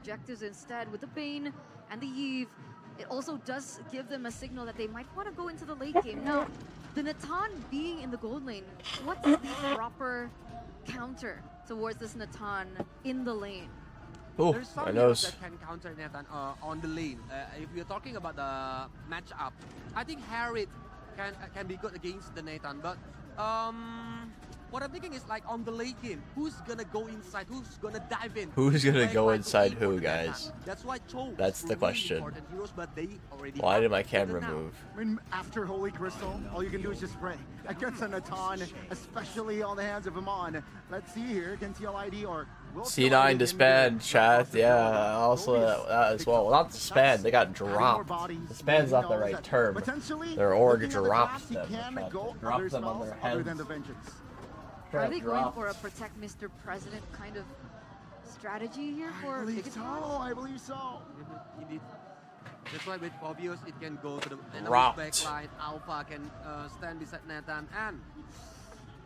objectives instead with the Bane and the Eve. It also does give them a signal that they might want to go into the late game. Now, the Natan being in the gold lane, what's the proper counter towards this Natan in the lane? Oh, There's some I heroes know. that can counter Nathan on the lane. If we're talking about the matchup, I think Harriet can be good against the Nathan. But what I'm thinking is like on the late game, who's gonna go inside? Who's gonna dive in? Who's gonna go inside who, guys? That's why Cho. That's the question. Heroes, but they already Why did my camera move? I mean, after Holy Crystal, all you can do is just pray against a Natan, especially on the hands of Amon. Let's see here, can TLID or C9 disband, chat. Yeah, also that as well. Well, not disband, they got dropped. Disband's not the right term. Their org dropped them. Dropped them on their heads. Are they going for a protect Mr. President kind of strategy here for Bigatron? I believe so. Indeed. That's why with Phobios it can go to the Dropped. backline. Alpha can stand beside Nathan, and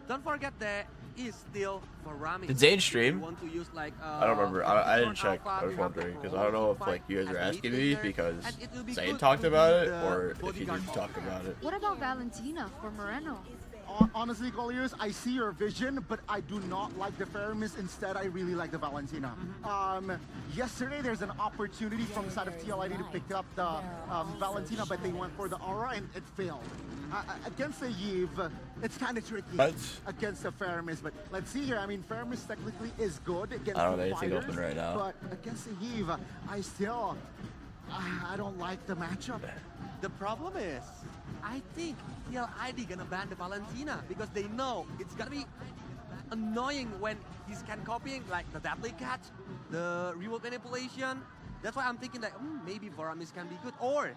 don't forget there is still Marami. Did Zane stream? Want to use like, I don't remember. I didn't check. I was wondering because I don't know if like you guys are asking me because Zane talked about it or if you didn't talk about it. What about Valentina for Moreno? Honestly, Colliers, I see your vision, but I do not like the Faramis. Instead, I really like the Valentina. Yesterday, there's an opportunity from the side of TLID to pick up the Valentina, but they went for the Aura and it failed. Against the Eve, it's kind of tricky against the Faramis, but let's see here. I mean, Faramis technically is good against I don't the have anything fighters, open right now. but against the Eve, I don't like the matchup. The problem is, I think TLID gonna ban the Valentina because they know it's gonna be annoying when he's can copying like the deadly catch, the remote manipulation. That's why I'm thinking that maybe Varamis can be good, or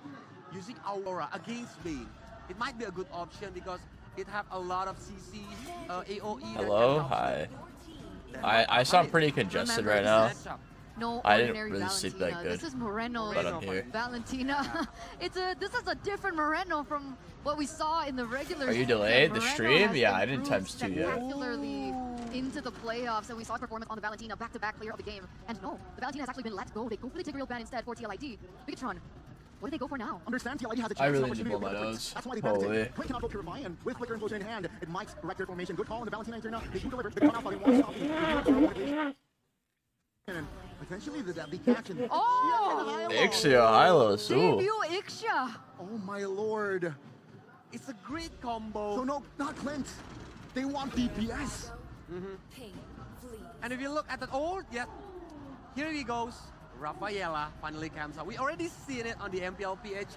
using Aurora against Bane. It might be a good option because it have a lot of CC, AOE. Hello, hi. I sound pretty congested right now. No I didn't ordinary really Valentina. sleep that good, This is Moreno. but I'm here. Valentina. This is a different Moreno from what we saw in the regular. Are you season. delayed? The Moreno stream? has Yeah, I didn't improved times 2 yet. spectacularly into the playoffs, and we saw his performance on the Valentina back-to-back player of the game. And no, the Valentina has actually been let go. They go for the take real ban instead for TLID. Bigatron. What do they go for now? Understand, TLID has a chance. I really to need to blow my nose. That's why they banned it. Quick cannot go Purify, and with Flicker and Potion in hand, it might wreck their formation. Good call on the Valentina turn out. They do deliver. They come out, but they won't stop. And potentially the deadly catch. Oh! Ixia, Hylos, ooh. Debut Ixia. Oh my lord. It's a great combo. So no, not Clint. They want DPS. And if you look at that, here he goes. Rafaela finally comes out. We already seen it on the MPL PH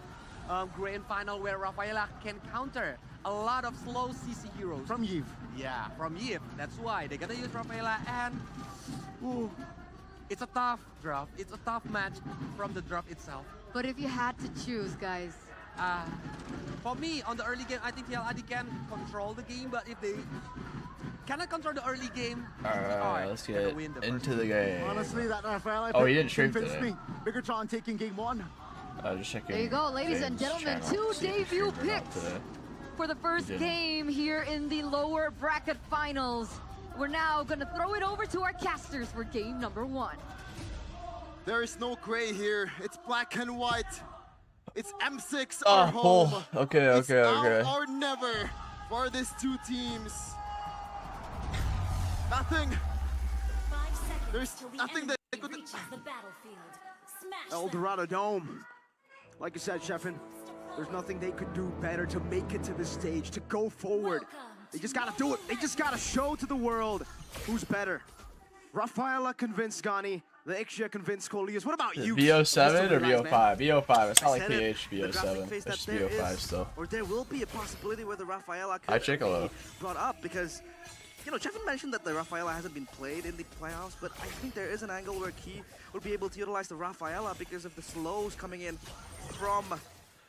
grand final where Rafaela can counter a lot of slow CC heroes. From Eve. Yeah, from Eve. That's why they're gonna use Rafaela, and it's a tough draft. It's a tough match from the draft itself. But if you had to choose, guys. For me, on the early game, I think TLID can control the game, but if they cannot control the early game, Alright, let's get into the game. Honestly, that Rafael. Oh, he didn't stream convinced today. me. Bigatron taking game 1. Just checking. There you go, ladies and James' gentlemen. channel, 2 see if he debut streamed or not picks today. for the first game here in the lower bracket finals. We're now going to throw it over to our casters for game number 1. There is no gray here. It's black and white. It's M6 or home. Okay. It's now or never for these two teams. Nothing. There's nothing that could. El Dorado Dome. Like you said, Sheffin, there's nothing they could do better to make it to the stage, to go forward. They just gotta do it. They just gotta show to the world who's better. Rafaela convinced Gani. The Ixia convinced Colias. What about you? VO7 or VO5? VO5. It's not like I said it. PH The graphic VO7. face It's that there VO5 is, still. Or there will be a possibility where the Rafaela Hi, could be Chickalo. brought up because, you know, Cheffin mentioned that the Rafaela hasn't been played in the playoffs, but I think there is an angle where Key will be able to utilize the Rafaela because of the slows coming in from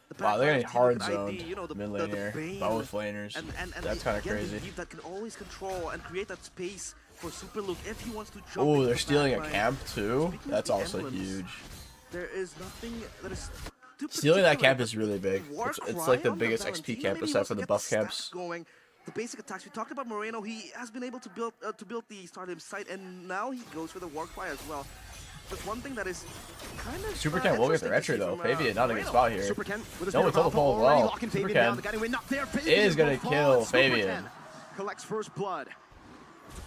the Wow, they're getting hard ID, zoned. you know, Mid lane here. Bane. Both laners. And That's kind of again, crazy. the Eve that can always control and create that space for Super Luke if he wants to jump. Oh, into they're the stealing a backline. camp too? Speaking of That's the also emblems, huge. There is nothing that is too Stealing that particular, camp but is really big. Warcry It's like the on biggest Valentina, XP camp maybe aside from the get buff stats camps. Going. The basic attacks. We talked about Moreno. He has been able to build the Stardom site, and now he goes for the Warcry as well. But one thing that is kind of SuperChickn will get the retro though. Fabian not a good spot here. No, it's total pull as well. SuperChickn is gonna kill Fabian. Collects first blood.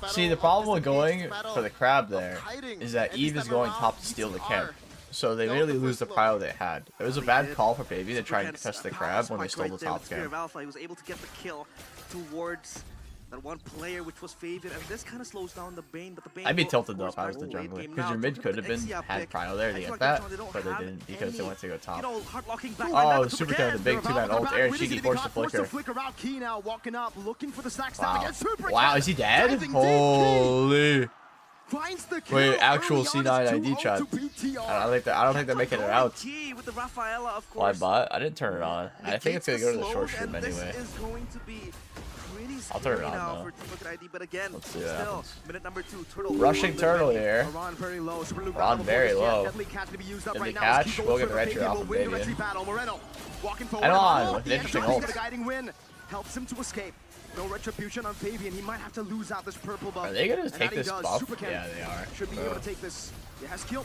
See, the problem with going for the crab there is that Eve is going top to steal the camp. So they really lose the prio they had. It was a bad call for Fabian to try and contest the crab when they stole the top camp. He was able to get the kill towards that one player, which was Fabian, and this kind of slows down the Bane. But the Bane I'd be tilted though if I was the jungler, because your mid could have been had prio there to get that, but they didn't because they went to go top. Oh, SuperChickn with a big 2-man ult. RedMagic forced the flicker. Wow. Wow, is he dead? Holy. Wait, actual C9 ID chat. I don't think they're making it out. Why bot? I didn't turn it on. I think it's gonna go to the short stream anyway. I'll turn it on though. Let's see what happens. Rushing turtle here. Ron very low. If they catch, we'll get the retro off of Fabian. And on with an interesting ult. Helps him to escape. No retribution on Fabian. He might have to lose out this purple buff. Are they gonna take this buff? Yeah, they are. Should be able to take this. He has skill.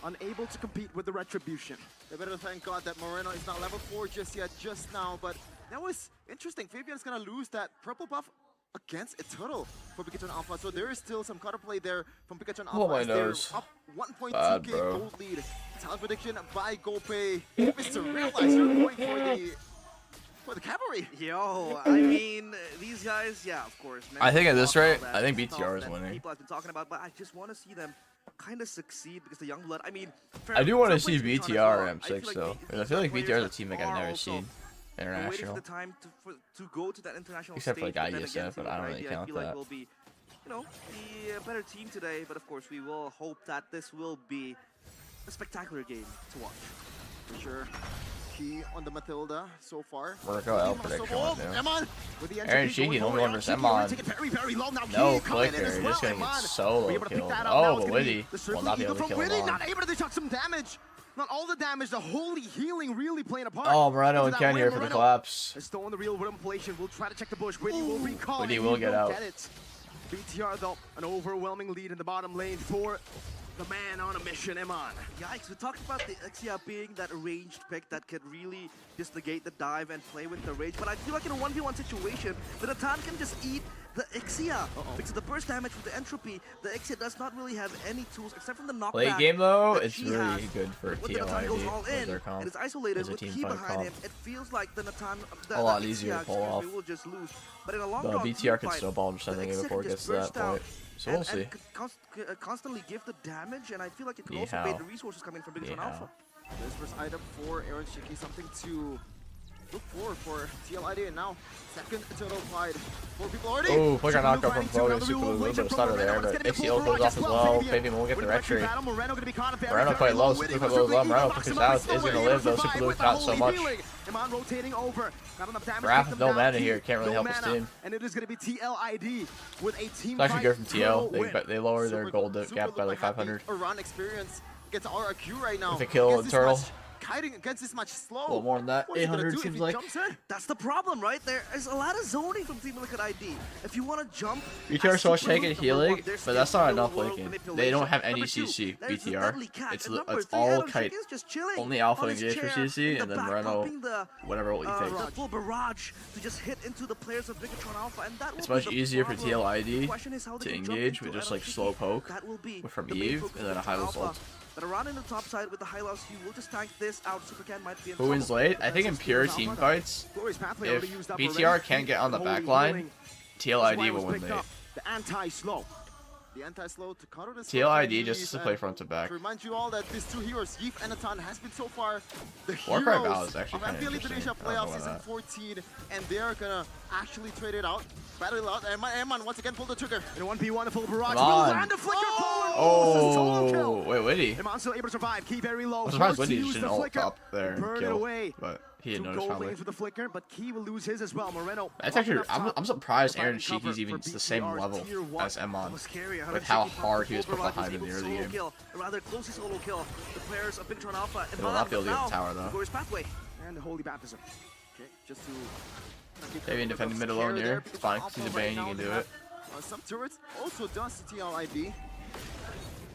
Unable to compete with the retribution. They better thank God that Moreno is not level 4 just yet, just now. But that was interesting. Fabian's gonna lose that purple buff against a turtle for BTR Alpha. So there is still some counterplay there from BTR Alpha. Oh my nose. Up 1.2k gold lead. Talent prediction by GoPay. Mr. Realize you're going for the cavalry. Yo, I mean, these guys, yeah, of course. I think at this rate, I think BTR is winning. People have been talking about, but I just want to see them kind of succeed because the young blood. I mean, I do want to see BTR M6 though. I feel like BTR is a team like I've never seen international. Except for like IESF, but I don't really count that. Will be, you know, the better team today, but of course we will hope that this will be a spectacular game to watch. For sure. Key on the Matilda so far. Workout L prediction right now. RedMagic only one versus Emon. No flicker, you're just gonna get solo killed. Oh, but Witty will not be able to kill him. Not able to touch some damage. Not all the damage, the holy healing really playing a part. Oh, Moreno and Ken here for the collapse. They're still on the real rhythm plation. We'll try to check the bush. Witty will recall. Witty will get out. BTR though, an overwhelming lead in the bottom lane for the man on a mission, Eman. Yikes, we talked about the Ixia being that ranged pick that could really just negate the dive and play with the rage, but I feel like in a 1v1 situation, the Natan can just eat the Ixia. Because of the burst damage with the entropy, the Ixia does not really have any tools except from the knockback. Late game though, it's really good for TLID. Goes all in, and it's isolated with Key behind him. It feels like the Natan, a lot easier to pull off. Will just lose. But in a long run, BTR can snowball just anything before it gets to that point. So we'll see. And constantly give the damage, and I feel like it could also bait the resources coming from BTR Alpha. This first item for RedMagic, something to look for TLID, and now second total fight. 4 people already. Oh, quick knockup from Flo. Super a little bit of stutter there, but XCL goes off as well. Fabian will get the retry. Moreno quite low. Super quite low as well. Moreno pushes out. Is going to live though. Super Luke not so much. Raph, no mana here. Can't really help his team. And it is going to be TLID with a team. It's actually good from TL. They lower their gold gap by like 500. A run experience gets RQ right now. If they kill the turtle. Kiting against this much slow. A little more than that. 800 seems like. That's the problem, right? There is a lot of zoning from Team Liquid ID. If you want to jump, BTR so much taking healing, but that's not enough linking. They don't have any CC. BTR. It's all kite. Only alpha engage for CC, and then Moreno, whatever what you take. Full barrage to just hit into the players of Bigatron Alpha, and that it's much easier for TLID to engage with just like slow poke from Eve and then a high result. But around in the top side with the high loss, you will just tank this out. SuperChickn might be in Who wins late? I think in pure team fights, if BTR can't get on the back line, TLID will win late. The anti-slow. The anti-slow to counter this. TLID just to play front to back. To remind you all that these two heroes, Yves and Natan, has been so far the Warcry heroes Val is actually of kind of MPL interesting. Indonesia playoff season 14, and they're gonna actually trade it out, battle it out, and Eman once again pull the trigger. In a 1v1, a full barrage. Come on. Land a flicker. Oh, wait, Witty. Eman still able to survive. Key very low. I'm surprised Witty just didn't ult up there and burn it kill, away. but he didn't notice probably. For the flicker, but Key will lose his as well. Moreno. That's actually, I'm surprised RedMagic is even the same level as Emon with how hard he was put behind in the early game. Rather close solo kill. The players of Bigatron Alpha. They will not be able to get the tower though. Pathway and the holy baptism. Okay, just to. Fabian defending mid alone here. Fine, see the Bane, you can do it. Some turrets also does TLID.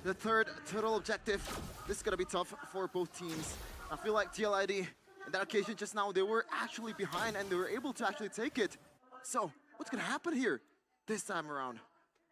the third turtle objective. This is gonna be tough for both teams. I feel like TLID, in that occasion just now, they were actually behind and they were able to actually take it. So, what's gonna happen here this time around?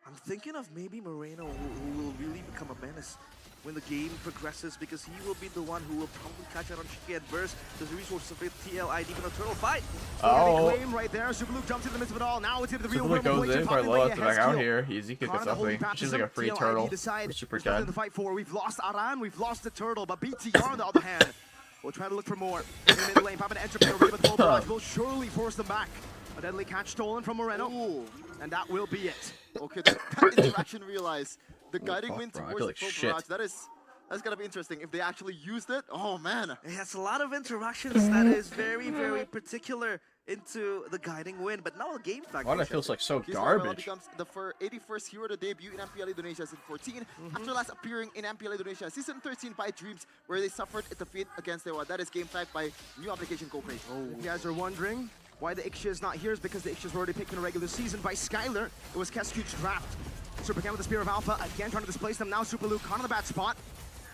I'm thinking of maybe Moreno, who will really become a menace when the game progresses, because he will be the one who will probably catch out on Chicky and burst the resources of TLID in a turtle fight. Oh. Claim right there. Super Luke jumps in the midst of it all. Now it's into the real Super world. goes in quite low at the back out here. Easy kick or something. She's like a free turtle. Super in the fight for. We've lost Aran, we've lost the turtle, but BTR on the other hand will try to look for more. In the mid lane, popping an enter for the full barrage will surely force them back. A deadly catch stolen from Moreno. Ooh. And that will be it. Okay, that interaction realized. The guiding wind bro, I towards feel the like full shit. barrage. That's gonna be interesting. If they actually used it, oh man. It has a lot of interactions that is very, very particular into the guiding wind, but now the game factor. Why do I feel like so He's Marvella garbage? becomes the 81st hero to debut in MPL Indonesia Season 14, after last appearing in MPL Indonesia Season 13 by Dreams, where they suffered a defeat against Dewa. That is game fact by new application GoPay. If you guys are wondering why the Ixia is not here, is because the Ixia were already picked in a regular season by Skylar. It was Kescu's draft. Super Ken with the Spear of Alpha, again trying to displace them. Now Super Luke caught on the bad spot.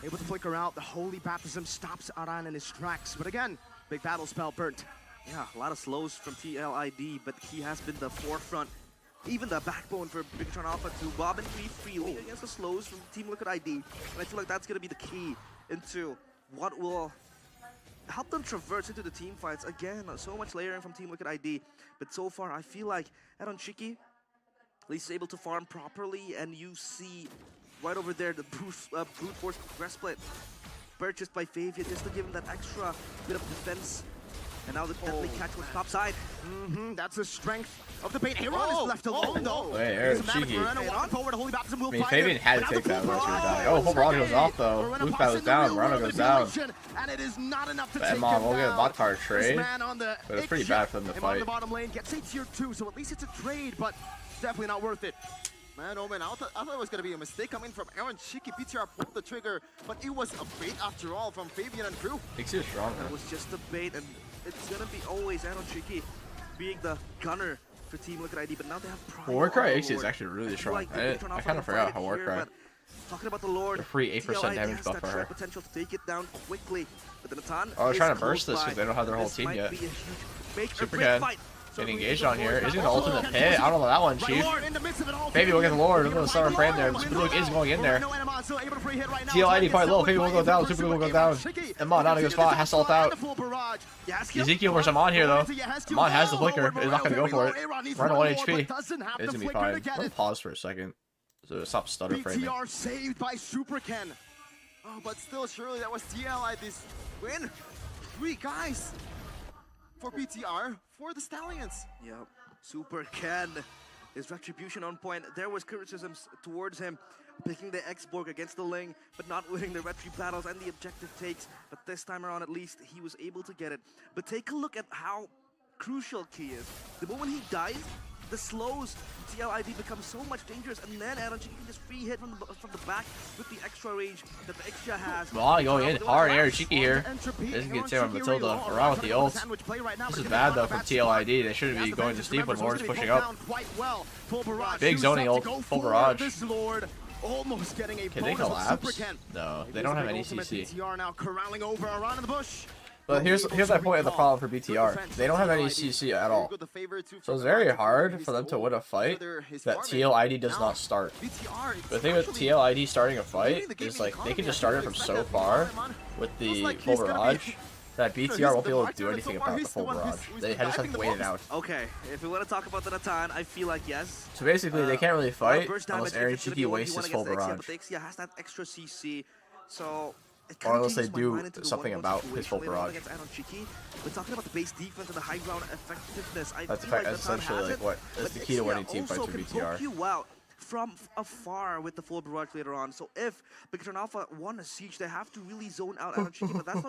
Able to flicker out. The Holy Baptism stops Aran in his tracks. But again, big battle spell burnt. Yeah, a lot of slows from TLID, but he has been the forefront, even the backbone for Bigatron Alpha to bob and weave freely against the slows from Team Liquid ID. And I feel like that's going to be the key into what will help them traverse into the team fights. Again, so much layering from Team Liquid ID, but so far I feel like Chicky at least is able to farm properly, and you see right over there the brute force breastplate purchased by Favia just to give him that extra bit of defense. And now the deadly catch was top side. That's the strength of the bait. Aaron is left alone though. Wait, Aaron Cheeky. On forward, Holy Baptism will I mean, find Fabian him. had to But take now that the once he full was dying. barrage. Oh, whole barrage goes off though. Moreno Luke pops battles in the down, real Moreno world goes down. manipulation, and it is not enough to But take Emon him will get a down. bot card This trade. man on the But it's pretty Ixia. bad for them to Him on fight. the bottom lane gets a tier 2, so at least it's a trade, but definitely not worth it. Man, oh man, I thought it was going to be a mistake coming from Aaron Cheeky. BTR pulled the trigger, but it was a bait after all from Fabian and crew. Ixia is stronger. That was just a bait, and it's gonna be always Chicky being the gunner for Team Liquid ID, but now they have Prime. Well, Warcry on Ixia is board. actually really I feel strong. like the I Bigatron Alpha kind of can forgot fight how it Warcry. here, but talking about the Lord, The free 8% TLID damage has buff that for trap her. potential to take it down quickly, but the Natan Oh, they're is trying to close burst this by. because they don't have their whole This team might yet. be a huge make or Super break Ken. fight. Getting engaged on here. Is he gonna ultimate pit? I don't know that one, Chief. Fabi will get the Lord. Another Summer Frame there. Super Luke is going in there. TLID quite low. Fabi will go down. Super Luke will go down. Emon not a good spot. Has to ult out. Ezekiel versus Amon here though. Amon has the flicker. He's not gonna go for it. Run to 1 HP. It's gonna be fine. Let me pause for a second. So stop stutter framing. BTR saved by Super Ken. Oh, but still, surely that was TLID's win. 3 guys for BTR for the Stallions. Yep, Super Ken. His retribution on point. There was criticisms towards him picking the X-Borg against the Ling, but not winning the retry battles and the objective takes. But this time around, at least, he was able to get it. But take a look at how crucial Key is. The moment he dies, the slows TLID become so much dangerous, and then Chicky can just free hit from the back with the extra range that the Ixia has. Well, going in hard. Aaron Cheeky here. Doesn't get Sarah Matilda around with the ult. This is bad though from TLID. They shouldn't be going to steep when Lord's pushing up. Big zoning ult, full barrage. Almost getting a Can they collapse? No, they don't have any CC. BTR now corralling over around in the bush. But here's my point of the problem for BTR. They don't have any CC at all. So it's very hard for them to win a fight that TLID does not start. The thing with TLID starting a fight is like they can just start it from so far with the full barrage that BTR won't be able to do anything about the full barrage. They just have to wait it out. Okay, if we want to talk about the Natan, I feel like yes. So basically they can't really fight burst unless damage Aaron is gonna Cheeky be what wastes you his want full against the barrage. Ixia, but the Ixia has that extra CC, so it Or unless they changes my do mind into the something 1-1 about his situation full later on barrage. against Aaron Cheeky. We're talking about the base defense and the high ground effectiveness. I That's feel like Natan essentially has like it, what that's but the key to Ixia winning team fights also for can BTR. poke you out from afar with the full barrage later on. So if Bigatron Alpha won a siege, they have to really zone out Aaron Cheeky, but that's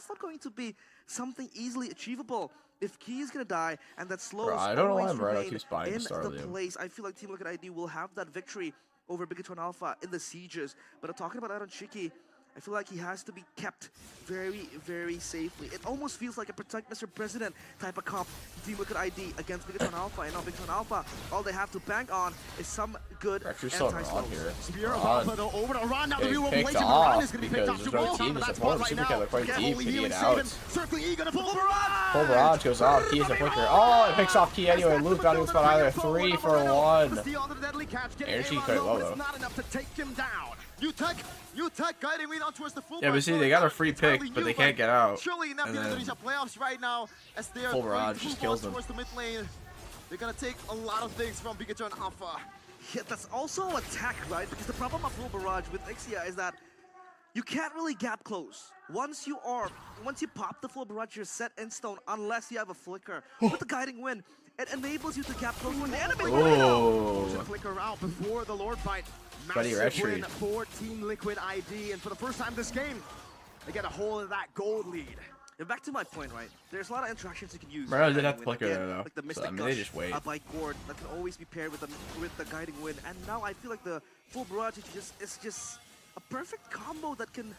not going to be something easily achievable. If Key is gonna die and that slows Bro, I don't know why always Moreno remain keeps buying in Starlium. the place, I feel like Team Liquid ID will have that victory over Bigatron Alpha in the sieges. But I'm talking about Aaron Cheeky, I feel like he has to be kept very, very safely. It almost feels like a protect Mr. President type of comp. Team Liquid ID against Bigatron Alpha, and now Bigatron Alpha, all they have to bank on is some good anti-slows. Spear of Alpha though over to Ron. Now the real Picked revelation off is going to be because picked off. there's no team to support him. Super Cat quite deep to get out. Circling E gonna pull Barrage. Full Barrage goes off. Key is a flicker. Oh, it picks off Key anyway. Luke not even spot either. 3 for 1. Energy quite low though. Not enough to take him down. New tech guiding me down towards the full. Yeah, but see, they got a free pick, but they can't get out. Surely enough, they're reach playoffs right now as they are Full Barrage just kills them. towards the mid lane. They're gonna take a lot of things from Bigatron Alpha. Yeah, that's also attack, right? Because the problem of Full Barrage with Ixia is that you can't really gap close. Once you pop the Full Barrage, you're set in stone unless you have a flicker. With the guiding wind, it enables you to gap close when the enemy. Oh. Flicker out before the Lord fight. Buddy Massive win retreat. for Team Liquid ID, and for the first time this game, they get a hold of that gold lead. And back to my point, right? There's a lot of interactions you can use. Moreno did have to With, flicker again, there, though. like the So, Mystic I mean, they Gush, just wait. by Gord that can always be paired with the guiding wind. And now I feel like the Full Barrage is just a perfect combo that can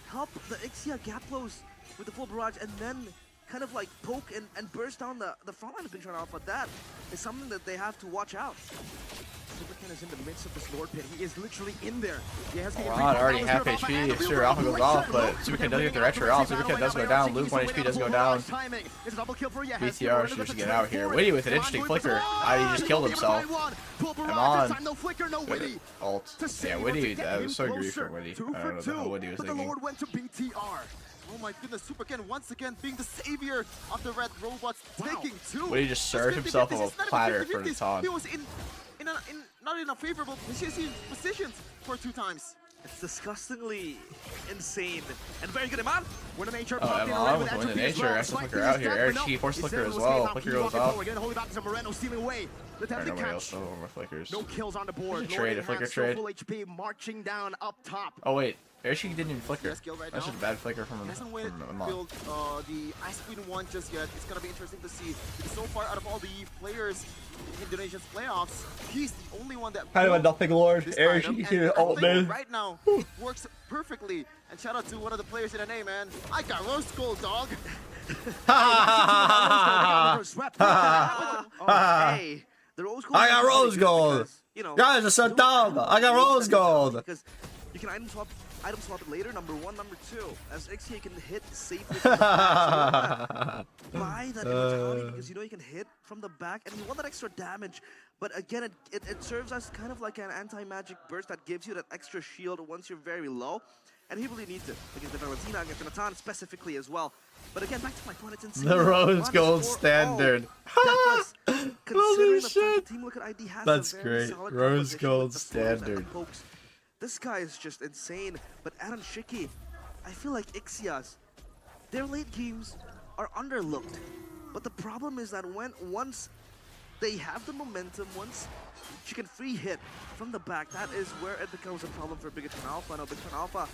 help the Ixia gap close with the Full Barrage and then kind of like poke and burst down the front line of Bigatron Alpha. That is something that they have to watch out. SuperCan is in the midst of this Lord Pit. He is literally in there. He has Ron already half HP. Sure, Alpha goes off, but SuperCan does get the retro off. SuperCan does go down. Luke 1 HP does go down. BTR should just get out here. Witty with an interesting flicker. He just killed himself. I'm on. Good ult. Yeah, Witty, that was so greedy for Witty. I don't know what the hell Witty was But the thinking. Lord went to BTR. Oh my goodness, Supercan once again being the savior of the red robots, taking 2. Witty just served himself on a platter for the taunt. He was not in a favorable positions for 2 times. It's disgustingly insane and very good, Iman. When the nature Oh, Emma with Win the Nature. Extra flicker out here. Air Chi, force flicker as well. Flicker goes off. Again, holding back to Moreno, stealing away. The Nobody catch. else over more flickers. No kills on the board. There's a trade, a flicker trade. Full HP marching down up top. Oh wait, Air Chi didn't even flicker. Yes, kill right That's now. just a bad flicker from Hasn't went Emma. build the Ice Queen 1 just yet. It's gonna be interesting to see. Because so far, out of all the players in Indonesia's playoffs, he's the only one that Kind of a built nothing lord. this Air item, Chi and I ult think mid. right now works perfectly. And shout out to one of the players in the name, man. I got roast gold, dog. Okay. The rose gold I got rose gold. because, you know, Guys are so dumb. I got rose gold. because you can item swap it later, number 1, number 2, as Ixia can hit safely from the back. So buy that immortality because you know you can hit from the back and you want that extra damage. But again, it serves as kind of like an anti-magic burst that gives you that extra shield once you're very low. And he really needs it against the Valentina, against the Natan specifically as well. But again, back to my point, it's insane. The rose One gold score, standard. that was considering the fact shit. that Team Liquid ID has That's a very great. solid Rose composition gold with the slows and the standard. pokes. This guy is just insane. But Aaron Shiki, I feel like Ixia's, their late games are underlooked. But the problem is that once they have the momentum, once she can free hit from the back, that is where it becomes a problem for Bigatron Alpha. Now Bigatron Alpha,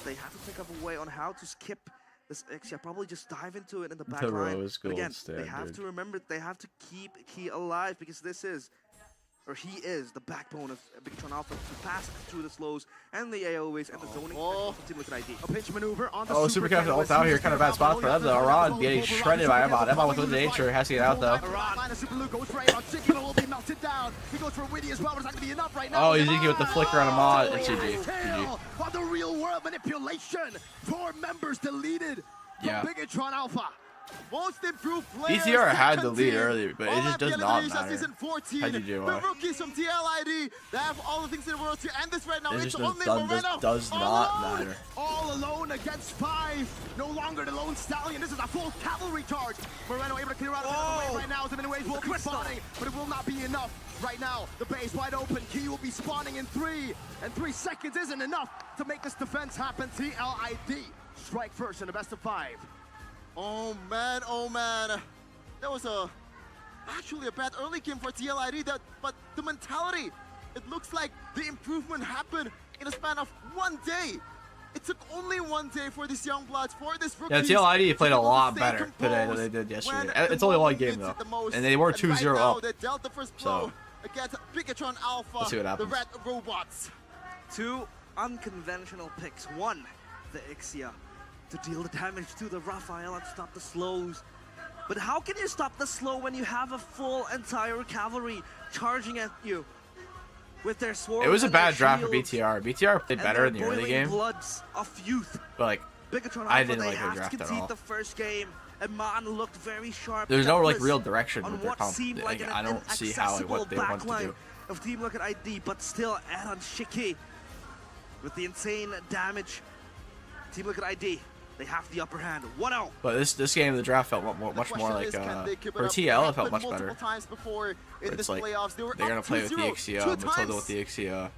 they have to think of a way on how to skip this Ixia, probably just dive into it in the back The line. rose But again, gold they have standard. to remember, they have to keep Key alive because this is, or he is, the backbone of Bigatron Alpha to pass through the slows and the AoEs and the zoning of Team Liquid ID. A pinch maneuver on the Oh, Super Captain ult out here. Kind of bad spot for them though. Aran getting shredded by Emma. Emma with Win the Nature has to get out though. Oh, he's Zeke with the flicker on Ahmad. It's GG. On the real world manipulation. 4 members deleted from Yeah. Bigatron Alpha. Most improved players. BTR had the second lead team. earlier, but it All just does MPL not Indonesia matter. Season 14. How did you do, The rookies from TLID. They have all the things in the world to end this right now. It It's just only Moreno. does all not alone. matter. All alone against 5. No longer the lone stallion. This is a full cavalry charge. Moreno able to clear out of the way right now. The mini-waves will be spawning, but it will not be enough. Right now, the base wide open. Key will be spawning in 3. And 3 seconds isn't enough to make this defense happen. TLID strike first in the best of 5. Oh man, oh man. That was actually a bad early game for TLID, but the mentality, it looks like the improvement happened in a span of 1 day. It took only 1 day for these young bloods, for this rookie. Yeah, TLID played a lot better today than they did yesterday. It's only 1 game though, and they were 2-0 up. They dealt the first blow against Bigatron Alpha, Let's see what the happens. red robots. 2 unconventional picks. 1, the Ixia to deal the damage to the Raphael and stop the slows. But how can you stop the slow when you have a full entire cavalry charging at you with their swords? It was a and their bad draft for shields BTR. BTR played and better their in the early boiling game, bloods of youth. but like Bigatron I Alpha, didn't they like their have to draft at concede all. the first game, and Man looked very sharp. There's no like helpless real direction on with their what comp. seemed like Like, an I don't see how like, what they want to backline do. of Team Liquid ID, but still FwydChickn with the insane damage. Team Liquid ID, they have the upper hand. 1-0. But this game of the draft felt much The more question like is, can they keep it for up? TL it It felt happened much multiple better. times before in It's this like playoffs. They were they're gonna up play with the 2-0 Ixia, two Matilda times. with the Ixia.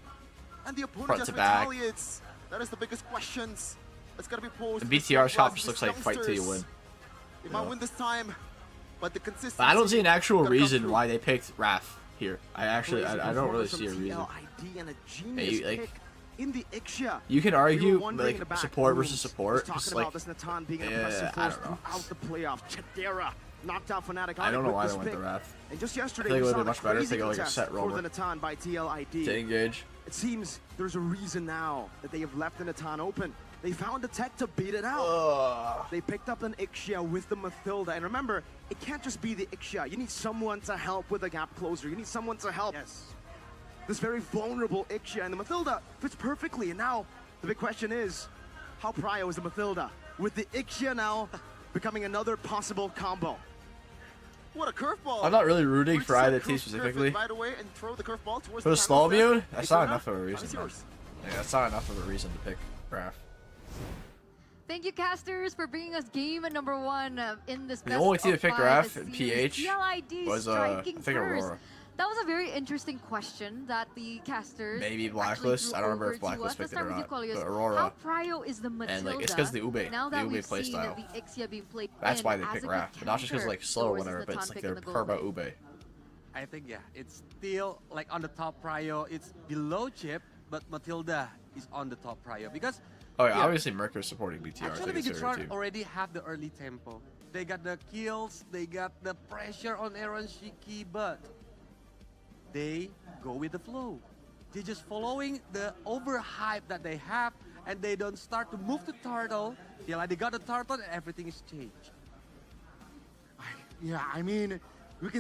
And the opponent front just to back. retaliates. That is the biggest questions that's gotta be posed. And to these BTR's comp youngsters, just looks these like fight till you youngsters. win. They might win this time, but the consistency. But I don't see an actual gotta come reason through. why they picked Raph here. I don't really see a reason. TLID and a Hey, genius like- pick in the Ixia. You can We were argue wondering in the like back support rooms, versus support, just just talking like about this Natan being an yeah, impressive I force don't know. throughout the playoffs. Chadera knocked out Fnatic. I don't know with why this they went pick. the Raph. And just yesterday, I think it we would've saw been the much better if crazy they go like a contest set for roamer. the Natan by TLID. To engage. It seems there's a reason now that they have left the Natan open. They found a tech to beat it out. They picked up an Ixia with the Mathilda. And remember, it can't just be the Ixia. You need someone to help with a gap closer. You need someone to help. This very vulnerable Ixia. And the Mathilda fits perfectly. And now, the big question is, how prio is the Mathilda? With the Ixia now becoming another possible combo. What a curveball! I'm not really rooting for Reset either curve team specifically. right away and throw the curveball towards For the panel slow set. immune, that's not Arizona, enough of a time reason. is Man. yours. Yeah, that's not enough of a reason to pick Raph. Thank you, casters, for bringing us game number 1 in this The best only team of to pick 5 Raph in series. PH TLID was striking I think first. Aurora. That was a very interesting question that the casters Maybe actually Blacklist. threw I don't remember over if to us. Blacklist Let's picked it start or with you, not. Colliers. But Aurora. How prio is the Matilda? And like it's because the Ube. Now The that Ube we've seen playstyle. the Ixia being played That's in why they as pick a Raph. good But not just because counter like slower towards whatever, but Natan it's like picking they're the gold Perba lane. Ube. I think, yeah, it's still like on the top prio. It's below Chip, but Matilda is on the top prio because Oh yeah, obviously Mercury's supporting BTR. I actually think it's favorite Bigatron team. already have the early tempo. They got the kills, they got the pressure on FwydChickn, but they go with the flow. They're just following the overhype that they have, and they don't start to move the turtle. Yeah, like they got the turtle, and everything is changed. Yeah, I mean, it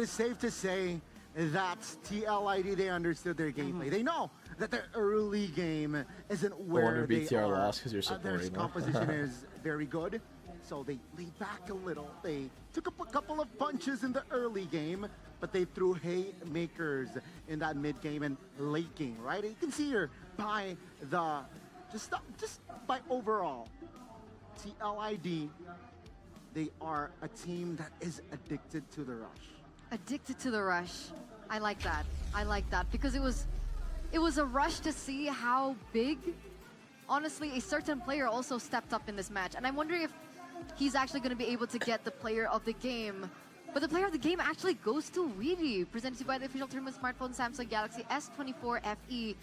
is safe to say that TLID, they understood their gameplay. They know that their early game isn't where wonder they BTR are. lost 'cause you're Their supporting them. composition is very good, so they laid back a little. They took a couple of punches in the early game, but they threw haymakers in that mid game and late game, right? You can see here by the just by overall TLID. They are a team that is addicted to the rush. Addicted to the rush. I like that. I like that because it was a rush to see how big, honestly, a certain player also stepped up in this match. And I'm wondering if he's actually going to be able to get the player of the game. But the player of the game actually goes to Weedy, presented to you by the official tournament smartphone Samsung Galaxy S24 FE.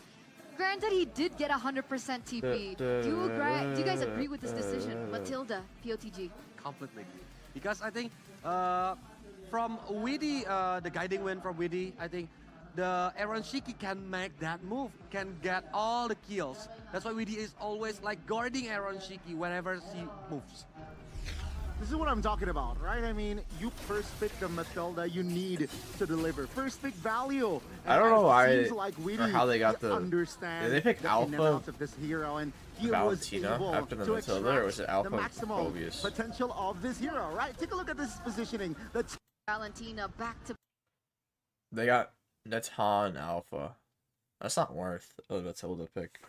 Granted, he did get 100% TP. Do you guys agree with this decision? Matilda, POTG. Completely. Because I think from Weedy, the guiding win from Weedy, I think the FwydChickn can make that move, can get all the kills. That's why Weedy is always like guarding FwydChickn whenever she moves. This is what I'm talking about, right? I mean, you first pick the Matilda, you need to deliver. First pick value. I don't know why Seems like Weedy, or how they got he the. understands Did they pick the in and Alpha outs of this hero, and he was Valentina able after the to Matilda, or was it extract Alpha the maximum Phobius? potential of this hero, right? Take a look at this positioning. The Valentina back to They got Natan Alpha. That's not worth a Matilda pick.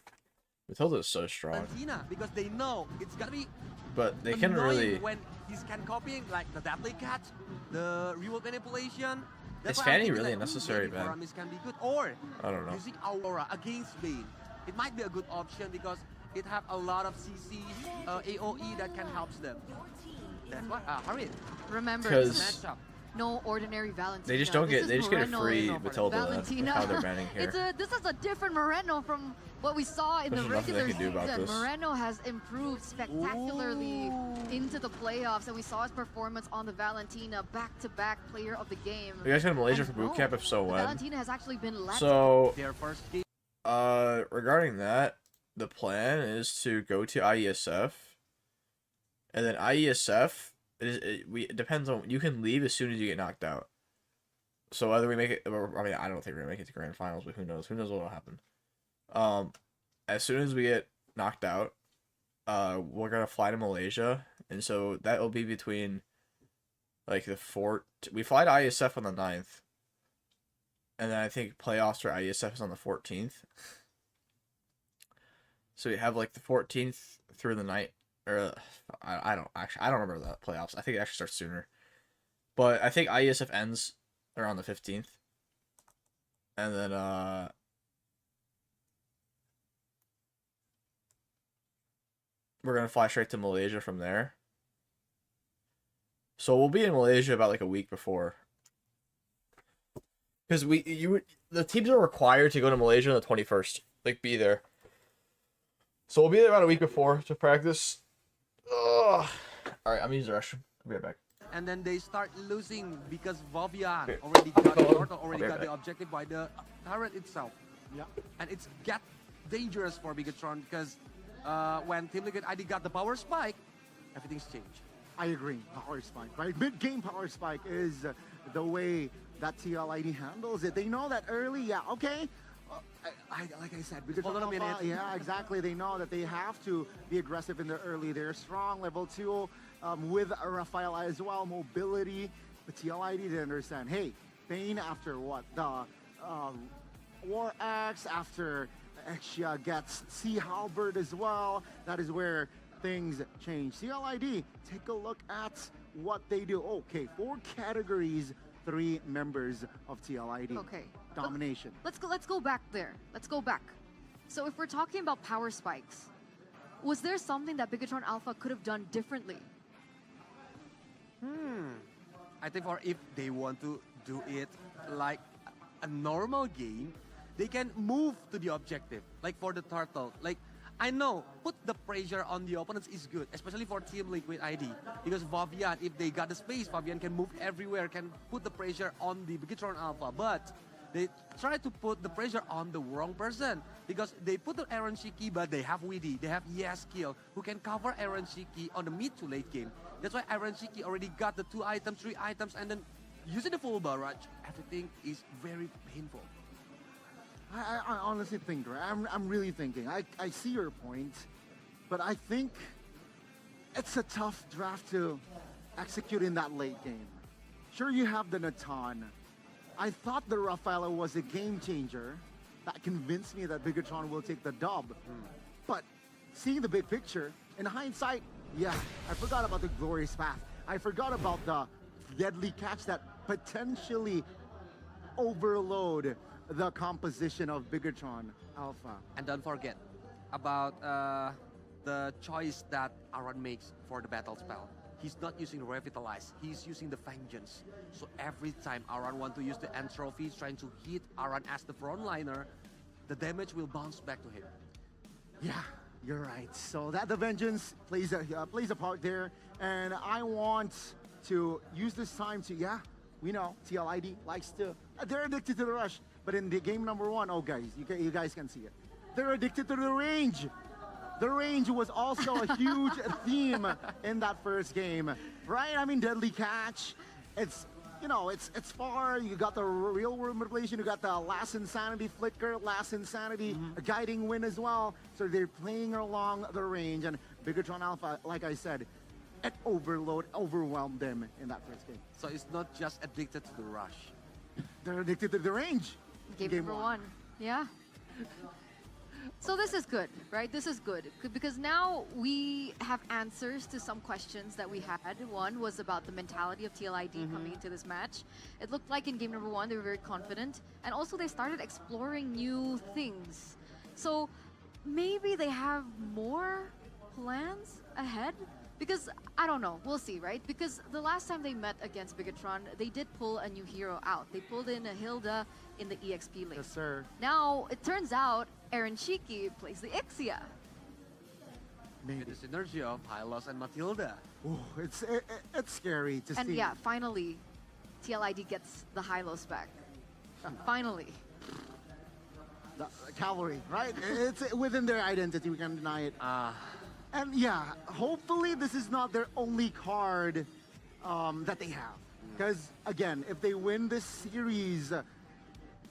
Matilda is so strong, Valentina, because they know it's gonna be but they can annoying really. when he's can copying like the deadly catch, the reward manipulation. Is That's why I'm Fanny thinking really like, a necessary maybe ban? Paramis can be good, or I don't know. using Aurora against Bane. It might be a good option because it have a lot of CC, AOE that can help them. That's what. Hurry. remember. Because- This is Matchup. no ordinary Valentina. They just don't This get. is They just get a Moreno. free no, Matilda. Valentina. How they're banning here. This is a different Moreno from what we saw in There's the nothing they regular can do about season. this. Moreno has improved spectacularly into the playoffs, and we saw his performance on the Valentina, back-to-back player of the game. You guys go to Malaysia And for boot camp? If so, when? Valentina has actually been left. So, Their first game. regarding that, the plan is to go to IESF, and then IESF it depends on, you can leave as soon as you get knocked out. So whether we make it, or, I mean, I don't think we're gonna make it to grand finals, but who knows? Who knows what will happen? As soon as we get knocked out, we're gonna fly to Malaysia, and so that will be between like we fly to IESF on the 9th, and then I think playoffs for IESF is on the 14th. So we have like the 14th through the night, or I don't remember the playoffs. I think it actually starts sooner, but I think IESF ends around the 15th, and then we're gonna fly straight to Malaysia from there. So we'll be in Malaysia about like a week before, because the teams are required to go to Malaysia on the 21st, like be there. So we'll be there about a week before to practice. Ugh. All right, I'm using the restroom. I'll be right back. And then they start losing because Vivian already got the order, already got the objective by the turret itself. Yeah. And it's get dangerous for Bigatron because when Team Liquid ID got the power spike, everything's changed. I agree. Power spike, right? Mid-game power spike is the way that TLID handles it. They know that early, yeah, okay. Like I said, because hold on a minute. Yeah, exactly. They know that they have to be aggressive in the early. They're strong, level 2, with Rafael as well, mobility. But TLID didn't understand. Hey, Bane after what? The War Axe, after Exia gets Sea Halberd as well. That is where things change. TLID, take a look at what they do. Okay, 4 categories, 3 members of TLID. Okay. Domination. Let's go back there. Let's go back. So if we're talking about power spikes, was there something that Bigatron Alpha could have done differently? I think if they want to do it like a normal game, they can move to the objective. Like for the turtle, like I know put the pressure on the opponents is good, especially for Team Liquid ID, because Vivian, if they got the space, Vivian can move everywhere, can put the pressure on the Bigatron Alpha, but they try to put the pressure on the wrong person because they put the Aaron Shiki, but they have Weedy, they have Yaskill who can cover Aaron Shiki on the mid to late game. That's why Aaron Shiki already got the 2 items, 3 items, and then using the full barrage, everything is very painful. I honestly think, right? I'm really thinking. I see your point, but I think it's a tough draft to execute in that late game. Sure, you have the Natan. I thought the Rafaela was a game changer. That convinced me that Bigatron will take the dub. But seeing the big picture, in hindsight, yeah, I forgot about the glorious path. I forgot about the deadly catch that potentially overload the composition of Bigatron Alpha. And don't forget about the choice that Aran makes for the battle spell. He's not using Revitalize, he's using the Vengeance. So every time Aran wants to use the Entropy, trying to hit Aran as the frontliner, the damage will bounce back to him. Yeah, you're right. So that the Vengeance plays a part there. And I want to use this time to, yeah, we know TLID likes to, they're addicted to the rush. But in the game number 1, oh guys, you guys can see it. They're addicted to the range. The range was also a huge theme in that first game, right? I mean, deadly catch. It's, you know, it's far. You got the real world manipulation. You got the last insanity flicker, last insanity guiding win as well. So they're playing along the range, and Bigatron Alpha, like I said, it overwhelmed them in that first game. So it's not just addicted to the rush. They're addicted to the range. Game number 1. Yeah. So this is good, right? This is good because now we have answers to some questions that we had. One was about the mentality of TLID coming into this match. It looked like in game number 1 they were very confident, and also they started exploring new things. So maybe they have more plans ahead. Because, I don't know, we'll see, right? Because the last time they met against Bigatron, they did pull a new hero out. They pulled in a Hilda in the EXP lane. Yes, sir. Now, it turns out Aaron Shiki plays the Ixia. Maybe. With the synergy of Hylos and Matilda. Ooh, it's scary to see. And yeah, finally, TLID gets the Hylos back. Finally. the cavalry, right? It's within their identity. We can't deny it. And yeah, hopefully this is not their only card that they have. Because again, if they win this series,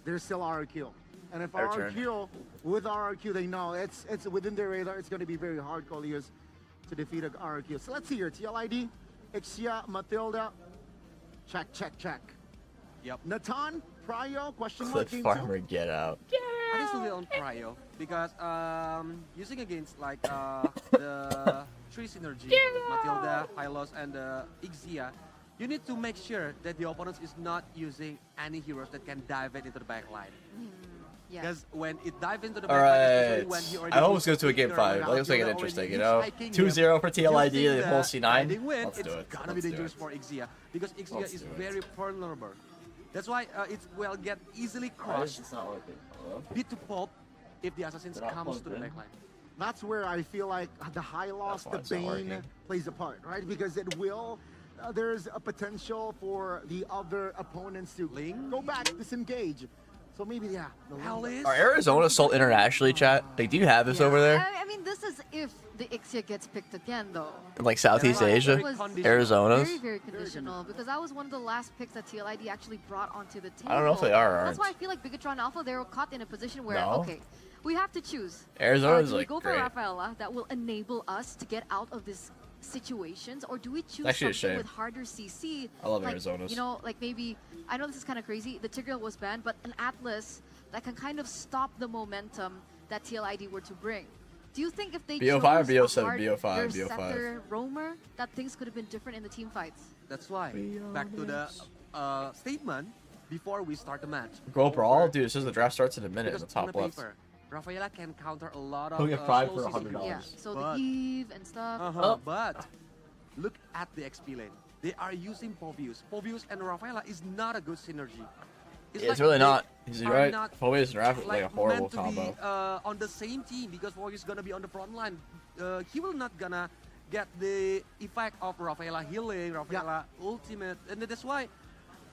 there's still RRQ. And if RRQ, with RRQ, they know it's within their radar. It's going to be very hard, Colius, to defeat a RRQ. So let's see here. TLID, Ixia, Matilda. Check. Yep. Natan, Pryo, question mark. Cliff Farmer, get out. I think still on Pryo because using against like the 3 synergy, Matilda, Hylos, and Ixia, you need to make sure that the opponent is not using any heroes that can dive it into the backline. Because when it dives into the backline, especially when he already I almost go to a game 5. Let's make it interesting, you know? 2-0 for TLID, the whole C9. Let's do it. It's gonna be dangerous for Ixia because Ixia is very vulnerable. That's why it will get easily crushed. Beat to pulp if the assassins comes to the backline. That's where I feel like the high loss, the Bane plays a part, right? Because it will, there's a potential for the other opponents to go back, disengage. So maybe, yeah. Are Arizona sold internationally, chat? Like, do you have this over there? I mean, this is if the Ixia gets picked again, though. In like Southeast Asia? Arizona's? Very conditional, because that was one of the last picks that TLID actually brought onto the table. I don't know if they are or That's why I feel like Bigatron Alpha, they were caught in a position where, No. okay, we have to choose. Arizona's do we like go for great. Rafaela that will enable us to get out of this situations, or do we choose Actually a something shame. with harder CC? I love like, Arizona's. You know, like maybe, I know this is kind of crazy, the Tigreal was banned, but an Atlas that can kind of stop the momentum that TLID were to bring. Do you think if they BO5 or chose BO7? apart BO5, their BO5. Setter Roamer, that things could have been different in the team fights? That's why. Back to the statement before we start the match. Go Brawl? Dude, it says the draft starts in a minute in Because the top on the left. paper, Rafaela can counter a lot of He'll get 5 slow for CC $100. Yeah, heroes. so But- the Eve and stuff. But look at the XP lane. They are using Povius. Povius and Rafaela is not a good synergy. It's like really they not. He's are right. not, Povius and Rafa like a horrible meant to combo. be on the same team because Povius is gonna be on the front line. He will not gonna get the effect of Rafaela healing, Rafaela ultimate, and that's why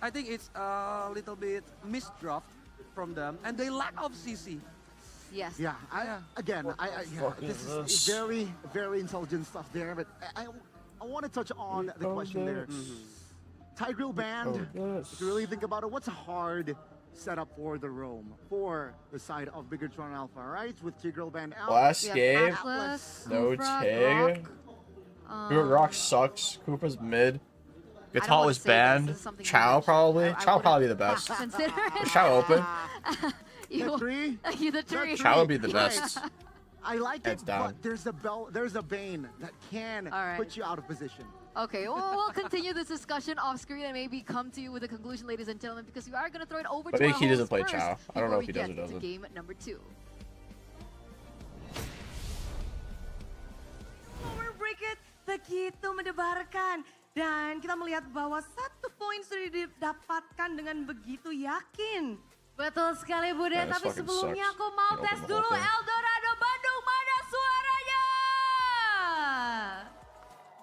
I think it's a little bit misdraft from them, and they lack of CC. Yes. Yeah, this is very, very intelligent stuff there, but I want to touch on the question there. Tigreal band, if you really think about it, what's a hard setup for the roam for the side of Bigatron Alpha, right? With Tigreal band out. Last We have game, Atlas, no Kufra, Tig. Grok, Rock sucks. Cooper's mid. I don't Gatal wanna was say this, banned. this is something you Chow mentioned. probably. I Chow wouldn't probably the best. Consider Is Chow open? you, tree? you the tree. Chow would be the best. I like Heads it, down. but there's a Bane that can Alright. put you out of position. Okay, well, we'll continue this discussion off screen and maybe come to you with a conclusion, ladies and gentlemen, because we are going to throw it over But to our maybe he doesn't host play first Chow. I don't know before if he we does or get to doesn't. game number 2. Power break it begitu mendebarkan dan kita melihat bahwa 1 poin sudah didapatkan dengan begitu yakin. Betul sekali, Bude. Yeah, this Tapi fucking sebelumnya sucks. aku mau Open tes the whole dulu thing. Eldorado Bandung, mana suaranya?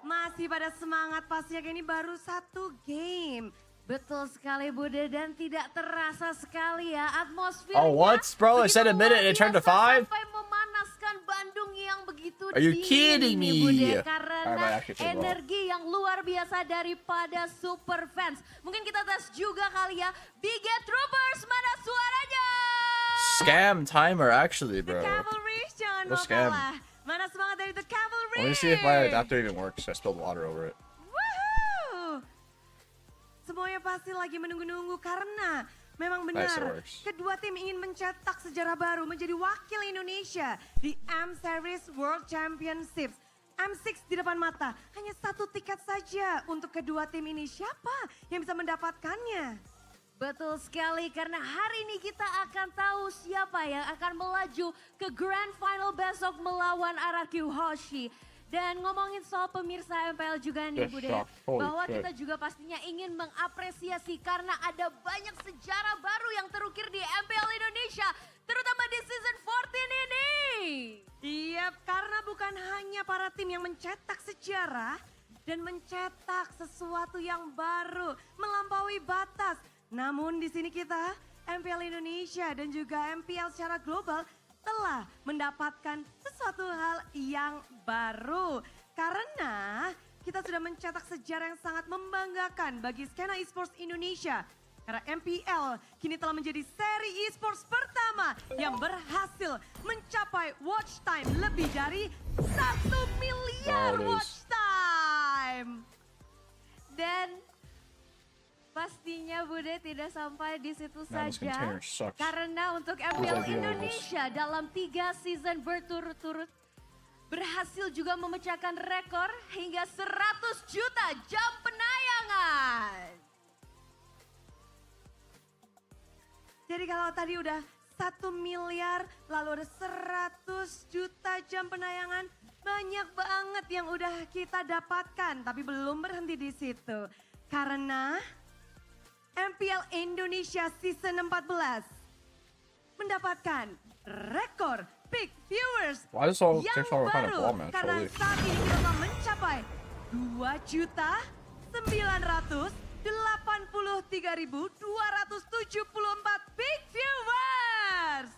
Masih pada semangat pastinya ini baru 1 game. Betul sekali, Bude, dan tidak terasa sekali ya atmosfernya. Oh, what? Bro, I said a minute and it turned to 5? Sampai memanaskan Bandung yang begitu Are you dingin kidding nih, me? Bude, I might karena actually play ball. energi yang luar biasa daripada super fans. Mungkin kita tes juga kali ya. Big Get Troopers, mana suaranya? Scam timer, actually, The bro. Cavalry jangan What mau scam? kalah. Mana semangat dari The Cavalry? Let me see if my adapter even works. I spilled water over it. Woohoo! Semuanya pasti lagi menunggu-nunggu karena memang benar Nice, it works. kedua tim ingin mencetak sejarah baru menjadi wakil Indonesia di M-Series World Championships. M6 di depan mata, hanya 1 tiket saja untuk kedua tim ini. Siapa yang bisa mendapatkannya? Betul sekali, karena hari ini kita akan tahu siapa yang akan melaju ke Grand Final besok melawan RRQ Hoshi. Dan ngomongin soal pemirsa MPL juga nih, Yes, Bude, shock. Holy bahwa shit. kita juga pastinya ingin mengapresiasi karena ada banyak sejarah baru yang terukir di MPL Indonesia, terutama di season 14 ini. Iya, karena bukan hanya para tim yang mencetak sejarah dan mencetak sesuatu yang baru, melampaui batas. Namun di sini kita MPL Indonesia dan juga MPL secara global telah mendapatkan sesuatu hal yang baru. Karena kita sudah mencetak sejarah yang sangat membanggakan bagi skena esports Indonesia. Karena MPL kini telah menjadi seri esports pertama yang berhasil mencapai watch time lebih dari 1 miliar watch time. Dan pastinya Bude tidak sampai di situ saja. Karena untuk MPL Indonesia dalam 3 season berturut-turut berhasil juga memecahkan rekor hingga 100 juta jam penayangan. Jadi kalau tadi udah 1 miliar, lalu ada 100 juta jam penayangan, banyak banget yang udah kita dapatkan. Tapi belum berhenti di situ. Karena MPL Indonesia Season 14 mendapatkan rekor peak viewers yang baru. Karena saat ini kita telah mencapai 2.083.274 peak viewers.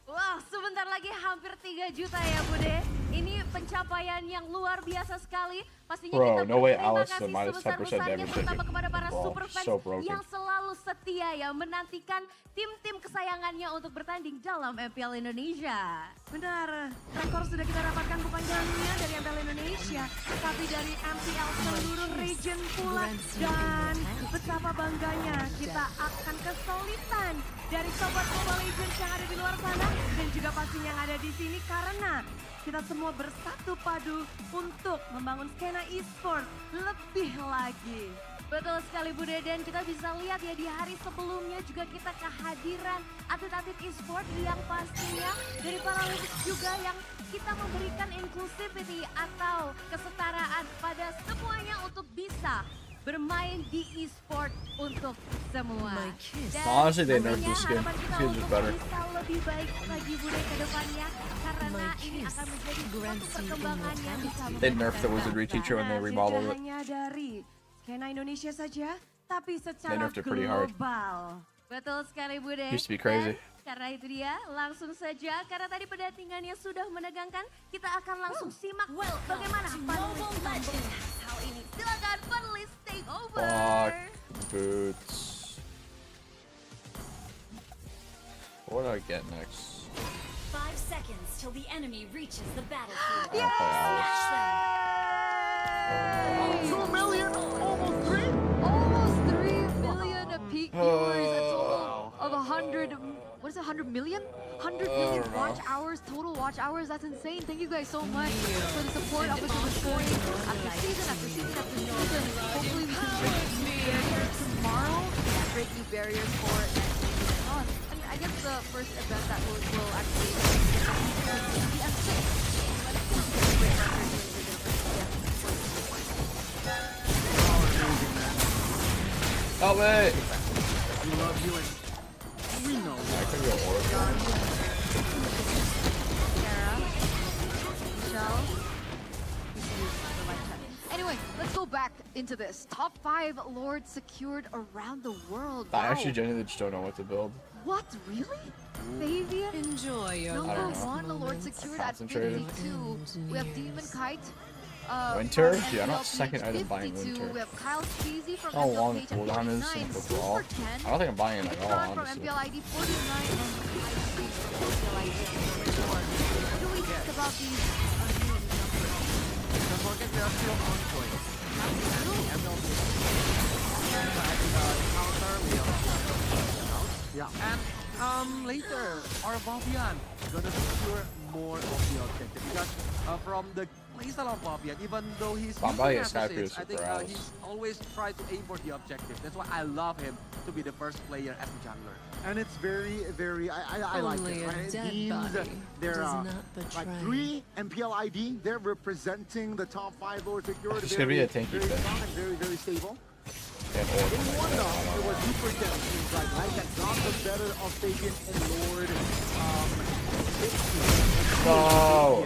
Wah, sebentar lagi hampir 3 juta ya Bude. Ini pencapaian yang luar biasa sekali. Pastinya kita berterima kasih sebesar-besarnya terutama kepada para super fans yang selalu setia ya menantikan tim-tim kesayangannya untuk bertanding dalam MPL Indonesia. Benar, rekor sudah kita dapatkan bukan hanya dari MPL Indonesia, tapi dari MPL seluruh region pula. Dan betapa bangganya kita akan kesulitan dari sobat Mobile Legends yang ada di luar sana dan juga pastinya yang ada di sini karena kita semua bersatu padu untuk membangun skena e-sport lebih lagi. Betul sekali Bude, dan kita bisa lihat ya di hari sebelumnya juga kita kehadiran atlet-atlet e-sport yang pastinya dari Paralympics juga yang kita memberikan inclusivity atau kesetaraan pada semuanya untuk bisa bermain di e-sport untuk semua. Honestly, they nerfed this skin. Feels just better. Bisa lebih baik lagi Bude ke depannya karena ini akan menjadi suatu perkembangan yang bisa They nerfed the wizardry teacher when they remodeled it. Hanya dari skena Indonesia saja, tapi secara nerfed it pretty hard. global. Betul sekali Bude. Used to be crazy. Dan karena itu dia, langsung saja karena tadi pertandingannya sudah menegangkan, kita akan langsung simak bagaimana Global Legend hal ini. Silakan panelis take over. Fuck boots. What do I get next? 5 seconds till the enemy reaches the battlefield. I'll play Alice. Yay! 2 million, almost 3. Almost 3 million peak viewers, a total of 100. What is it, 100 million? 100 million watch hours, total watch hours. That's insane. Thank you guys so much for the support up until this point. After season after season after season. Hopefully we can break new barriers tomorrow. Break new barriers for next season on. And I guess the first event that will actually be the F6. Oh wait! We love you and we know. I can go Oracle. Anyway, let's go back into this. Top 5 lords secured around the world. I Wow. actually genuinely just don't know what to build. What? Really? Fabian? Enjoy your Number last 1, the lord moments. secured at Concentrated. 52. We have Demon Kite. Winter? from Yeah, I'm not MPL second item buying 52. Winter. We have Kyle Steezy from How MPL long Page the at cooldown is 49. in Super football? 10. I don't think I'm buying it at all, Tron from honestly. MPL ID 49 and High Street from MPL ID 44. What do we think about these new numbers? Don't forget they are still on point. Yeah. And later, our Fabian gonna secure more of the objective because from the playstyle of Fabian, even though he's I'm buying a using Sky assets, I think Piercer for Alice. he's always tried to aim for the objective. That's why I love him to be the first player as a jungler. And it's very, very, I like Only it, a right? It dead means body they're does not like betray. 3 MPL ID. They're representing the top 5 lords secured. It's gonna be a tanky very thing. strong and very, very stable. And Oracle. In one though, it was super dead, it seems like, right? That got the better of Fabian and Lord. No!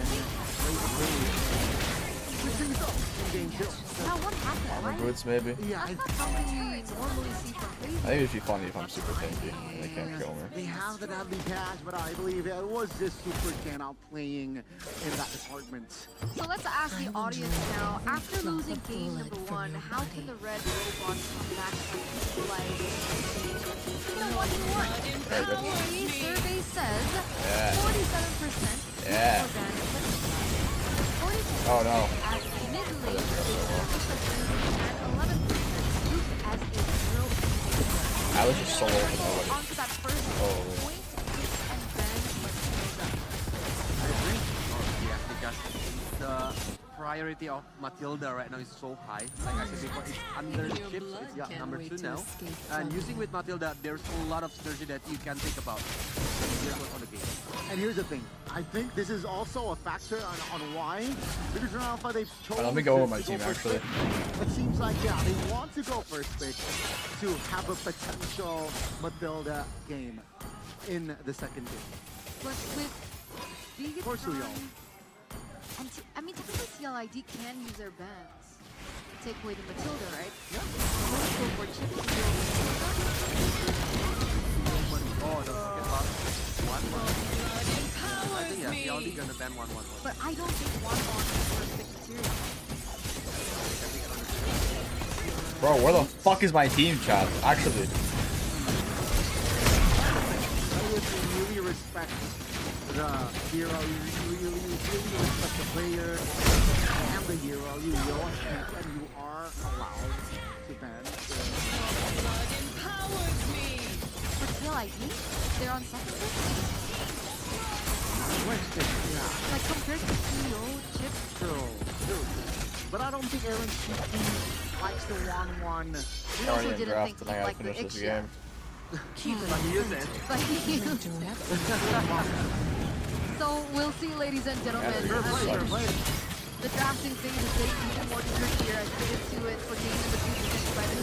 Switching up in game 2. Now what happened? Armor Why? boots, maybe. Yeah, That's not something we normally see from I Fabian. think it'd be funny if I'm super tanky and they can't kill me. they have the deadly catch, but I believe it was just SuperCan outplaying in that department. So let's ask the audience now. After losing game number 1, how can the red robots come back from like the 1-1? The survey says 47%. Yeah. Oh no. As mid-lane, and 11% as a zero. I was just solo for nobody. On to that first point, and then Matilda. I agree. Oh, yeah, because the priority of Matilda right now is so high. Like I said before, it's under the ship, so it's got number 2 now. And using with Matilda, there's a lot of strategy that you can think about. Here's what's on the game. And here's the thing, I think this is also a factor on why Biggest Alpha they've chosen. Let me go with my to team, first actually. pick. It seems like, yeah, they want to go first pick to have a potential Matilda game in the second game. But with being Of course we all. and I mean, technically TLID can use their bans. Take away the Matilda, right? Yeah. Go for Chicken. Oh, the second part. 1-1. I think, yeah, they're only gonna ban 1-1. But I don't think 1-1 is first pick material. Bro, where the fuck is my team, chat? Actually. I would really respect the hero, you really respect the player and the hero. You know, and you are allowed to ban. For TLID, they're on second pick. Yeah. Like compared to CEO, Chip. True. But I don't think Aaron Cheeky likes the 1-1. We Already also in didn't draft, think and I he'd gotta like the finish this Ixia. game. But he used it. But he So we'll see, ladies and gentlemen. The drafting phase is getting even more trickier as we get to it for game number 2 presented by the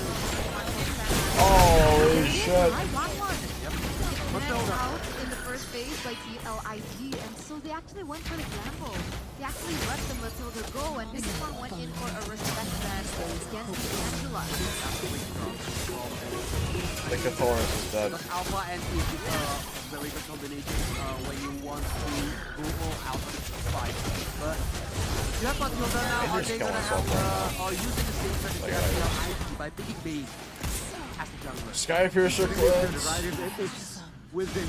Holy shit. High 1-1. Net out in the first phase by TLID, and so they actually went for the gamble. They actually let the Matilda go, and Biggest went in for a respect ban against Angela. The Cathoris is dead. Because Alpha and E is a very good combination when you want to go all out of the fight. But you have Matilda now, are they gonna have are using the same strategy as TLID by picking Bane as the jungler? Skypiercer cleanse. Right, it's within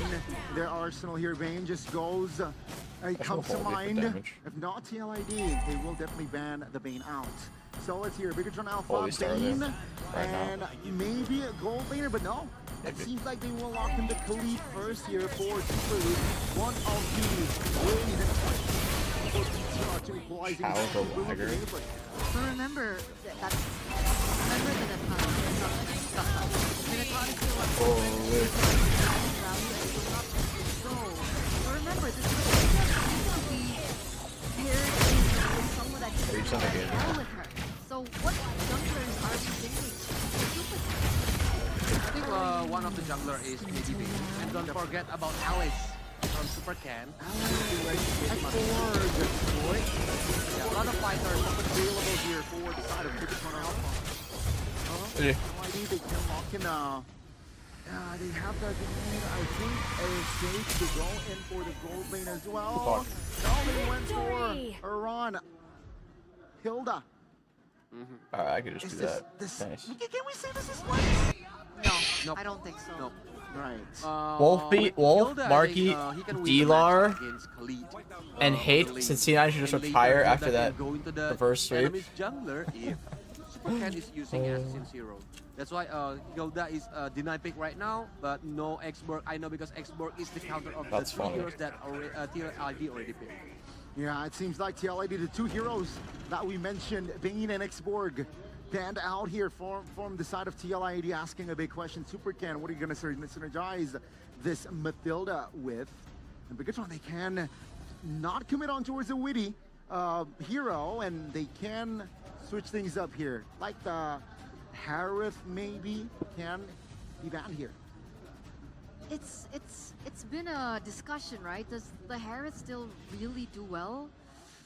their arsenal here. Bane just goes. It comes to mind. If not TLID, they will definitely ban the Bane out. So let's hear Biggest Alpha, Bane, and maybe a gold laner, but no. It seems like they will lock in the Khalid first here for Super League. One of the ways for BTR to equalizing the But remember that's remember the Natan. The Natan is still on value and will not go. But remember, this is to be paired with someone that can work well with her. So what junglers are we thinking? I think one of the jungler is maybe Bane. And don't forget about Alice from SuperCan. Yeah, a lot of fighters available here for the side of Biggest Alpha. Yeah. They can lock in they have that lead. I think safe to go in for the gold lane as well. No, they went for Iran. Hilda. Alright, I could just do that. Nice. Can we say this is flex? No, Nope. I don't think so. No. Right. Wolf, Marky, D-Lar, Khalid. and Hate, since C9 should just retire after that reverse sweep. Enemy's jungler if SuperCan is using Assassin Zero. That's why Hilda is denied pick right now, but no Xborg. I know because Xborg is the counter of the two heroes that TLID already picked. Yeah, it seems like TLID, the two heroes that we mentioned, Bane and Xborg, banned out here from the side of TLID, asking a big question. SuperCan, what are you going to synergize this Matilda with? And Bigatron, they can not commit on towards a witty hero, and they can switch things up here. Like the Harith maybe can be banned here. It's been a discussion, right? Does the Harith still really do well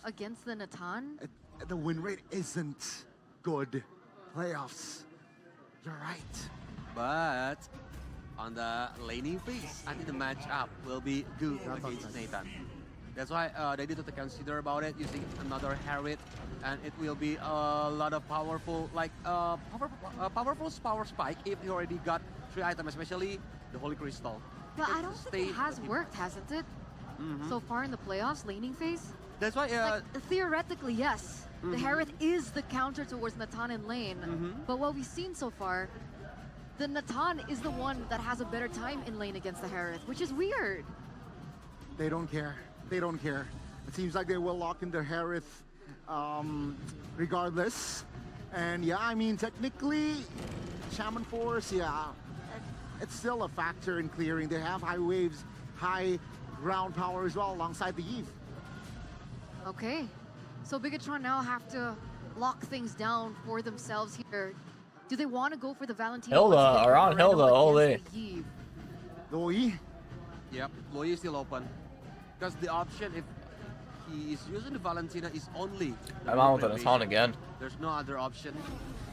against the Natan? The win rate isn't good playoffs. You're right. But on the laning phase, I think the matchup will be good against Nathan. That's why they need to consider about it using another Harriet, and it will be a lot of powerful, like powerful power spike if he already got 3 items, especially the Holy Crystal. But I don't think it has worked, hasn't it? So far in the playoffs, laning phase? That's why, like, theoretically, yes. The Harriet is the counter towards Natan in lane. But what we've seen so far, the Natan is the one that has a better time in lane against the Harriet, which is weird. They don't care. They don't care. It seems like they will lock in their Harith regardless. And yeah, I mean, technically, Shaman Force, yeah, it's still a factor in clearing. They have high waves, high ground power as well alongside the Eve. Okay, so Bigatron now have to lock things down for themselves here. Do they want to go for the Valentina? Hilda, around Hilda, holy. Loi? Yep, Loi is still open. Because the option, if he is using the Valentina, is only... I'm on with an Natan again. There's no other option.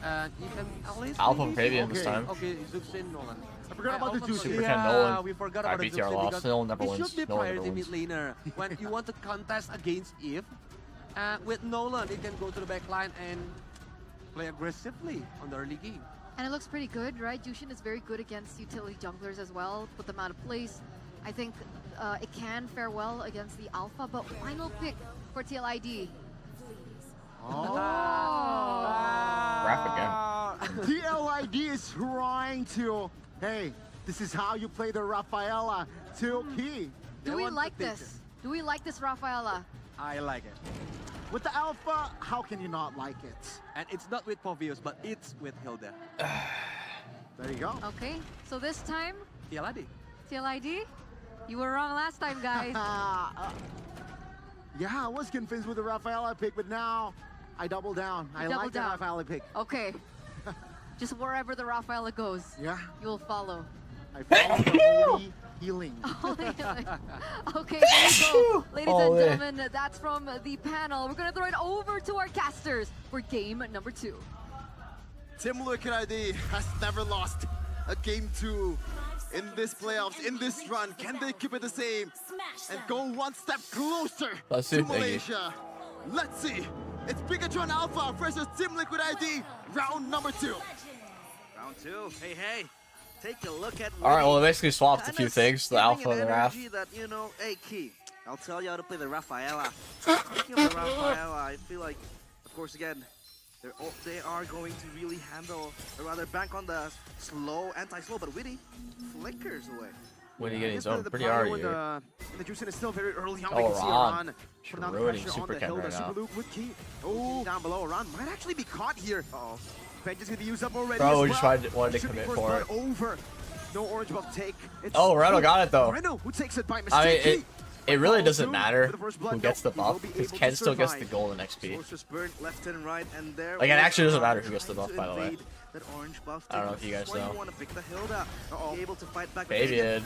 And you can at least... Alpha Fabian this time. Okay, Zuxin, Nolan. I forgot about the Zuxin. Supercan Nolan. We forgot about the BTR Zuxin lost. Still never he wins. should be No one priority never mid wins. laner. When you want to contest against Eve, with Nolan, he can go to the back line and play aggressively on the early game. And it looks pretty good, right? Jushin is very good against utility junglers as well. Put them out of place. I think it can fare well against the Alpha, but final pick for TLID. Oh. Rap again. TLID is trying to, hey, this is how you play the Rafaela to key. Do we like this? Do we like this, Rafaela? I like it. With the Alpha, how can you not like it? And it's not with Povius, but it's with Hilda. There you go. Okay, so this time, TLID. TLID, you were wrong last time, guys. Yeah, I was convinced with the Rafaela pick, but now I double down. I like the Rafaela pick. Okay. Just wherever the Rafaela goes, Yeah. you'll follow. I found the holy healing. Okay, there you go. Ladies and gentlemen, that's from the panel. We're going to throw it over to our casters for game number 2. Team Liquid ID has never lost a game 2 in this playoffs, in this run. Can they keep it the same and go one step closer to Malaysia? Let's see. It's Bigatron Alpha versus Team Liquid ID, round number 2. Round 2. Hey, hey. Take a look at. All right, well, it basically swapped a few things, the Alpha and the Raf. That, you know, hey, Key, I'll tell you how to play the Rafaela. Speaking of the Rafaela, I feel like, of course, again, they are going to really handle, or rather bank on the slow, anti-slow, but Witty flickers away. Witty getting his own pretty hard here. The Jushin is still very early on. Oh, We can see Ron. putting out the Ruining pressure on the Supercan Hilda. right now. Super Luke with Key. Oh, down below. Ron might actually be caught here. Uh-oh. Bench is going to be used up already. Bro, as just well. wanted to commit for it. Over. No orange buff take. It's Oh, Reno got it though. Reno who takes it by I mistake. mean, it really doesn't matter who gets the buff, because Ken still gets the golden XP. Left and right, and there Like, it actually doesn't matter who gets the buff, by the way. That orange buff I don't know if you guys That's why know. You want to pick the Hilda. Be able to fight back. Fabian.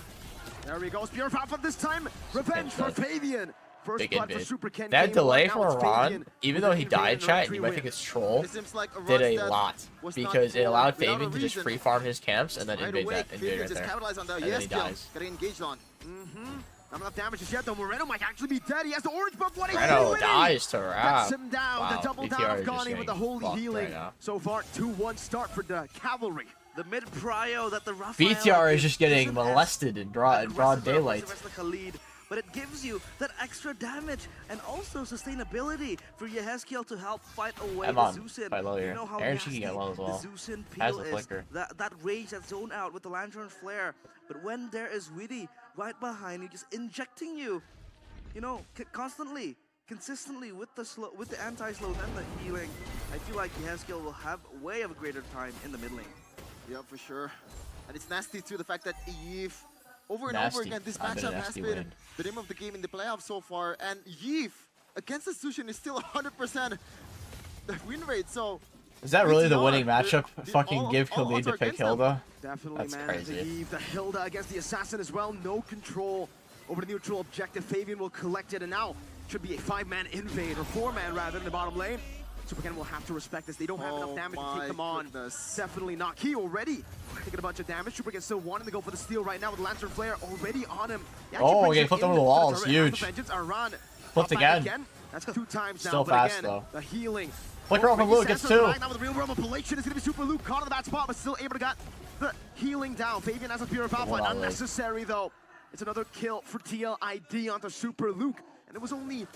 There we go. Spear Alpha this time. Revenge for Fabian. First Big blood for invade. Super Ken. That came delay on. Now from it's Ron, Fabian even with though an he invade died, and chat, victory you might win. think it's troll, It seems like a did rush a that lot. was not Because it for allowed without a Fabian to just reason. free farm his camps and then Right invade away, that invade Fabian right just there. capitalized on that. And then Yes, he kill. dies. Getting engaged on. Not enough damage just yet, though. Moreno might actually be dead. He has the orange buff. What Reno dies to Raf. Cuts him down. Wow, The double BTR down is of just Gani with the getting holy fucked healing. right now. So far, 2-1 start for the cavalry. The mid prio that the BTR is just getting molested in broad daylight. But it gives you that extra damage and also sustainability for Yehezkiel to help fight away I'm on. the Zusin. By low You here. know how Aaron, she can nasty get low as well. The Zusin Has peel the is. flicker. That rage, that zone out with the Lantern Flare. But when there is Witty right behind you, just injecting you, you know, constantly, consistently with the anti-slows and the healing, I feel like Yehezkiel will have way of a greater time in the mid lane. Yeah, for sure. And it's nasty too, the fact that Eve, over and Nasty. over again, this I've been a matchup has nasty been win. the name of the game in the playoffs so far. And Eve against the Sushin is still 100% the win rate. So Is that really the BTR, winning matchup? all- Fucking give all Khalid odds to are pick against them. Hilda? Definitely, That's man. crazy. The Eve, the Hilda against the Assassin as well. No control over the neutral objective. Fabian will collect it, and now should be a 5-man invade, or 4-man rather, in the bottom lane. SuperCan will have to respect this. They don't have enough damage to keep them on. Goodness. Definitely not. Key already taking a bunch of damage. SuperCan still wanting to go for the steal right now with Lantern Flare already on him. Oh, yeah, flipped over the wall. It's huge. Flipped again. That's 2 times now. Still but fast, again, though. the healing. Flicker off of Luke, gets 2. Right now with the real realm of Palatian is going to be Super Luke caught in the bad spot, but still able to get the healing down. Fabian has a Spear of Alpha. Unnecessary, though. It's another kill for TLID onto Super Luke. And it was only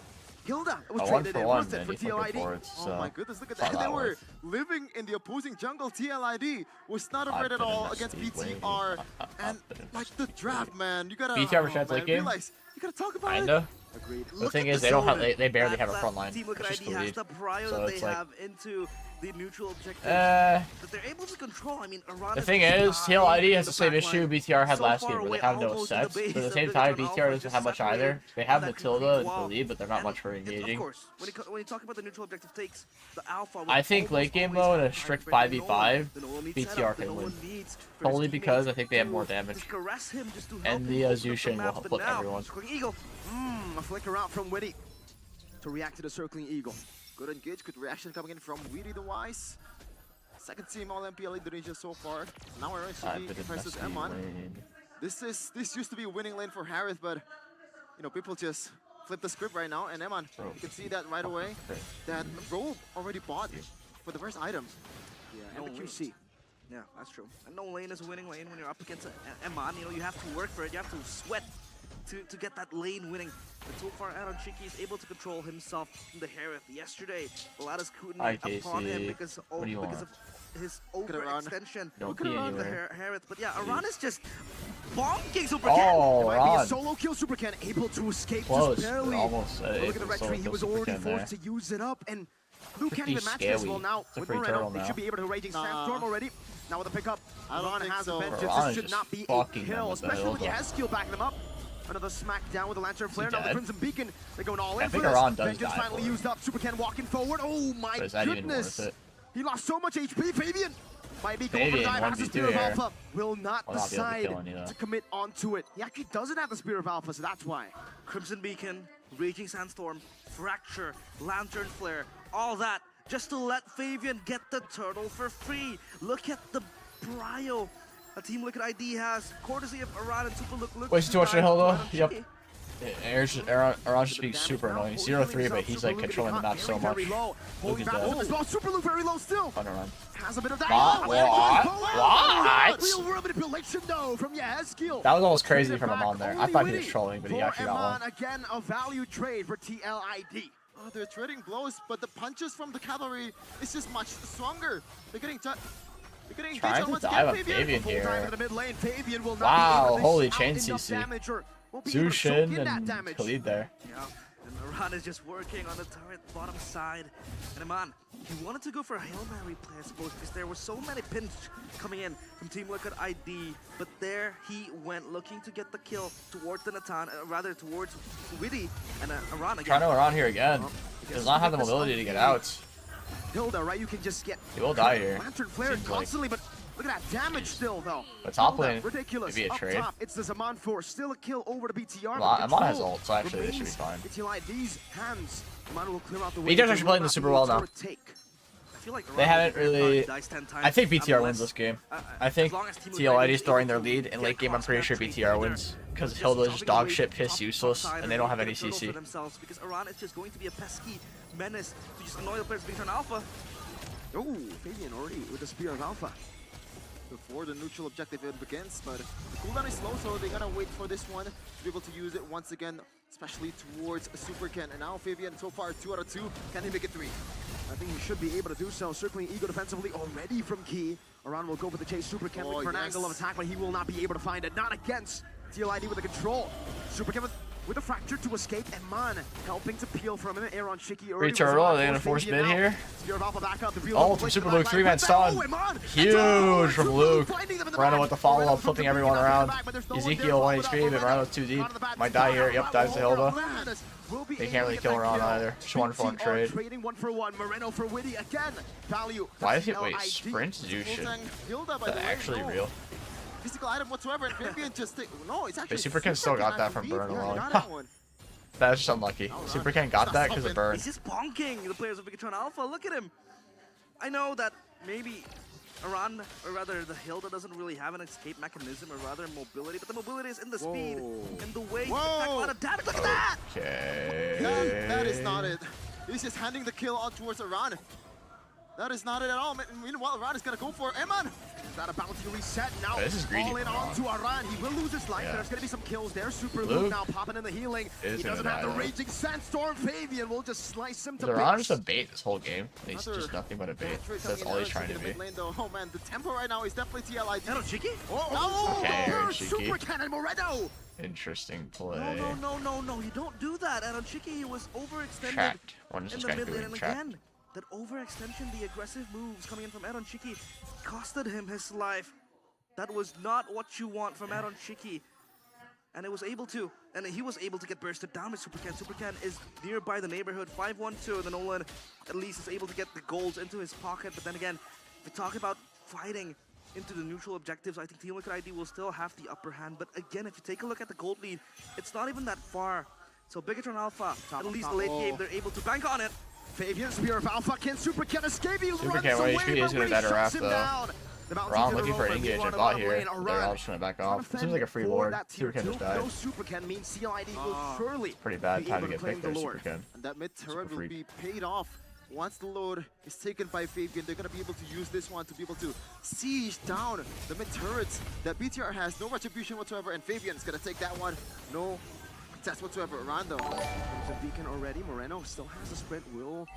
Hilda that was traded in. Worth it for TLID. Oh my goodness, look at that. They were living in the opposing jungle. TLID was not afraid at all against BTR. And like the draft, man. You gotta BTR versus late game. realize, you gotta talk about Kinda. it. Agreed. The thing is, they don't have, they barely have a front line. Team Liquid It's just ID the has lead. the prio So that they it's like- have into the neutral objective. Uh, But they're able to control. I mean, Iran The is thing is, not TLID has in the same back issue line. BTR had So last far game, where away, they have no almost in the sets. But at base the of same the time, Neutral BTR Alpha, doesn't just have much separated either. They have that Matilda concrete and wall. the lead, but they're not And much for Of engaging. course, when you talk about the neutral objective takes, the Alpha will I think late almost game always though, in have a strict high frame. 5v5, The Nolan needs BTR setup, the can Nolan win. needs for his Solely because I teammates think they have to more damage. just caress him, just to help And him the open up Zushin will maps. help But flip now, everyone. Circling Eagle. A flicker out from Witty to react to the circling eagle. Good engage, good reaction coming in from Weedy the Wise. Second team all MPL Indonesia so far. Now we're actually versus Eman. This used to be a winning lane for Harith, but you know, people just flip the script right now. And Eman, you can see that right away. That Robe already bought for the first item. Yeah, No and the way. QC. Yeah, that's true. And no lane is a winning lane when you're up against Eman. You know, you have to work for it. You have to sweat to get that lane winning. But so far, RedMagic is able to control himself from the Harith. Yesterday, a lot of scrutiny upon him because of his overextension. Don't Look at be around the anywhere. Harith. But yeah, Iran is just bonking Super Oh, It might be a Ron. solo kill. Supercan able to escape Close. just barely. Almost. But look at the red tree. He was already forced to use it up, and Luke can't even match this. Well, now It's a with free turtle Moreno, they now. should be able to Raging Sandstorm already. Now with the pickup, I don't Iran think has so. a vengeance. Iran This is should just not be a fucking them kill, with the especially with the Hilda. S-Kill backing them up. Another smackdown with the Lantern Flare. Now the dead? Crimson Beacon. They're going all I in for think this. Iran does Vengeance die finally for it. used up. Supercan walking forward. Oh my But is that even goodness. worth it? He lost so much HP. Fabian might be going for the Fabian, dive. Has the 1v2 Spear of here. Alpha. Will not Will not be able to decide kill any, though. to commit onto it. He actually doesn't have the Spear of Alpha, so that's why. Crimson Beacon, Raging Sandstorm, Fracture, Lantern Flare, all that just to let Fabian get the turtle for free. Look at the prio a Team Liquid ID has, courtesy of Iran and Super Luke. Wasting too much on Hilda. Yep. RedMagic. Aaron's just being super annoying. 0-3, but he's like controlling the map so much. Luke is dead. Super Luke very low still. Fun to run. Has a bit of that. What? Real world manipulation though from skill. That was almost crazy from him on there. I thought he was trolling, but he For actually got one. Again, a value trade for TLID. Oh, they're trading blows, but the punches from the cavalry is just much stronger. They're getting engaged Trying on to once dive again. on Fabian Full dive here. in the mid lane. Fabian will not Wow, be able to holy dish chain out enough CC. damage or won't be able to soak Zushin in that and damage. TLID there. Yeah, and Iran is just working on the turret bottom side. And Iman, he wanted to go for a Hail Mary play, I suppose, because there were so many pins coming in from Team Liquid ID. But there he went, looking to get the kill towards the Natan, rather towards Witty and Iran again. Trying to around here again. He does not have the mobility to get out. Hilda, right? You can just get He will die here. Lantern Flare Seems like. constantly, but look at that damage still, though. But top Hilda, lane, ridiculous. maybe a Up trade. top, it's the Zaman Force. Still a kill over to BTR. Well, but Amon has control ult, so actually this should be remains fine. in TLID's hands. Amon will clear out the way. BTR's actually playing this super well now. I feel like They Iran haven't will really. dice 10 times. I think BTR Unless- wins this game. I I think as long as Team Liquid TLID ID is throwing their able to lead. In get late game, I'm pretty sure cross-country BTR either, wins. Because just Hilda's just chopping dog away shit, the piss top useless, side and they don't have get any a turtle CC. for themselves, because Iran is just going to be a pesky menace to just annoy the players being turned alpha. Oh, Fabian already with the Spear of Alpha. Before the neutral objective even begins, but the cooldown is slow, so they gotta wait for this one to be able to use it once again, especially towards Superken. And now Fabian, so far 2 out of 2. Can he make it 3? I think he should be able to do so. Circling Ego defensively already from Key. Iran will go for the chase. Superken looking for an angle of attack, but he will not be able to find it. Not against TLID with the control. Superken with a fracture to escape. Eman helping to peel from him. Aaron Shiki already. Free turtle, are they gonna force mid here? Spear of Alpha back up. The real Oh, level from play Super for the Luke, back 3-man line. stun. Oh, Eman! Huge from Luke. Finding them in the Moreno back. with the follow-up, Moreno flipping from everyone the back around. back, but there's no one there. Ezekiel 1 Follow HP, up. but Moreno's too deep. Around the back. Might die here. Yep, dies to Hilda. Will be They able can't to really get kill that her on kill. either. Just 1-for-1 BTR trade. Trading 1-for-1. Moreno for Witty again. Value. Why is it LID. wait sprint Zushin? Full-tank Hilda, by Is the that way, actually no real? physical item whatsoever, and Fabian just no, it's actually Superken still got that from Burn Yeah, alone. he got that one. That's just unlucky. Super Ken got that because of burn. He's just bonking the players of Bigatron Alpha. Look at him. I know that maybe Aran, or rather the Hilda, doesn't really have an escape mechanism, or rather mobility, but the mobility is in the speed and the way to attack a lot of damage. Look at that! Okay. That is not it. He's just handing the kill on towards Aran. That is not it at all. Meanwhile, Aran is gonna go for Eman. Is that about to reset now? This is greedy. All in on to Aran. He will lose his life. Yeah. There's gonna be some kills there. Super Luke Luke now popping in the healing. He doesn't have the raging sandstorm. Fabian will just slice him to bits. Aran just a bait this whole game. He's just nothing but a bait. That's all he's trying to be. Oh man, the tempo right now is definitely TLID. Hello, Chicky? Okay, Aaron Super Cheeky. Cannon Moreno. Interesting play. No, you don't do that. Aaron Chicky was overextended Trapped. What is in this the guy mid lane, doing? and Trapped. again, that overextension, the aggressive moves coming in from Aaron Chicky costed him his life. That was not what you want from Aaron Chicky. And he was able to get bursted down with Super Ken. Super Ken is nearby the neighborhood, 5-1-2, and then Nolan at least is able to get the golds into his pocket. But then again, if we talk about fighting into the neutral objectives, I think Team Liquid ID will still have the upper hand. But again, if you take a look at the gold lead, it's not even that far. So Bigatron Alpha, at least the late game, they're able to bank on it. Fabian, Spear of Alpha, can Super Ken escape? He Super runs Ken, away, what HP is but gonna he better shuts rap him though. down. Ron looking for an engage. I bought here. They're all just gonna back off. It seems like a free ward. Super Ken just died. No Super Ken means CLID will surely Pretty bad be time to able get claim picked the there, Super Lord. Ken. And that mid turret Super will freak. be paid off. Once the load is taken by Fabian, they're going to be able to use this one to be able to siege down the mid turrets that BTR has. No retribution whatsoever, and Fabian is going to take that one. No contest whatsoever. Around though. There's a beacon already. Moreno still has a sprint. Will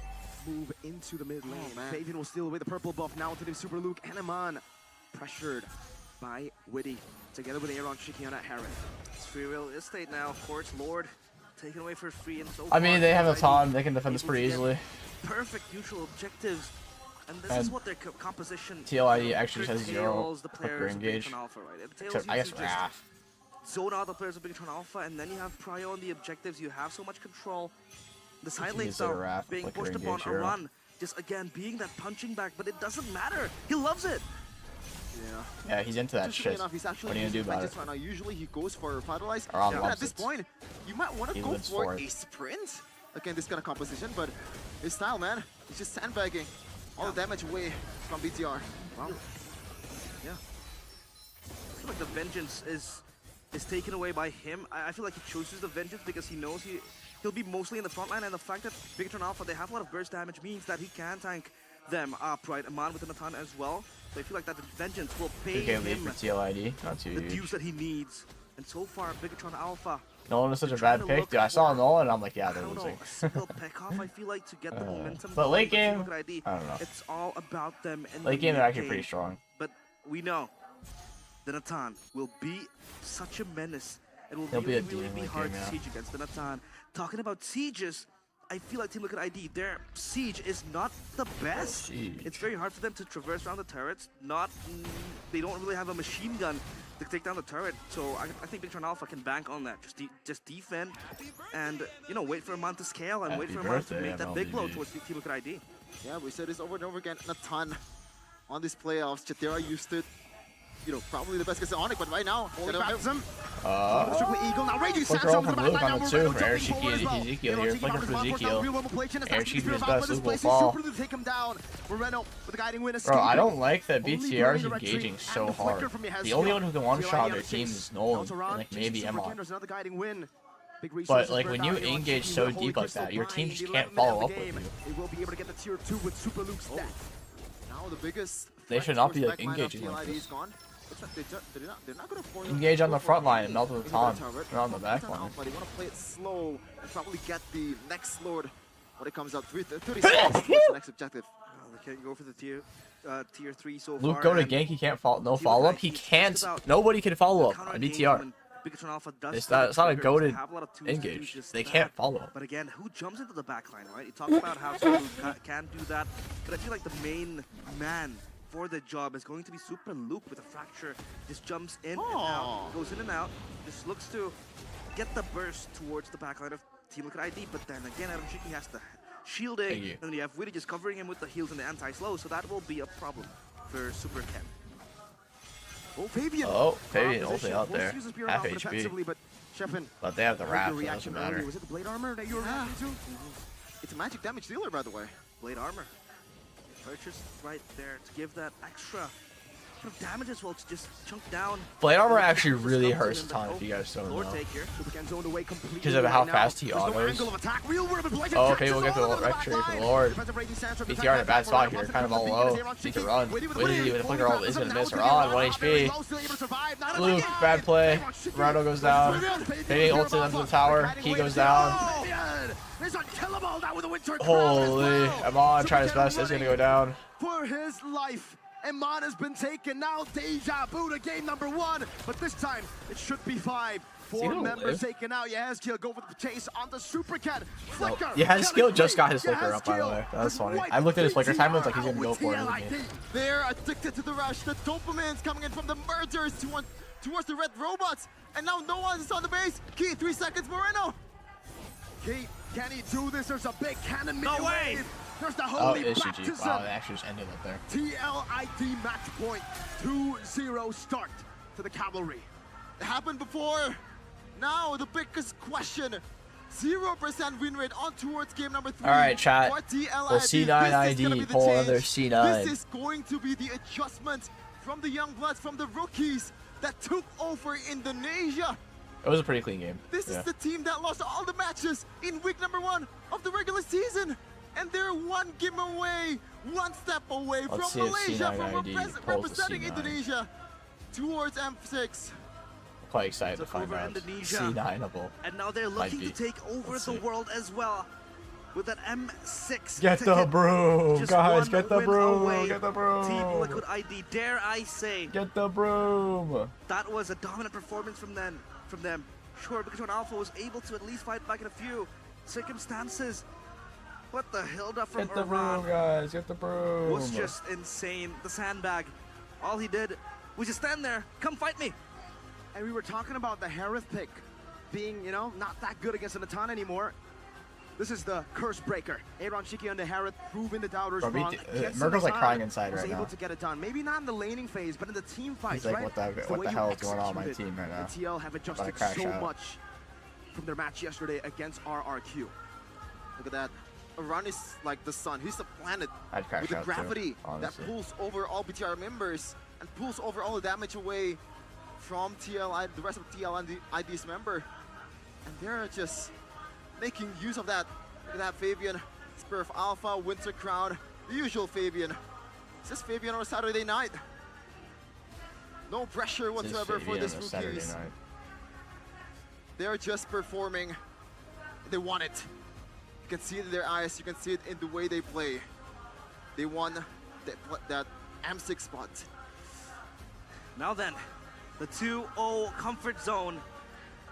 move into the mid lane. Fabian will steal away the purple buff now to the Super Luke. Anemon pressured by Witty together with Aaron Shiki on at Harris. It's free real estate now, of course. Lord taken away for free, and so I mean, far, they have a TLID ton. They can defend this able to pretty get easily. Perfect neutral objectives, and this And is what their composition TLID actually has zero curtails the upper players of engage. Bigatron Alpha, right? It Except, tells I you guess, to just Wrath. zone out the players of Bigatron Alpha, and then you have prio on the objectives. You have so much control. The side lane consider though Wrath being flicker pushed upon engage a hero. run, just again being that punching back, but it doesn't matter. He loves it. Yeah, he's into that Interestingly shit. enough, he's actually What are you gonna do using about Vengeance it? right now. Usually he goes for Vitalize. Around But loves at this it. point, you might want to He go lives for for a it. sprint against this kind of composition, but his style, man, he's just sandbagging all the damage away from BTR. Wow. Yeah. I feel like the vengeance is taken away by him. I feel like he chooses the vengeance because he knows he'll be mostly in the front line, and the fact that Bigatron Alpha, they have a lot of burst damage means that he can tank them up, right? Aman with Nathan as well. So I feel like that the vengeance will pay Big game lead him for TLID. Not too the huge. dues that he needs. And so far, Bigatron Alpha, Nolan is such a trying bad to pick. look Dude, I saw for- Nolan and I'm like, yeah, I they're don't know, losing. a single pick off, I feel like, to get the momentum. But late going, game, Team Liquid ID, I don't know. it's all about them in Late the game, they're mid actually pretty strong. But we know the Natan will be such a menace. It will He'll be really, a really demon be late hard game, to yeah. siege against the Natan. Talking about sieges, I feel like Team Liquid ID, their siege is not the best. Siege. It's very hard for them to traverse around the turrets. They don't really have a machine gun to take down the turret. So I think Bigatron Alpha can bank on that. Just defend and, you know, wait for a man to scale and wait Happy for a man to birthday, make that big blow MLB. towards Team Liquid ID. Yeah, we said this over and over again. Natan on these playoffs. Chatera used it. You know, probably the best against Onyx, but right now, Holy baptism. Uh, Strictly Eagle now. Raging Quick Sandstorm roll to the from Luke back line on now. the two. Moreno For jumping Ezekiel forward as well. Ezekiel Aaron here. Shiki Flicker bounces for back, Ezekiel. real one play, Chin is Air back to Shiki Spear is of best. Alpha. This Luke will place is fall. super to take him down. Moreno with the guiding win. Bro, I escaping. don't like that Only BTR is Bermuda retreat engaging and so the flicker hard. from Yahezkiel. The only one who can one-shot TLID their on the team chase. is Nolan, Bounce and around, like chase maybe Super Emon. Ken, there's another guiding win. Big But resources like burnt when you out. Aaron engage Shiki so with the Holy deep like Crystal that, your team Bind. just 11 can't minutes follow of up the with game. you. They will be able to get the tier 2 with Super Luke's death. now the biggest. They threat should not towards be, like, back line of engaging like TLID this. is gone. Looks like they're not gonna force Engage on go the for front line any and melt the into Natan. turret. They're on the back Bigatron line. Alpha, they want to play it slow and probably get the next load when it comes out. 30 seconds towards the next objective. They can't go for the tier 3 so Luke far. go to and gank, he can't follow. No Team follow up. Liquid He ID, it's can't. just about Nobody can follow up counter on engage BTR. when Bigatron Alpha does It's pull not. the It's not a trigger. goated They have a lot of tools to do engage. just They that. can't follow. But again, who jumps into the backline, right? You talk about how Super Luke can do that, but I feel like the main man for the job is going to be Super Luke with a fracture. Just jumps in and out, goes in and out, just looks to get the burst towards the backline of Team Liquid ID, but then again, Aaron Shiki has the shielding, Thank you. and then you have Witty just covering him with the heals and the anti-slow, so that will be a problem for Super Ken. Oh, Fabian. Oh, Fabian Position. ulti out Wants there. to use his Spear Half Alpha HP. defensively, but Sheffin, But they have the your wrap, so it reaction doesn't earlier. matter. Was it the blade armor that you were reacting to? It's a magic damage dealer, by the way. Blade armor. Purchased right there to give that extra sort of damage as well to just chunk down. Blade armor actually really hurts a ton if you guys don't Lord know. take here. Because of how fast he autos. Oh, okay, we'll get to the lecture for the Lord. BTR in a bad spot here, kind of all low. Need to run. Wizzy with a flicker ult is gonna miss her on. 1 HP. Blue, bad play. Rhino goes down. Hitting ulted onto the tower. He goes down. Holy, Amon trying his best. Is gonna go down. For his life. Iman has been taken. Now deja vu to game number 1. But this time, it should be 5. 4 members taken out. Yahezkiel go for the chase on the Super Cat. Flicker. Yahezkiel just got his flicker up, by the way. That's funny. I looked at his flicker time, it's like he's gonna go for it. They're addicted to the rush. The dopamine's coming in from the mergers towards the red robots. And now no one is on the base. Key, 3 seconds, Moreno. Key, can he do this? There's a big cannon. No way. There's the Oh, holy it's GG. baptism. Wow, they actually just ended up there. TLID match point. 2-0 start to the cavalry. It happened before. Now the biggest question. 0% win rate on towards game number 3. All right, chat. For TLID. Well, C9 ID, pull another C9. This is going to be the adjustment from the young bloods, from the rookies that took over Indonesia. It was a pretty clean game. This is the team that lost all the matches in week number 1 of the regular season. And they're 1 game away, 1 step away Let's see from if Malaysia, C9 from ID pulls the representing C9. Indonesia towards M6. Quite excited to Took find over out. Indonesia. C9able. And now they're Might looking be. to take over Let's the see. world as well. With that M6 Get the ticket. broom, Just guys. one Get the win broom. away. Get the Team broom. Liquid ID, dare I say, Get the broom. that was a dominant performance from them. Sure, because when Alpha was able to at least fight back in a few circumstances. What the Hilda from Get the broom, Iran guys. Get the broom. was just insane. The sandbag, all he did was just stand there, come fight me. And we were talking about the Harith pick being, not that good against an Natan anymore. This is the curse breaker. Aaron Shiki and the Harith proving the doubters Bro, wrong. Murko's like crying inside was right able now. to get it done. Maybe not in the laning phase, but in the team fights, He's like, right? what way the you hell is going on on my executed. team right now? The TL have adjusted crash so out. much from their match yesterday against RRQ. Look at that. Iran is like the sun. He's the planet I'd crash with the out gravity too, that honestly. pulls over all BTR members and pulls over all the damage away from TLI, the rest of TLID's member. And they're just making use of that. Look at that, Fabian, Spear of Alpha, Winter Crown, the usual Fabian. It's just Fabian on a Saturday night. No pressure whatsoever for these rookies. They're just performing. They want it. You can see it in their eyes. You can see it in the way they play. They won that M6 spot. Now then, the 2-0 comfort zone.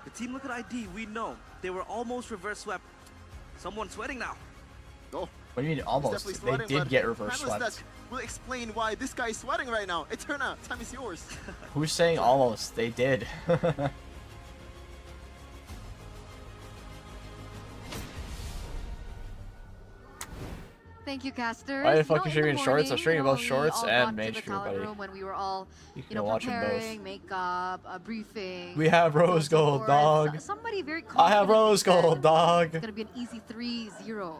The team Liquid ID, we know, they were almost reverse swept. Someone's sweating now. Oh, What do you mean he's almost? definitely They sweating, did but get reverse Panelist swept. that will explain why this guy is sweating right now. Eterna, time is yours. Who's saying almost? They did. Thank you, casters. Why the fuck No, you in streaming the shorts? I'm morning, streaming both we shorts all and got to the mainstream, talent buddy. room when we were all, You can watch them preparing, both. makeup, briefing. We have rose so gold, forth. dog. Somebody very I have confidently rose said gold, dog. It's gonna be an easy 3-0.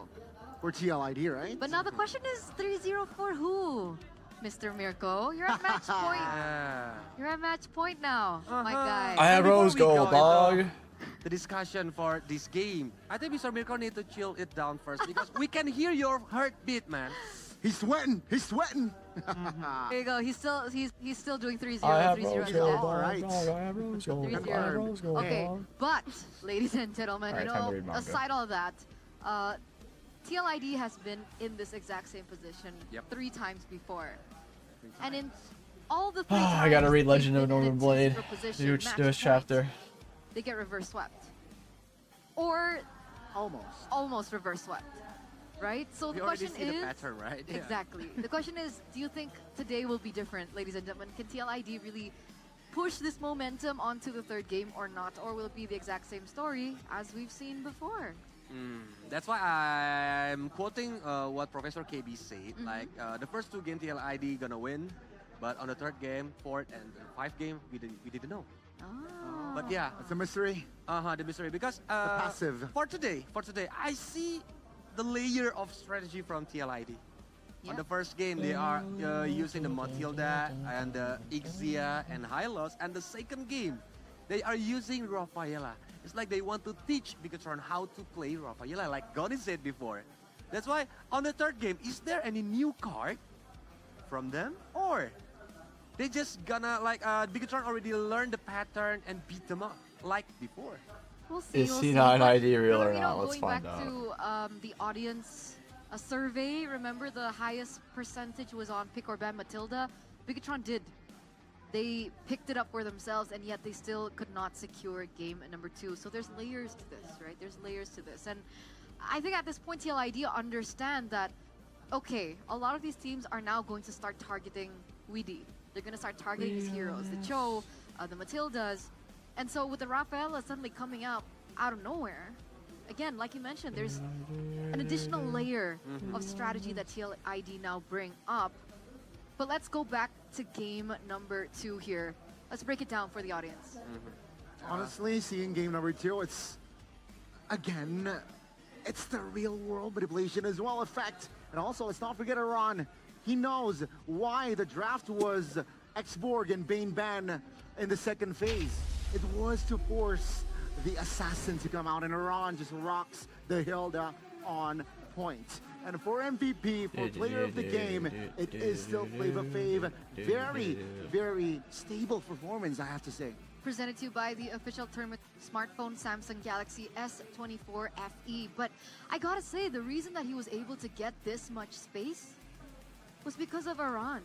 We're TLID, right? But now the question is 3-0 for who? Mr. Mirko, you're at match point. You're at match point now, my guy. I have Before rose we go gold, into dog. The discussion for this game, I think Mr. Mirko need to chill it down first because we can hear your heartbeat, man. He's sweating. He's sweating. There you go. He's still doing 3-0. I have 3-0 rose is gold, dead. All right. dog. I have rose gold. 3-0. I have rose gold, Okay, dog. but ladies and gentlemen, Alright, time to read manga. aside all that, TLID has been in this exact same position 3 times before, and in all the 3 times I gotta read Legend they've of been in Northern a Blade. two-zero position, Newest match chapter. point, they get reverse swept, or almost reverse swept, right? So We the already question see the is pattern, right? Yeah. exactly. The question is, do you think today will be different, ladies and gentlemen? Can TLID really push this momentum onto the 3rd game or not, or will it be the exact same story as we've seen before? That's why I'm quoting what Professor KB said. Like the first 2 games TLID gonna win, but on the 3rd game, 4th, and 5th game, we didn't know. Oh. But yeah, It's a mystery. the mystery because passive. for today, I see the layer of strategy from TLID. On the first game, they are using the Matilda and Ixia and Hylos, and the second game, they are using Rafaela. It's like they want to teach Bigatron how to play Rafaela, like Goni said before. That's why on the third game, is there any new card from them, or they just gonna like Bigatron already learned the pattern and beat them up like before? We'll see. Is we'll C9 see. But, ID real or you not? know, Let's going find back out. to the audience survey, remember the highest percentage was on pick or ban Matilda? Bigatron did. They picked it up for themselves, and yet they still could not secure game number 2. So there's layers to this, right? There's layers to this. And I think at this point, TLID understand that, okay, a lot of these teams are now going to start targeting Weedy. They're going to start targeting these heroes, the Cho, the Matildas. And so with the Rafaela suddenly coming out of nowhere, again, like you mentioned, there's an additional layer of strategy that TLID now bring up. But let's go back to game number 2 here. Let's break it down for the audience. Honestly, seeing game number 2, it's, again, it's the real world manipulation as well effect. And also, let's not forget Iran. He knows why the draft was X-Borg and Bane ban in the second phase. It was to force the assassin to come out, and Iran just rocks the Hilda on point. And for MVP, for player of the game, it is still Flava Fave. Very, very stable performance, I have to say. Presented to you by the official tournament smartphone Samsung Galaxy S24 FE. But I gotta say, the reason that he was able to get this much space was because of Iran.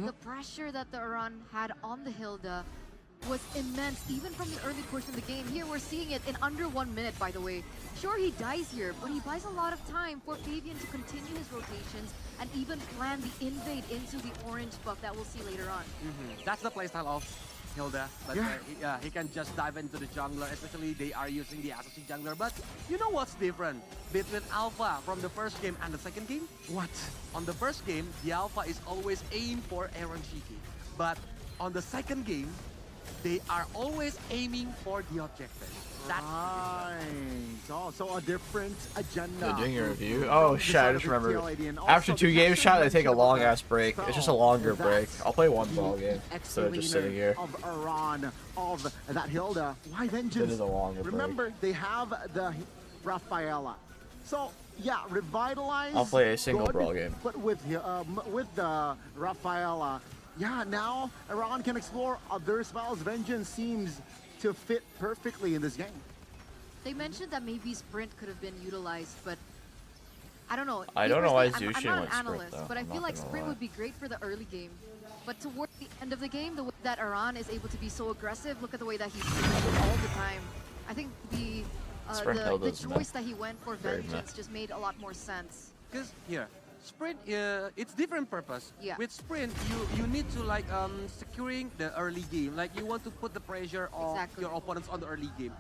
The pressure that the Iran had on the Hilda was immense, even from the early portion of the game. Here we're seeing it in under 1 minute, by the way. Sure, he dies here, but he buys a lot of time for Fabian to continue his rotations and even plan the invade into the orange buff that we'll see later on. That's the playstyle of Hilda. But he can just dive into the jungler, especially they are using the assassin jungler. But you know what's different between Alpha from the first game and the second game? What? On the first game, the Alpha is always aimed for Aaron Shiki. But on the second game, they are always aiming for the objective. That's Right. Also a different agenda. They're doing a review. from Oh the shit, side I of just the remembered. TLID, and After also 2 games the shot, they take a mention long about ass break. It's just a Fell, longer that break. I'll play one ball the game instead of just sitting here. Of Iran, of that Hilda. Why It Vengeance? is a longer break. Remember, they have the Rafaela. So, yeah, revitalize. I'll play a single good, brawl game. But with the Rafaela, yeah, now Iran can explore other spells. Vengeance seems to fit perfectly in this game. They mentioned that maybe Sprint could have been utilized, but I don't know. I Me don't know why personally, I'm Zushin not an went Sprint, analyst, though. but I I'm feel not like gonna Sprint lie. would be great for the early game. But towards the end of the game, the way that Iran is able to be so aggressive, look at the way that he's doing it all the time. I think the Sprint Hilda's choice that he went for Very Vengeance just made a lot more sense. because here, Sprint, it's different purpose. Yeah. With Sprint, you need to like securing the early game. Like you want to put the pressure on Exactly. your opponents on the early game.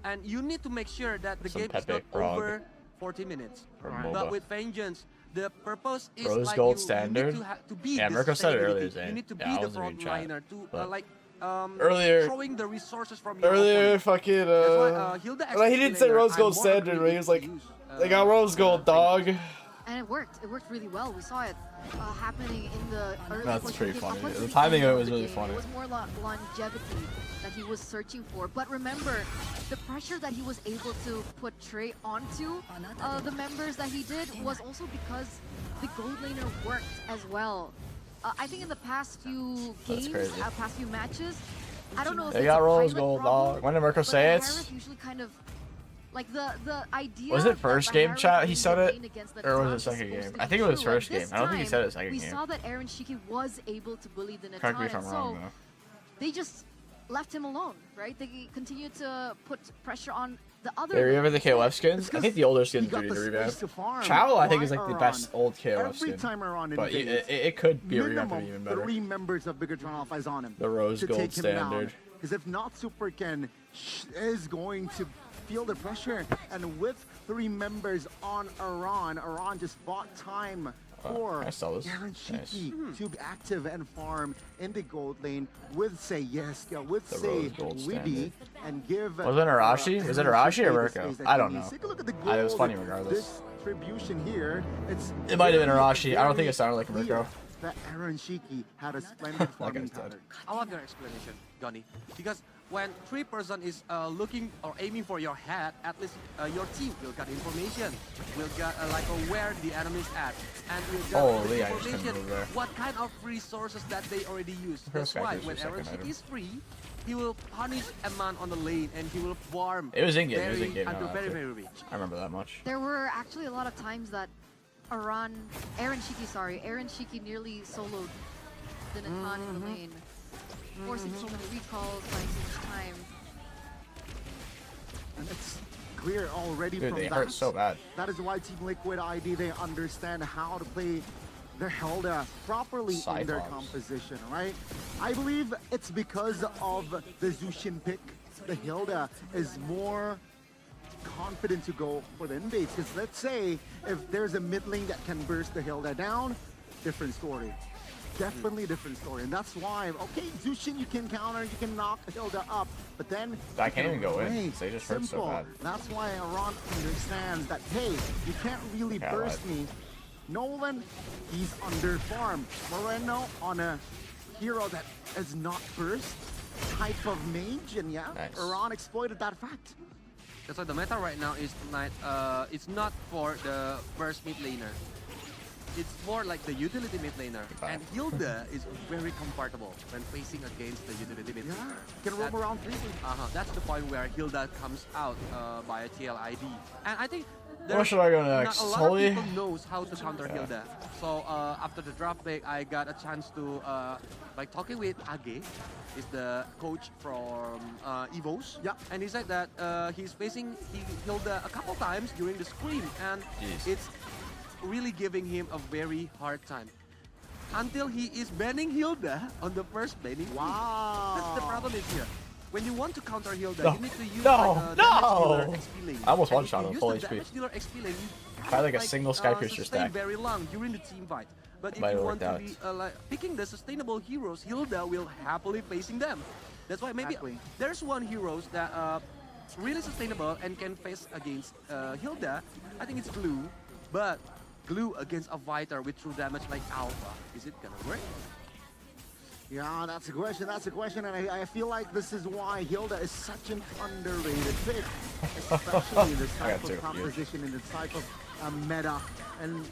And you need to make sure that the Some game is Pepe not Prague. over 40 minutes. Or Right. MOBA. But with Vengeance, the purpose is Rose like Gold you Standard? need to be Yeah, the Mirko said it stability. earlier, Zane. You need to Yeah, be I the wasn't front even chatting, liner to but like earlier- throwing the resources from your Earlier, opponent. fucking That's why, Hilda well, he didn't say Escalator, Rose I'm Gold more Standard, agreeing but he was to like, use, they got Rose Gold, dog. And it worked. It worked really well. We saw it happening in the early That's portion pretty of the game. funny. Up until The the timing end of it was the really game, funny. It was more longevity that he was searching for. But remember, the pressure that he was able to portray onto the members that he did was also because the gold laner worked as well. I think in the past few That's games, crazy. past few matches, I don't know if They it's got a Rose pilot Gold, problem, dog. When did Mirko but say it? Harith usually kind of like the idea. Was it that first the game, Harith chat? He being said the it? lane against the Or was it Natan is second supposed game? to I be think it was true, and first game. this I don't think he time, said it second we game. saw that Aaron Shiki was able to bully the Correct me Natan, if I'm so wrong, though. they just left him alone, right? They continued to put pressure on the other. Hey, remember the KOF skins? I think the older He skins got do the need to space revamp. to farm. Chow, I think, Why is like the Iran? best old KOF Every skin. time Iran But invades, it could be revamped minimum even better. 3 members of Bigatron Alpha is on him. The Rose to Gold take him down. Standard. Because if not, Super Ken is going to feel the pressure. And with 3 members on Iran, Iran just bought time for I saw this. Aaron Nice. Shiki to be active and farm in the gold lane with say yes, with The say rose gold Widdy and give. Was it Arashi? Was it Arashi or Mirko? I don't know. Take a look at the It was gold funny regardless. distribution here. It might have been Arashi. I don't think very it sounded like a clear Mirko. that Aaron Shiki had a splendid farming guy's dead. pattern. I love your explanation, Gunny. Because when 3-person is looking or aiming for your head, at least your team will get information. Will get like where the enemy is at, and will get Holy, the I just couldn't information move there. what kind of resources that they already use. That's Respect why is when your Aaron second Shiki item. is free, he will punish a man on the lane and he will farm. It was in game. It was in game. Until No, very that's it. very rich. I remember that much. There were actually a lot of times that Aaron Shiki nearly soloed the Natan in the lane, forcing so many recalls, buying so much time. And it's clear already Dude, from they that. hurt so bad. That is why Team Liquid ID, they understand how to play their Hilda properly in their Cyclops. composition, right? I believe it's because of the Zushin pick. The Hilda is more confident to go for the invades. Because let's say if there's a mid lane that can burst the Hilda down, different story. Definitely different story. And that's why, okay, Zushin, you can counter, you can knock Hilda up, but then I can't even go in. Hey, They just hurt so simple. bad. That's why Aaron understands that, hey, you can't really Yeah, burst right. me. Nolan, he's under farm. Moreno on a hero that is not burst type of mage, and yeah, Nice. Aaron exploited that fact. That's why the meta right now is it's not for the first mid laner. It's more like the utility mid laner. Goodbye. And Hilda is very comfortable when facing against the utility mid Yeah, laner. can roam That- around freely. That's the point where Hilda comes out by a TLID. And I think Where should I go not next? a lot Holy? of people knows how to counter Hilda. So after the draft pick, I got a chance to like talking with Age, is the coach from Evos. Yeah. And he said that he's facing Hilda a couple times during the scrim, and Jeez. it's really giving him a very hard time. Until he is banning Hilda on the first banning. Wow. That's the problem is here. When you want to counter Hilda, No. you need to use No. like a damage dealer No. XP lane. I almost And one-shot if him you full use the HP. damage dealer XP lane, you I had like a can't, single Skypiercer sustain stack. very long during the team fight. But if Might you have want to worked be like picking the sustainable heroes, Hilda will happily facing them. That's why maybe Exactly. there's one heroes that really sustainable and can face against Hilda. I think it's Glue, but Glue against a fighter with true damage like Alpha, is it gonna work? Yeah, that's a question. That's a question, and I feel like this is why Hilda is such an underrated pick, especially in this I type got two. of composition, in this type of meta. And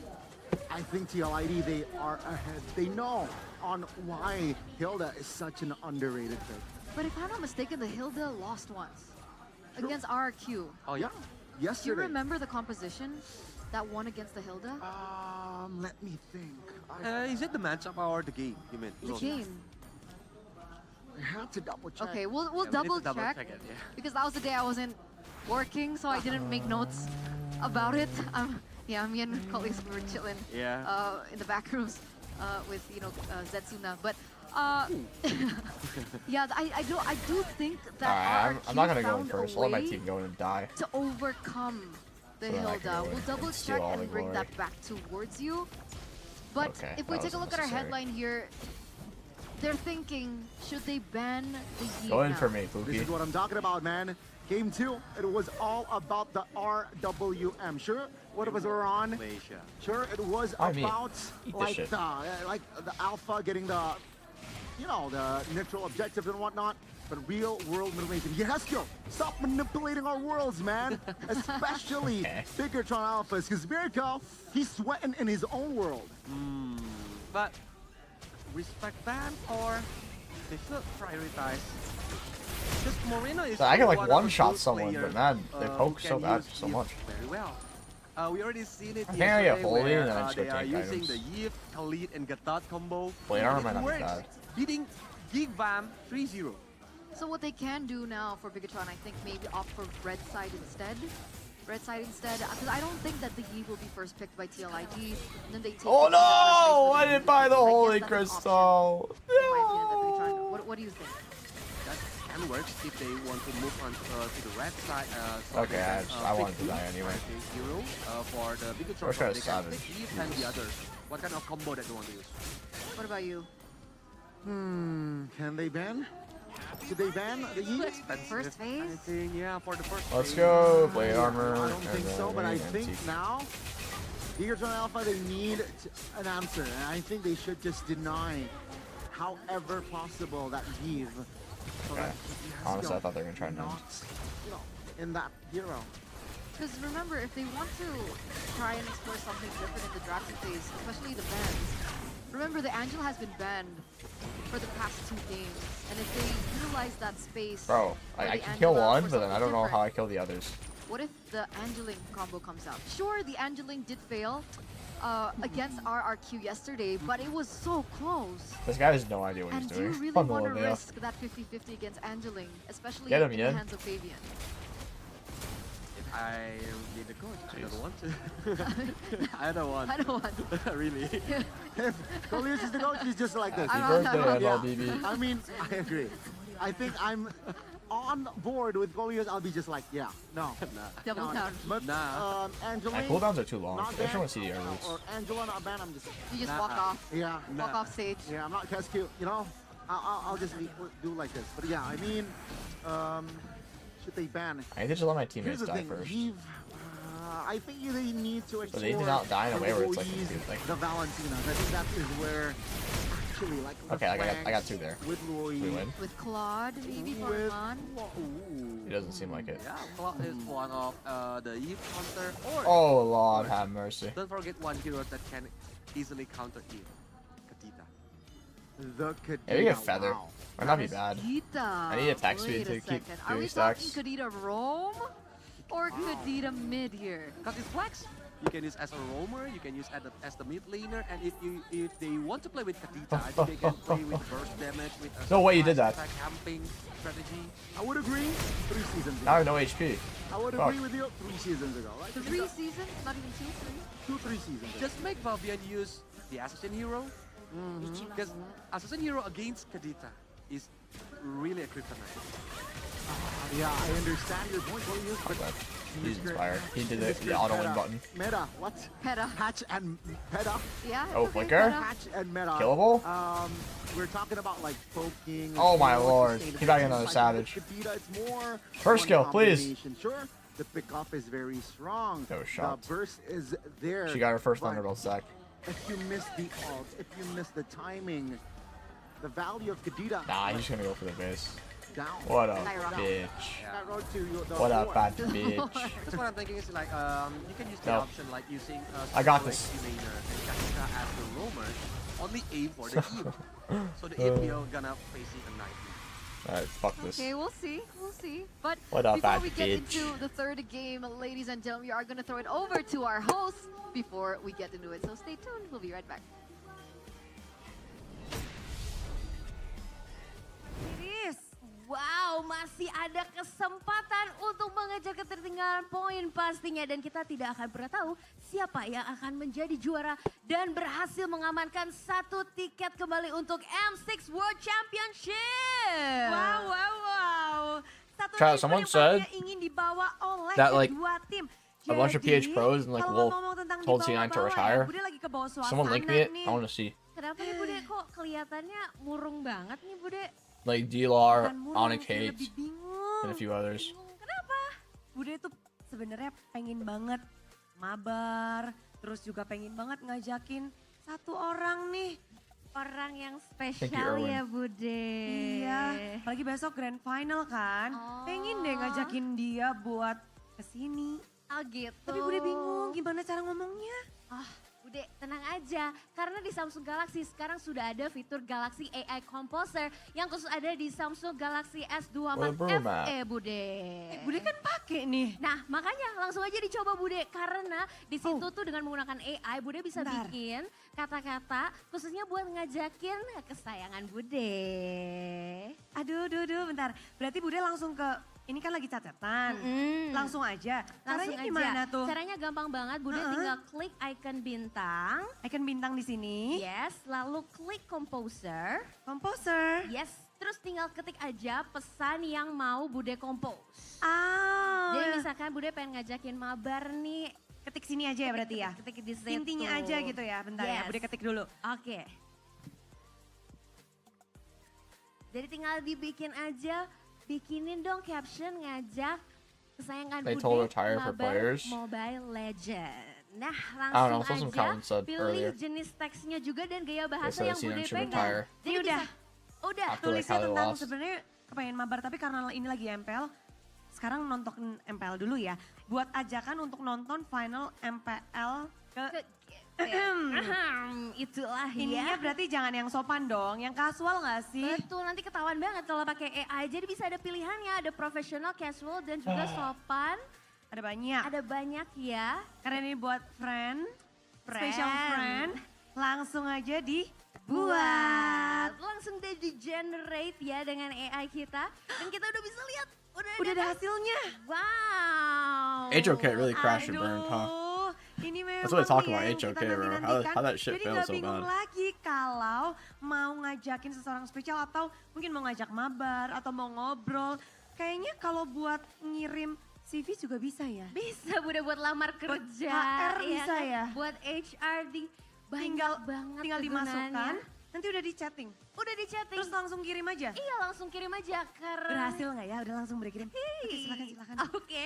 I think TLID, they are ahead. They know on why Hilda is such an underrated pick. But if I'm not mistaken, the Hilda lost once against RQ. Oh Yeah, Do you yesterday. remember the composition that won against the Hilda? Let me think. Is it the matchup or the game? You mean? The game. I had to double check. Okay, we'll Yeah, we need to double double check check it, yeah. because that was the day I wasn't working, so I didn't make notes about it. Yeah, me and colleagues, we were chilling Yeah. in the back rooms with Zetsuna. But yeah, I do think that I'm not gonna RRQ go in found first. a I'll let my way team go in and die. to overcome the So then I can Hilda. go in We'll double and steal check all the and bring glory. that back towards you. But Okay, if we that take a was look at our unnecessary. headline here, they're thinking, should they ban the Yi Go in now? for me, This Pookie. is what I'm talking about, man. Game 2, it was all about the RWM. Sure, what was on? Malaysia. Sure, it was I mean, about eat this like shit. the alpha getting the, the neutral objectives and whatnot. But real world manipulation. Yes, stop manipulating our worlds, man. Especially Okay. Biggertron alphas, because Mirko, he's sweating in his own world. But respect ban or they should prioritize. Because Moreno is So I can, like, one of one-shot those someone, players, but man, they who poke can so bad use so Eve much. Very well. We already seen it I think I get yesterday holy where and then I just go they are tank using items. the Eve, TLID, and Gatot combo. Blade armor It might not be works, bad. beating Geek Vam 3-0. So what they can do now for Bigatron, I think maybe opt for red side instead. Red side instead, because I don't think that the Yi will be first picked by TLID. And then they take Oh it to the first no! place I with didn't Yi. buy the I guess holy that's an option, crystal. in my opinion, that Bigatron. What do you think? That can work if they want to move on to the red side. So Okay, they can, I wanted pick to die Eve anyway. as a hero for the Bigatron. Wish I So was they can savage. pick Eve and the others. What kind of combo that you want to use? What about you? Can they ban? Should they ban the Too Yi? expensive. First I phase? think, yeah, for the first Let's phase. go. Blade armor. I don't think so, but I and think TP. now, Egerton Alpha, they need an answer. And I think they should just deny, however possible, that Eve. So Okay. that he has, Honestly, I thought they were gonna try and not, in that hero. Because remember, if they want to try and explore something different in the drafting phase, especially the bans, remember the Angel has been banned for the past 2 games. And if they utilize that space... Bro, for I the can kill Angela one, for but then I don't know something how I different, kill the others. what if the Angeling combo comes out? Sure, the Angeling did fail against RRQ yesterday, but it was so close. This guy has no idea what he's And do you doing. really On the want to Olivia. risk that 50-50 against Angeling, especially Get him, in yeah. the hands of Fabian? If I be the coach, I Jeez. don't want to. I don't want. I don't want to. Really. If Coleus is the coach, he's just like this. Happy I'm birthday, not- NLBB. I mean, I agree. I think I'm on board with Coleus. I'll be just like, yeah, no. Double no. down. But Nah. Angela, My cooldowns are too long. not I just banned, want to see the air roots. or Angela not banned. I'm just, You just Nah. walk off. yeah, Walk off stage. yeah. I'm not cause cute, you know. I'll just do like this. But yeah, I mean, should they ban? I need to just let my Here's teammates the die thing. first. I think they need to explore. they did not die in a way where it's like the confused, like- the Valentinas. I think that is where actually like. the Okay, I got flanks 2 there. With Louis. We win. With Claude, maybe for With fun. It doesn't seem like it. Yeah, Claude is one of the Eve counter. Or Oh Lord, have mercy. don't forget one hero that can easily counter Eve. Kadita. The Kadena. Maybe a feather. Wow. Might not be bad. Kadita. I need attack speed Wait to a keep second. Are doing we stacks. talking Kadita roam or Kadita mid here? Because it's flex. You can use as a roamer, you can use as the mid laner, and if they want to play with Kadita, I think they can play with burst damage, with a No way you did that. attack camping strategy. I would agree. 3 seasons Now I ago. have no HP. I would Fuck. agree with you 3 seasons ago. Right? 3 seasons? Not even 2, 3? 3 seasons ago. Just make Fabian use the assassin hero, because assassin hero against Kadita is really a kryptonite. Yeah, I understand your point. What do you use? Fuck that. He's Mr. inspired. He did Mr. the auto win Meta. button. Meta, what? Peta. Hatch and Meta. Yeah. Oh, okay, flicker? Peta. Hatch and Meta. Killable? We're talking about like poking. Oh my you know, lord. sustainability. He got another Like, savage. with Kadita, it's more First one kill, please. combination. Sure, the pickup is very strong. That was shot. The burst is there. She got her first but Thunderbolt stack. If you miss the ult, if you miss the timing, the value of Kadita Nah, he's gonna go for the base. down. What a Skyrocket. bitch. That road to the What a fourth. bad bitch. That's what I'm thinking is like you can use the No. option like using I got Solo this. laner and Kadita as the roamer, only aim for the Eve. So the EPL gonna facing a knight. Alright, fuck this. Okay, we'll see. We'll see. But What a before bad we get bitch. into the third game, ladies and gentlemen, we are going to throw it over to our host before we get into it. So stay tuned. We'll be right back. Iris, wow, masih ada kesempatan untuk mengejar ketertinggalan poin pastinya. Dan kita tidak akan pernah tahu siapa yang akan menjadi juara dan berhasil mengamankan 1 tiket kembali untuk M6 World Championship. Wow, wow, wow. Satu Chad, tiket someone yang said pastinya ingin dibawa oleh that, like, kedua tim. a bunch of Jadi, PH pros and, like, kalau Wolf ngomong tentang told dibawa-bawa C9 to ya, retire. Bude lagi ke bawah suasana Someone link me it. nih. I want to see. Kenapa nih Bude kok kelihatannya murung banget nih Bude? Like D-Lar, Bukan murung, Onyx kayak Hate, lebih bingung. and a few others. Bingung. Kenapa? Bude tuh sebenarnya pengen banget mabar, terus juga pengen banget ngajakin satu orang nih. Orang yang Thank you, spesial Erwin. ya Bude. Iya, apalagi besok grand final kan. Pengen deh ngajakin dia buat kesini. Oh gitu. Tapi Bude bingung gimana cara ngomongnya. Bude, tenang aja, karena di Samsung Galaxy sekarang sudah ada fitur Galaxy AI Composer yang khusus ada di Samsung Galaxy S24 FE, Bude. Bude kan pakai nih. Nah, makanya langsung aja dicoba Bude, karena di situ tuh dengan menggunakan AI, Bude bisa bikin kata-kata khususnya buat ngajakin kesayangan Bude. Aduh, bentar. Berarti Bude langsung ke, ini kan lagi catatan. Langsung aja. Langsung Caranya gimana tuh? Caranya gampang banget, Bude tinggal klik icon bintang. Icon bintang di sini. Yes, lalu klik Composer. Composer. Yes, terus tinggal ketik aja pesan yang mau Bude compose. Ah. Jadi misalkan Bude pengen ngajakin mabar nih Ketik sini aja ya berarti ya? Ketik di situ. Intinya aja gitu ya, bentar ya, Bude ketik dulu. Oke. Jadi tinggal dibikin aja, bikinin dong caption ngajak kesayangan They Bude told retire for mabar players. Mobile Legend. Nah know, langsung some comments aja said pilih earlier. jenis teksnya juga dan gaya They bahasa said yang Sinan Bude should pegang. retire. Jadi udah. Udah. After like Tulisnya how they tentang lost. sebenarnya kepengen mabar, tapi karena ini lagi MPL, sekarang nonton MPL dulu ya. Buat ajakan untuk nonton final MPL ke Itulah ininya ya. berarti jangan yang sopan dong, yang casual nggak sih? Betul, nanti ketahuan banget kalau pakai AI. Jadi bisa ada pilihannya, ada profesional, casual, dan juga sopan. Ada banyak. Ada banyak ya. Karena ini buat friend, special friend, langsung aja dibuat. Langsung deh di generate ya dengan AI kita. Dan kita udah bisa lihat. Udah ada hasilnya. Wow. HOK really crashed and burned, huh? Aduh, ini memang That's what they talk ya about, yang HOK, kita bro. nanti-nantikan. How that shit Jadi fails nggak so bingung bad. lagi kalau mau ngajakin seseorang spesial atau mungkin mau ngajak mabar atau mau ngobrol. Kayaknya kalau buat ngirim CV juga bisa ya? Bisa udah buat lamar kerja. HR bisa kan? ya? Buat HRD. Tinggal, banget tinggal dimasukkan, kegunaannya. nanti udah di chatting. Udah di chatting. Terus langsung kirim aja? Iya langsung kirim aja karena Berhasil nggak ya? Udah langsung berkirim. Oke, silakan. Oke,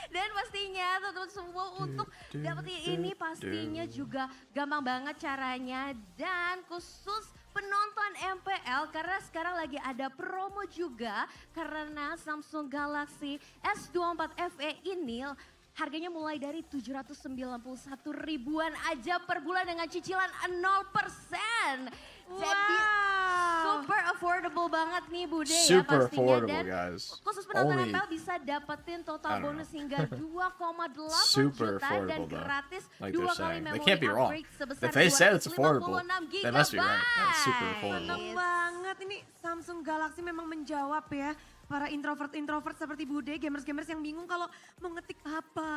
dan pastinya teman-teman semua untuk dapetin ini pastinya juga gampang banget caranya dan khusus penonton MPL karena sekarang lagi ada promo juga karena Samsung Galaxy S24 FE ini harganya mulai dari 791 ribuan aja per bulan dengan cicilan 0%. Jadi super affordable banget nih Bude ya Super pastinya. affordable, Dan guys. khusus penonton Only- MPL bisa dapetin I total don't bonus hingga 2,8 Super juta dan affordable, though. gratis Like 2 they're kali saying. They memori can't be wrong. upgrade sebesar If they said it's 256 affordable, they must be right. That's super gigabyte. affordable. Seneng banget ini Samsung Galaxy memang menjawab ya para introvert seperti Bude, gamers-gamers yang bingung kalau mau ngetik apa.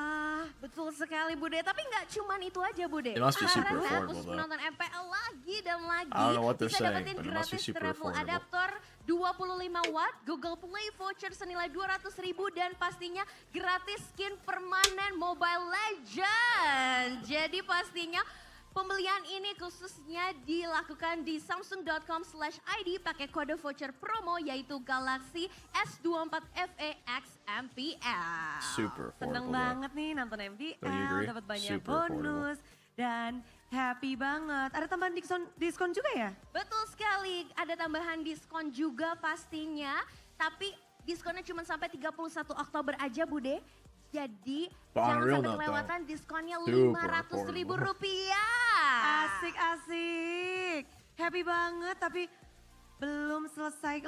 Betul sekali Bude, tapi nggak cuman itu aja Bude. It must be super Karena affordable, khusus though. penonton MPL lagi dan lagi I don't know what they're bisa saying, dapetin but it must be gratis super travel affordable. adaptor 25 watt, Google Play voucher senilai 200 ribu dan pastinya gratis skin permanen Mobile Legend. Jadi pastinya pembelian ini khususnya dilakukan di samsung.com/id pakai kode voucher promo yaitu Galaxy S24 FE X MPL. Super Seneng affordable, though. banget nih nonton Don't you MPL, agree? dapat banyak Super affordable. bonus dan happy banget. Ada tambahan diskon juga ya? Betul sekali, ada tambahan diskon juga pastinya. Tapi diskonnya cuma sampai 31 Oktober aja Bude. Jadi But on a jangan real sampai note, kelewatan diskonnya super 500 ribu affordable. rupiah. Asik. Happy banget tapi belum selesai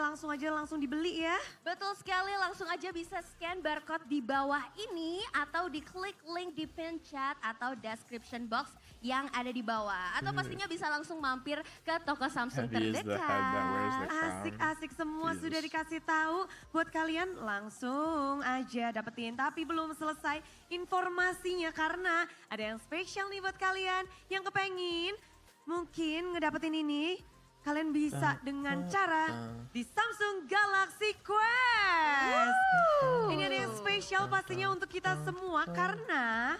langsung dibeli ya. Betul sekali, langsung aja bisa scan barcode di bawah ini atau diklik link di pin chat atau description box yang ada di bawah. Atau pastinya bisa langsung mampir ke toko Samsung Heavy is the head that wears the terdekat. crown. Asik semua Jesus. sudah dikasih tahu buat kalian langsung aja dapetin. Tapi belum selesai informasinya karena ada yang spesial nih buat kalian yang kepengin mungkin ngedapetin ini. Kalian bisa dengan cara di Samsung Galaxy Quest. Ini ada yang spesial pastinya untuk kita semua karena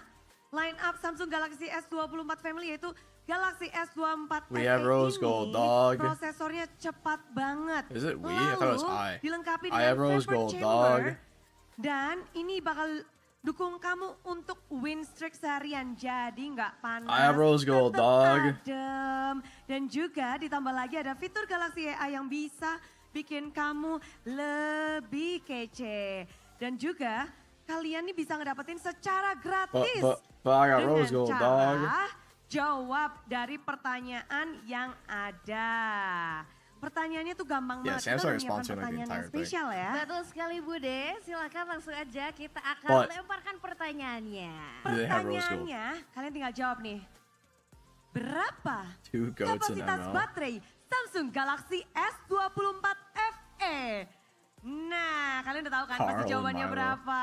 line up Samsung Galaxy S24 Family yaitu Galaxy S24 We have FE rose ini gold, dog. prosesornya cepat banget. Is it we? I thought it was Lalu, I. dilengkapi I dengan have rose vapor gold, chamber. dog. Dan ini bakal dukung kamu untuk win streak seharian. Jadi nggak panas. I have rose gold, tetep dog. adem. Dan juga ditambah lagi ada fitur Galaxy AI yang bisa bikin kamu lebih kece. Dan juga kalian nih bisa ngedapetin secara gratis. But I got dengan rose gold, cara dog. jawab dari pertanyaan yang ada. Pertanyaannya tuh gampang Yeah, banget. Samsung Kita menyiapkan responsive like the pertanyaan yang entire thing. spesial ya. Betul sekali Bude, silakan langsung aja kita akan But- lemparkan pertanyaannya. Do they have rose gold? Pertanyaannya, kalian tinggal jawab nih. Berapa Two goats in kapasitas ML. baterai Samsung Galaxy S24 FE? Nah, kalian udah tahu kan pasti Carl jawabannya and Milo. berapa?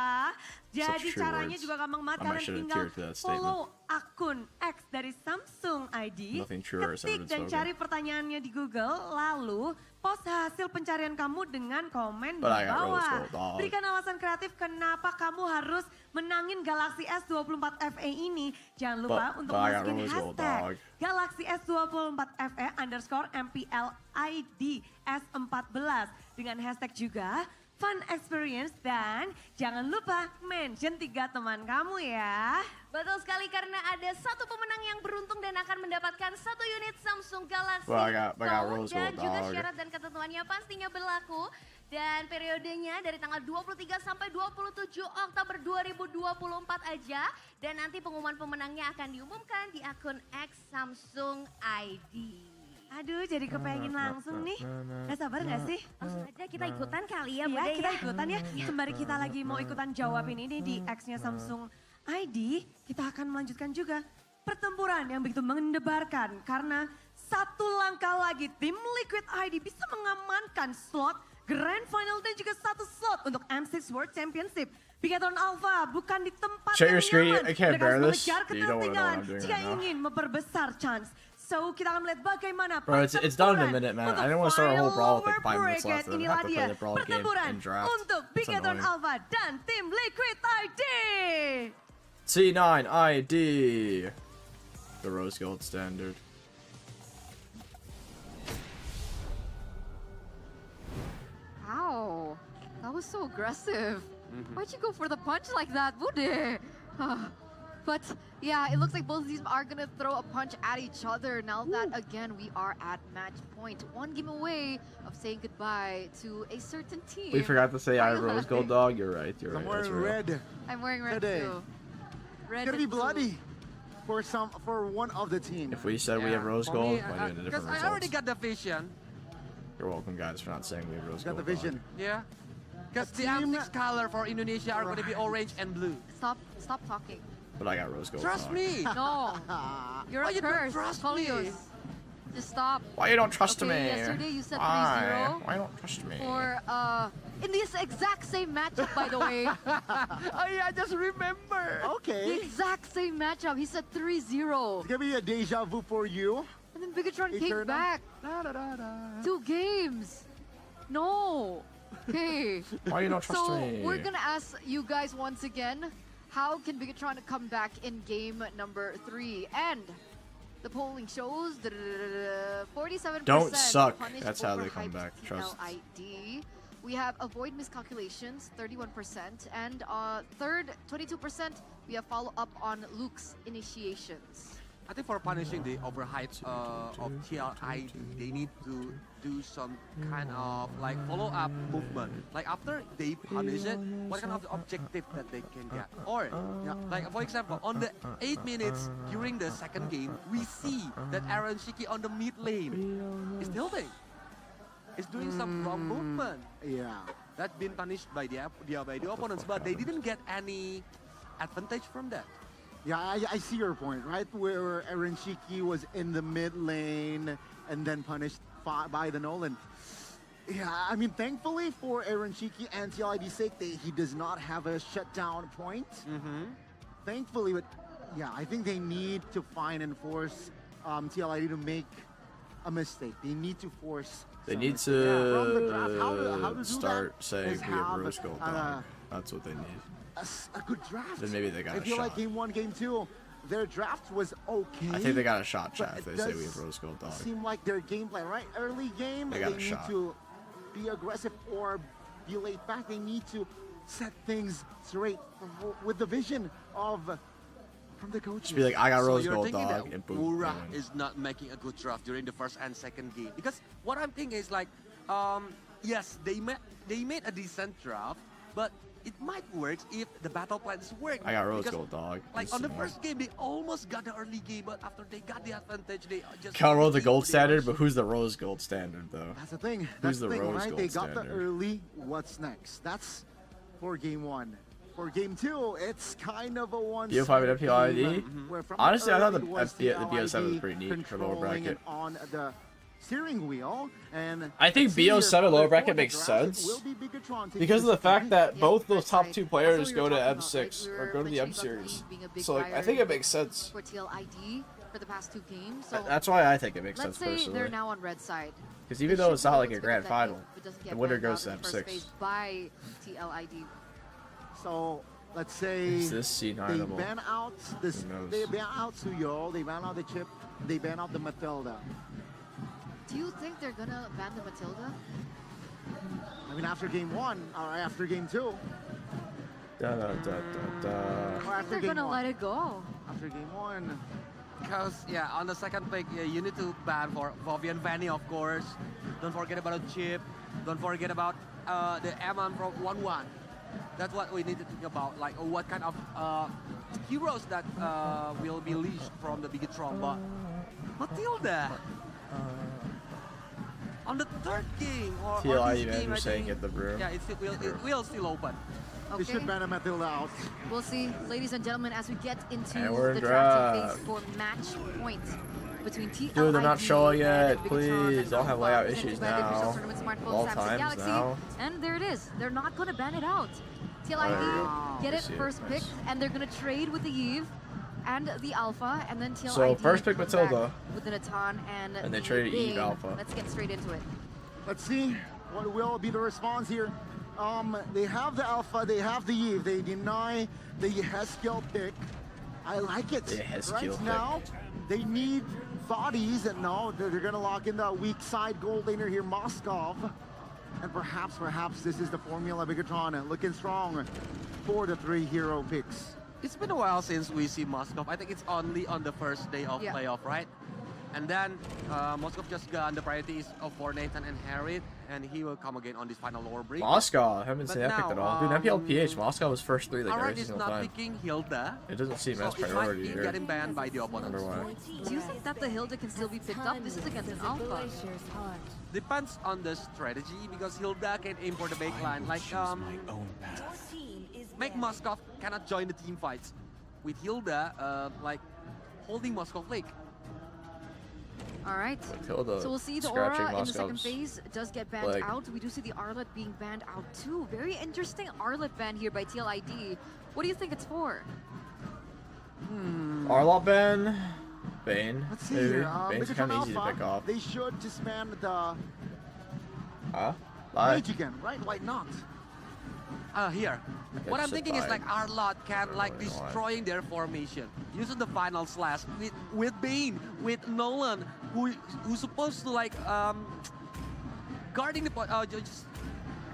Jadi true caranya words. juga gampang banget, I might kalian shed a tinggal tear to that statement. follow akun X dari Samsung ID, Nothing truer has ever ketik been dan spoken. cari pertanyaannya di Google, lalu post hasil pencarian kamu dengan komen But di I got rose bawah. gold, dog. Berikan alasan kreatif kenapa kamu harus menangin Galaxy S24 FE ini. Jangan lupa untuk but I got masukin rose gold, hashtag dog. Galaxy S24 FE _ MPL ID S14 dengan hashtag juga fun experience dan jangan lupa mention 3 teman kamu ya. Betul sekali karena ada satu pemenang yang beruntung dan akan mendapatkan 1 unit Samsung Galaxy Well, I got Note rose dan gold, juga dog. syarat dan ketentuannya pastinya berlaku. Dan periodenya dari tanggal 23 sampai 27 Oktober 2024 aja. Dan nanti pengumuman pemenangnya akan diumumkan di akun X Samsung ID. Aduh, jadi kepengen langsung nih. Gak sabar gak sih? Langsung aja kita ikutan kali ya, Iya, Bude kita ya. ikutan ya. Sembari kita lagi mau ikutan jawabin ini di X-nya Samsung ID, kita akan melanjutkan juga pertempuran yang begitu mendebarkan. Karena satu langkah lagi tim Liquid ID bisa mengamankan slot Grand Final dan juga 1 slot untuk M6 World Championship. Bigatron Alpha bukan di tempat Share yang your screen. nyaman. I can't Mereka bear harus this. mengejar You don't wanna know what ketertinggalan I'm doing jika right now. ingin memperbesar chance. So kita akan melihat bagaimana Bro, it's done in a minute, man. untuk I didn't want to start a whole brawl with like 5 final minutes left. bracket. I Inilah have to dia play the brawl game pertempuran and draft. untuk It's Bigatron annoying. Alpha dan tim Liquid ID. C9 ID. The rose gold standard. Ow, that was so aggressive. Why'd you go for the punch like that, Bude? But yeah, it looks like both of these are gonna throw a punch at each other now that again we are at match point. 1 game away of saying goodbye to a certain team. We forgot to say I Are you rose gold, laughing? dog. You're right. You're I'm right. That's wearing real. red. I'm wearing red today. too. Red It's gonna be and blue. bloody for one of the team. If we said we have rose For gold, me, might have been a because different I already result. got the vision. You're welcome, guys, for not saying we have rose Got gold. the dog. vision. Yeah. Because the team- M6 color for Indonesia are going to be orange and blue. Stop talking. But I got rose gold. Trust dog. me. No, you're Why a you don't curse. trust Polios. me? Just stop. Why you don't trust Okay, me? yesterday you said Why? 3-0 Why you don't trust me? for in this exact same matchup, by the way. Oh yeah, I just remember. The Okay. exact same matchup. He said 3-0. It's gonna be a deja vu for you. And then Bigatron came Eternal. back. Da, da, da, da. 2 games. No. Okay. Why you don't trust So me? we're gonna ask you guys once again, how can Bigatron come back in game number 3? And the polling shows 47% Don't suck. punished That's how they overhyped come back. Trust. TLID. We have avoid miscalculations, 31%, and third, 22%, we have follow up on Luke's initiations. I think for punishing the overhype of TLID, they need to do some kind of like follow-up movement. Like after they punish it, what kind of objective that they can get? Or, like for example, on the 8 minutes during the second game, we see that Aaron Shiki on the mid lane is tilting. Is doing some wrong movement. Yeah. That's been punished by the opponents, but they didn't get any advantage from that. Yeah, I see your point, right? Where Aaron Shiki was in the mid lane and then punished by the Nolan. Yeah, I mean, thankfully for Aaron Shiki and TLID's sake, he does not have a shutdown point. Thankfully, but yeah, I think they need to find and force TLID to make a mistake. They need to force. They some need mistake. Yeah, from the draft, how to to do start that saying is we have have, rose gold. dog. That's what they need. a good draft. Then maybe they got I a feel like shot. game 1, game 2, their draft was okay. I think they got a shot, but chat, if it they say we does have rose gold, dog. seem like their game plan, right? Early game, They they, got a need shot. to be aggressive or be laid back. They need to set things straight with the vision of from the coaches. Just be like, I got So rose you're gold, thinking dog, that and boom. Wura they win. is not making a good draft during the first and second game, because what I'm thinking is like, yes, they made a decent draft, but it might work if the battle plans work. I got rose because, gold, dog. Like on the Instant first game, they almost got the early game, but after they got the advantage, they just. Cal rolled the gold they standard, rushed. but who's the rose gold standard, though? That's the thing. Who's That's the the thing, rose right? gold They got the standard? early. What's next? That's for game 1. For game 2, it's kind of a one. BO5 and FPL ID? Honestly, I thought the BO7 was pretty neat for lower controlling bracket. and on the steering wheel. And I think let's see here, BO7 lower for bracket the makes draft, it sense will be Bigatron taking because of this the fact point. that Yeah, both those that's top right. two That's players what we go were to talking about, M6 right? We or were go to the M mentioning about series. League being a big So like, I priority think it makes sense. for TLID for the past 2 games. So That's why I think it makes let's sense say personally. they're now on red side. Because even They though should it's be not able like to a pick grand up that final, game if it doesn't the get winner banned goes out to in the first M6. phase by TLID. So let's say Is this they C9able? ban out this. Who knows? They ban out Suyo. They ban out the chip. They ban out the Matilda. Do you think they're gonna ban the Matilda? I mean, after game 1 or after game 2 Da, da, da, da, da. or I think after they're game gonna 1. let it go. After game 1. Because, yeah, on the second pick, yeah, you need to ban for Vivian Vanny, of course. Don't forget about a chip. Don't forget about the Eman from 1-1. That's what we need to think about, like what kind of heroes that will be leashed from the Bigatron. But Matilda, on the third game or TLID this game, manager I saying think, get the room. yeah, it will still open. They should Okay, ban a Matilda out. we'll see, ladies and gentlemen, as we get into And we're the in drafting draft. phase for match point between TLID Dude, they're not showing and yet. Bigatron Please, and don't have Alpha, layout presented issues by the official now. tournament smartphone, Of all Samsung times Galaxy. now. And there it is. They're not gonna ban it out. There you TLID go. get I it see it. first pick, Nice. and they're gonna trade with the Eve and the Alpha, and then TLID. So, first pick comes Matilda. back with the Natan and And they the traded Eve Bane. Alpha. Let's get straight into it. Let's see what will be the response here. They have the Alpha, they have the Eve, they deny the Haskell pick. I like it. The Haskell right pick. now, they need bodies, and no, they're gonna lock in the weak side gold laner here, Moskov. And perhaps this is the formula. Bigatron looking strong for the 3 hero picks. It's been a while since we see Moskov. I think it's only on the first day of Yeah. playoff, right? And then Moskov just got the priorities for Nathan and Harriet, and he will come again on this final lower break. Moscow, I haven't But seen that picked at now, all. Dude, MPL PH, Moscow was first 3 like Alright, every is single not time. picking Hilda, It doesn't seem so as it might priority be here. getting banned by the opponent. Wonder why. Do you think that the Hilda can still be picked up? This is against an Alpha. Depends on the strategy, because Hilda can aim for the backline. Like, make Moskov cannot join the team fights. With Hilda, like, holding Moskov Lake. All right. Hilda So we'll see the scratching Aura in the second Moscow's phase does get banned leg. out. We do see the Arlet being banned out too. Very interesting Arlet ban here by TLID. What do you think it's for? Arlot Ben, Bane. Let's see Maybe. here. Bane's Bigatron kind of easy to Alpha, pick off. they should just ban the Huh? Lie. Mage again, right? Why not? Here. Okay, What I'm just thinking is die. like Arlot can like really want. destroying their formation, using the final slash with Bane, with Nolan, who's supposed to like guarding the just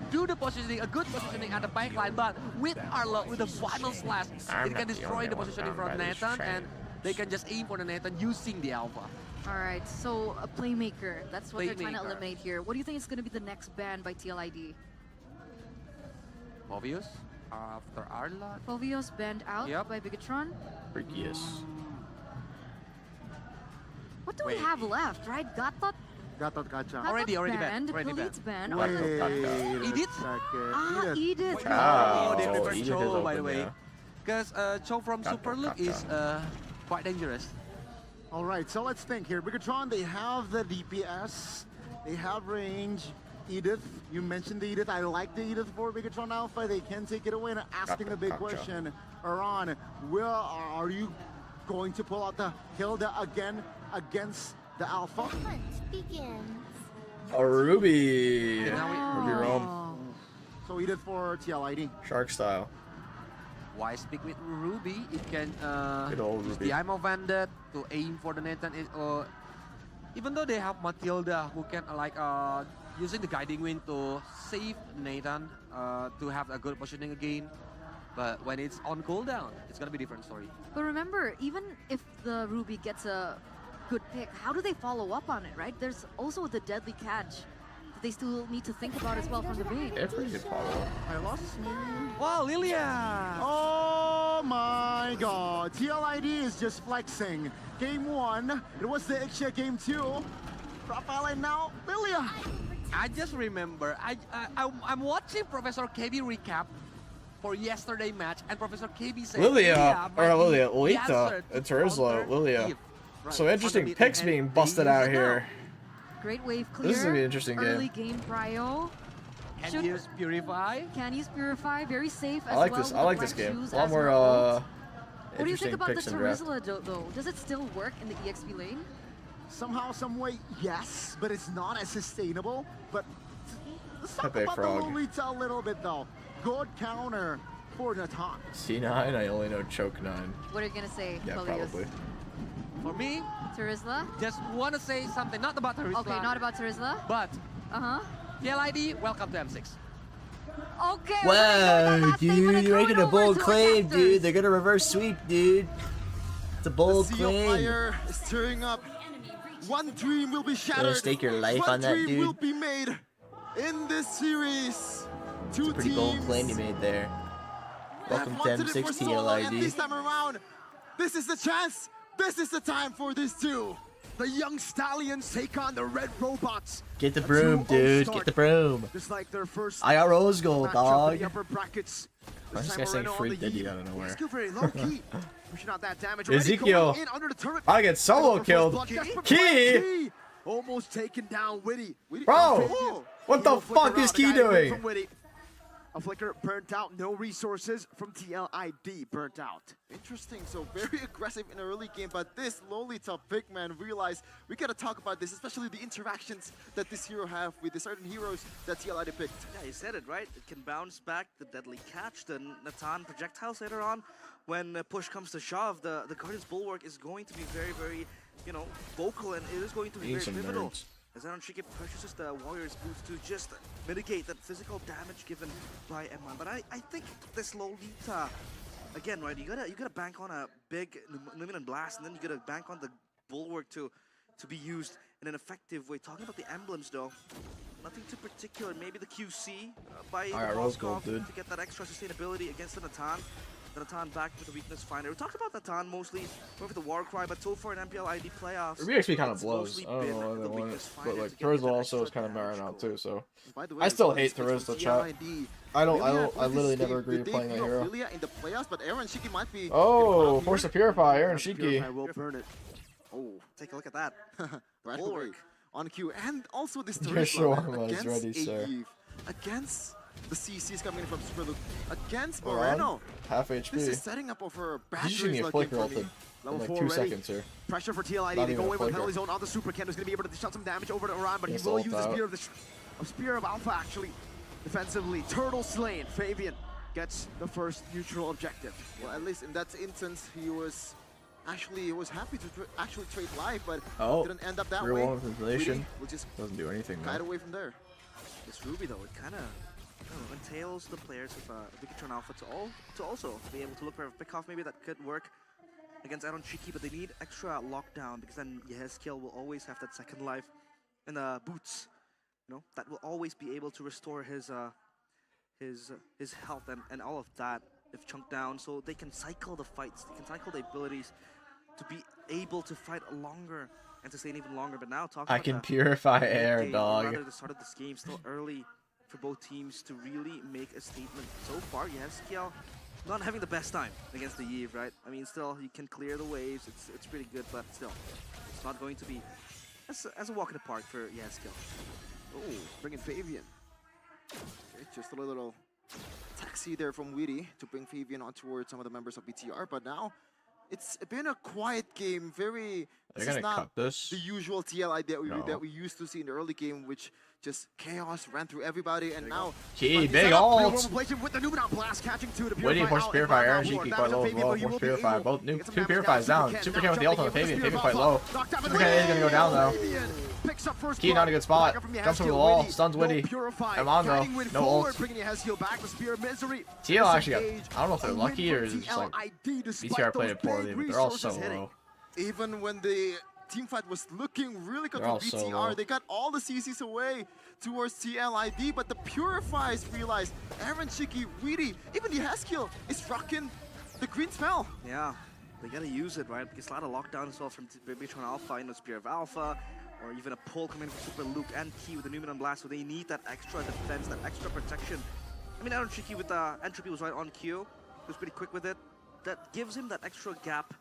do the positioning, a good positioning at the backline, but with Arlot with the final slash, I'm it not can the destroy only the one positioning bound from by this Nathan, train. and they can just aim for the Nathan using the Alpha. All right, so a playmaker. That's what they're trying to Playmaker. eliminate here. What do you think is going to be the next ban by TLID? Obvious. After Arlot. Fovios banned out Yep. by Bigatron. Freakiest. What do we Wait. have left, right? Gatot? Gatot Gacha. Already banned, banned. already Khalid's banned. Wait. Arlet- Gatot. Wait a Edith? second. Ah, Edith. Wow. Oh, they prefer Edith is Cho, by the open, way. yeah. Because Cho from Gotcha, Super Look gotcha. is quite dangerous. All right, so let's think here. Bigatron, they have the DPS, they have range. Edith, you mentioned the Edith. I like the Edith for Bigatron Alpha. They can take it away. And asking the big Gotcha. question, Aran, are you going to pull out the Hilda again against the Alpha? A Ruby. Okay, now Ruby Rome. Oh. So Edith for TLID. Shark style. Why speak with Ruby? It can Good old use Ruby. the Imo Vandit to aim for the Nathan. Even though they have Matilda who can using the guiding wind to save Nathan to have a good positioning again. But when it's on cooldown, it's gonna be a different story. But remember, even if the Ruby gets a good pick, how do they follow up on it, right? There's also the deadly catch that they still need to think about as well from the Bane. They're pretty good follow. I lost me. Wow, Lilia! Oh my god. TLID is just flexing. Game 1, it was the Ixia game 2. Rafael and now Lilia. I just remember, I'm watching Professor KB recap for yesterday match, and Professor KB said Lilia, or might be Lilia, the Lolita, answer to it's Herzlo, counter Lilia. Eve. Right, So on the interesting mid picks and being they busted use out it here. Great wave clear. This is gonna be an interesting Early game. game prio. Can use Purify. Can use Purify. Very safe as I like well. this. with I like the this black game. shoes A lot as more her ult. What do you interesting think about the picks in draft. Terizla though? Does it still work in the EXP lane? Somehow, some way, yes, but it's not as sustainable. But let's talk Epic about frog. the Lolita a little bit, though. Good counter for Natan. C9, I only know choke 9. What are you gonna say, Yeah, Peleus? probably. For me, Terizla? just want to say something, not about Terizla. Okay, not about Terizla. But Uh-huh. TLID, welcome to M6. Okay. Wow, dude, you're making a bold claim, dude. They're gonna reverse sweep, dude. It's a bold The sea of claim. fire is stirring up. One dream will be shattered. stake your life One on that, dream dude? will be made in this series. Two Pretty teams bold claim you made there. have Welcome to wanted it M6 for so long, and this TLID. time around, this is the chance. This is the time for this two. The young stallions take on the red robots. Get the A broom, 2-0 dude. start. Get the broom. Just like their first I got rose gold, matchup in dog. the upper brackets. Why is this time guy saying Moreno on free the Diddy Yi. out of nowhere? Skill very low key. Pushing out that damage. Ezekiel. Going in under the turret. I get solo First killed. blood, desperate Key. play, Key. Almost taken down Witty. Bro, Fabian. what the Evil flicker fuck is out, Key the guy away doing? from Witty. A flicker burnt out. No resources from TLID. Burnt out. Interesting, so very aggressive in the early game, but this Lolita big man realized we gotta talk about this, especially the interactions that this hero have with the certain heroes that TLID picked. Yeah, you said it, right? It can bounce back, the deadly catch, the Natan projectiles later on. When push comes to shove, the Guardian's Bulwark is going to be very, very, you know, vocal, and it is going to be Need very some pivotal. nerds. As Aronchiki purchases the Warrior's boots to just mitigate that physical damage given by M1. But I think this Lolita, again, right, you gotta bank on a big Luminant Blast, and then you gotta bank on the Bulwark to be used in an effective way. Talking about the emblems though, nothing too particular. Maybe the QC by the Alright, rose gold, Volkov dude. to get that extra sustainability against the Natan. The Natan back with the weakness finder. We talked about Natan mostly with the Warcry, but so far in MPL ID playoffs, RBXP kind of it's blows. mostly I don't been know why the they want weakness it. finder But like to get Terizla that also is extra kind of damage marrying out goal. too, so. By the way, I still before hate this pitch Terizla, for chat. TLID, I Lilia literally with this never game, agree the with playing that debut of hero. Lilia in the playoffs, but Aronchiki might be Oh, force to purify, Aaron Shiki. Purify will burn it. Oh, Take a look at that. right Bulwark. away on cue, and also this Your Terizla shawarma is against ready, sir. Eve, against the CCs coming in from Super Luke, against Hold Moreno. on. Half This is HP. setting up over You bad just need a looking flicker for ulted me. in Level like 4 2 ready. seconds here. Pressure for TLID. Not They even go a in with flicker. penalty zone on the Super Ken, who's going to be able to shut some damage over to Orion, but he Just will ult use the out. Spear of Alpha actually. Defensively, Turtle slain. Fabian gets the first neutral objective. Well, at least in that instance, he was happy to actually trade life, but Oh, didn't end up that real way. one with inflation. Really, we'll just Doesn't do anything, guide man. away from there. This Ruby though, it kind of entails the players of Vikatron Alpha to also be able to look for a pick off. Maybe that could work against Aronchiki, but they need extra lockdown because then Yehezkiel will always have that second life, and boots, you know, that will always be able to restore his health and all of that if chunked down, so they can cycle the fights, they can cycle the abilities to be able to fight longer and sustain even longer. But now talking I about can the purify mid air, game, or dog. rather the start of this game, still early for both teams to really make a statement. So far, Yehezkiel not having the best time against the Eve, right? I mean, still, he can clear the waves, it's pretty good, but still, it's not going to be as a walk in the park for Yehezkiel. Oh, bringing Fabian. It's just a little taxi there from Weedy to bring Fabian on towards some of the members of BTR, but now it's been a quiet game. Very. They're This is gonna not cut this. the usual TLI No. that we used to see in the early game, which just chaos ran through everybody, and now Key, But big set up ult. Replacement with the Numenor blast, catching two to Waiting purify for out Purify, and Aaron Lord. Shiki That quite is a low as Fabian, well. but you Force will be Purify, able both to new get some 2 damage Purifies down. down. Super Super Ken Ken with the ultimate jumping Fabian. in, Fabian quite low. Knocked out Super Ken is gonna go down though. Picks up first Key blood. not a good spot. Back up from Jumps over the Yehezkiel, wall. Witty. Stuns No Witty. Purify. I'm on though. Guiding Witty No forward, ult. bringing Yehezkiel back. The Spear of Misery. TL actually got. Disengage. I don't know if they're A lucky win or for just like TLID despite BTR played those it poorly, big but they're all so resources hitting. low. even when the team fight was looking really good They're all for so BTR, low. they got all the CCs away towards TLID, but the Purifiers realized Aronchiki, Weedy, even Yehezkiel is rocking the green spell. Yeah, they gotta use it, right? Because a lot of lockdown as well from Bitron Alpha, you know, Spear of Alpha, or even a pull coming from Super Luke and Key with the Numenor Blast, so they need that extra defense, that extra protection. I mean, Aronchiki with Entropy was right on cue. He was pretty quick with it. That gives him that extra gap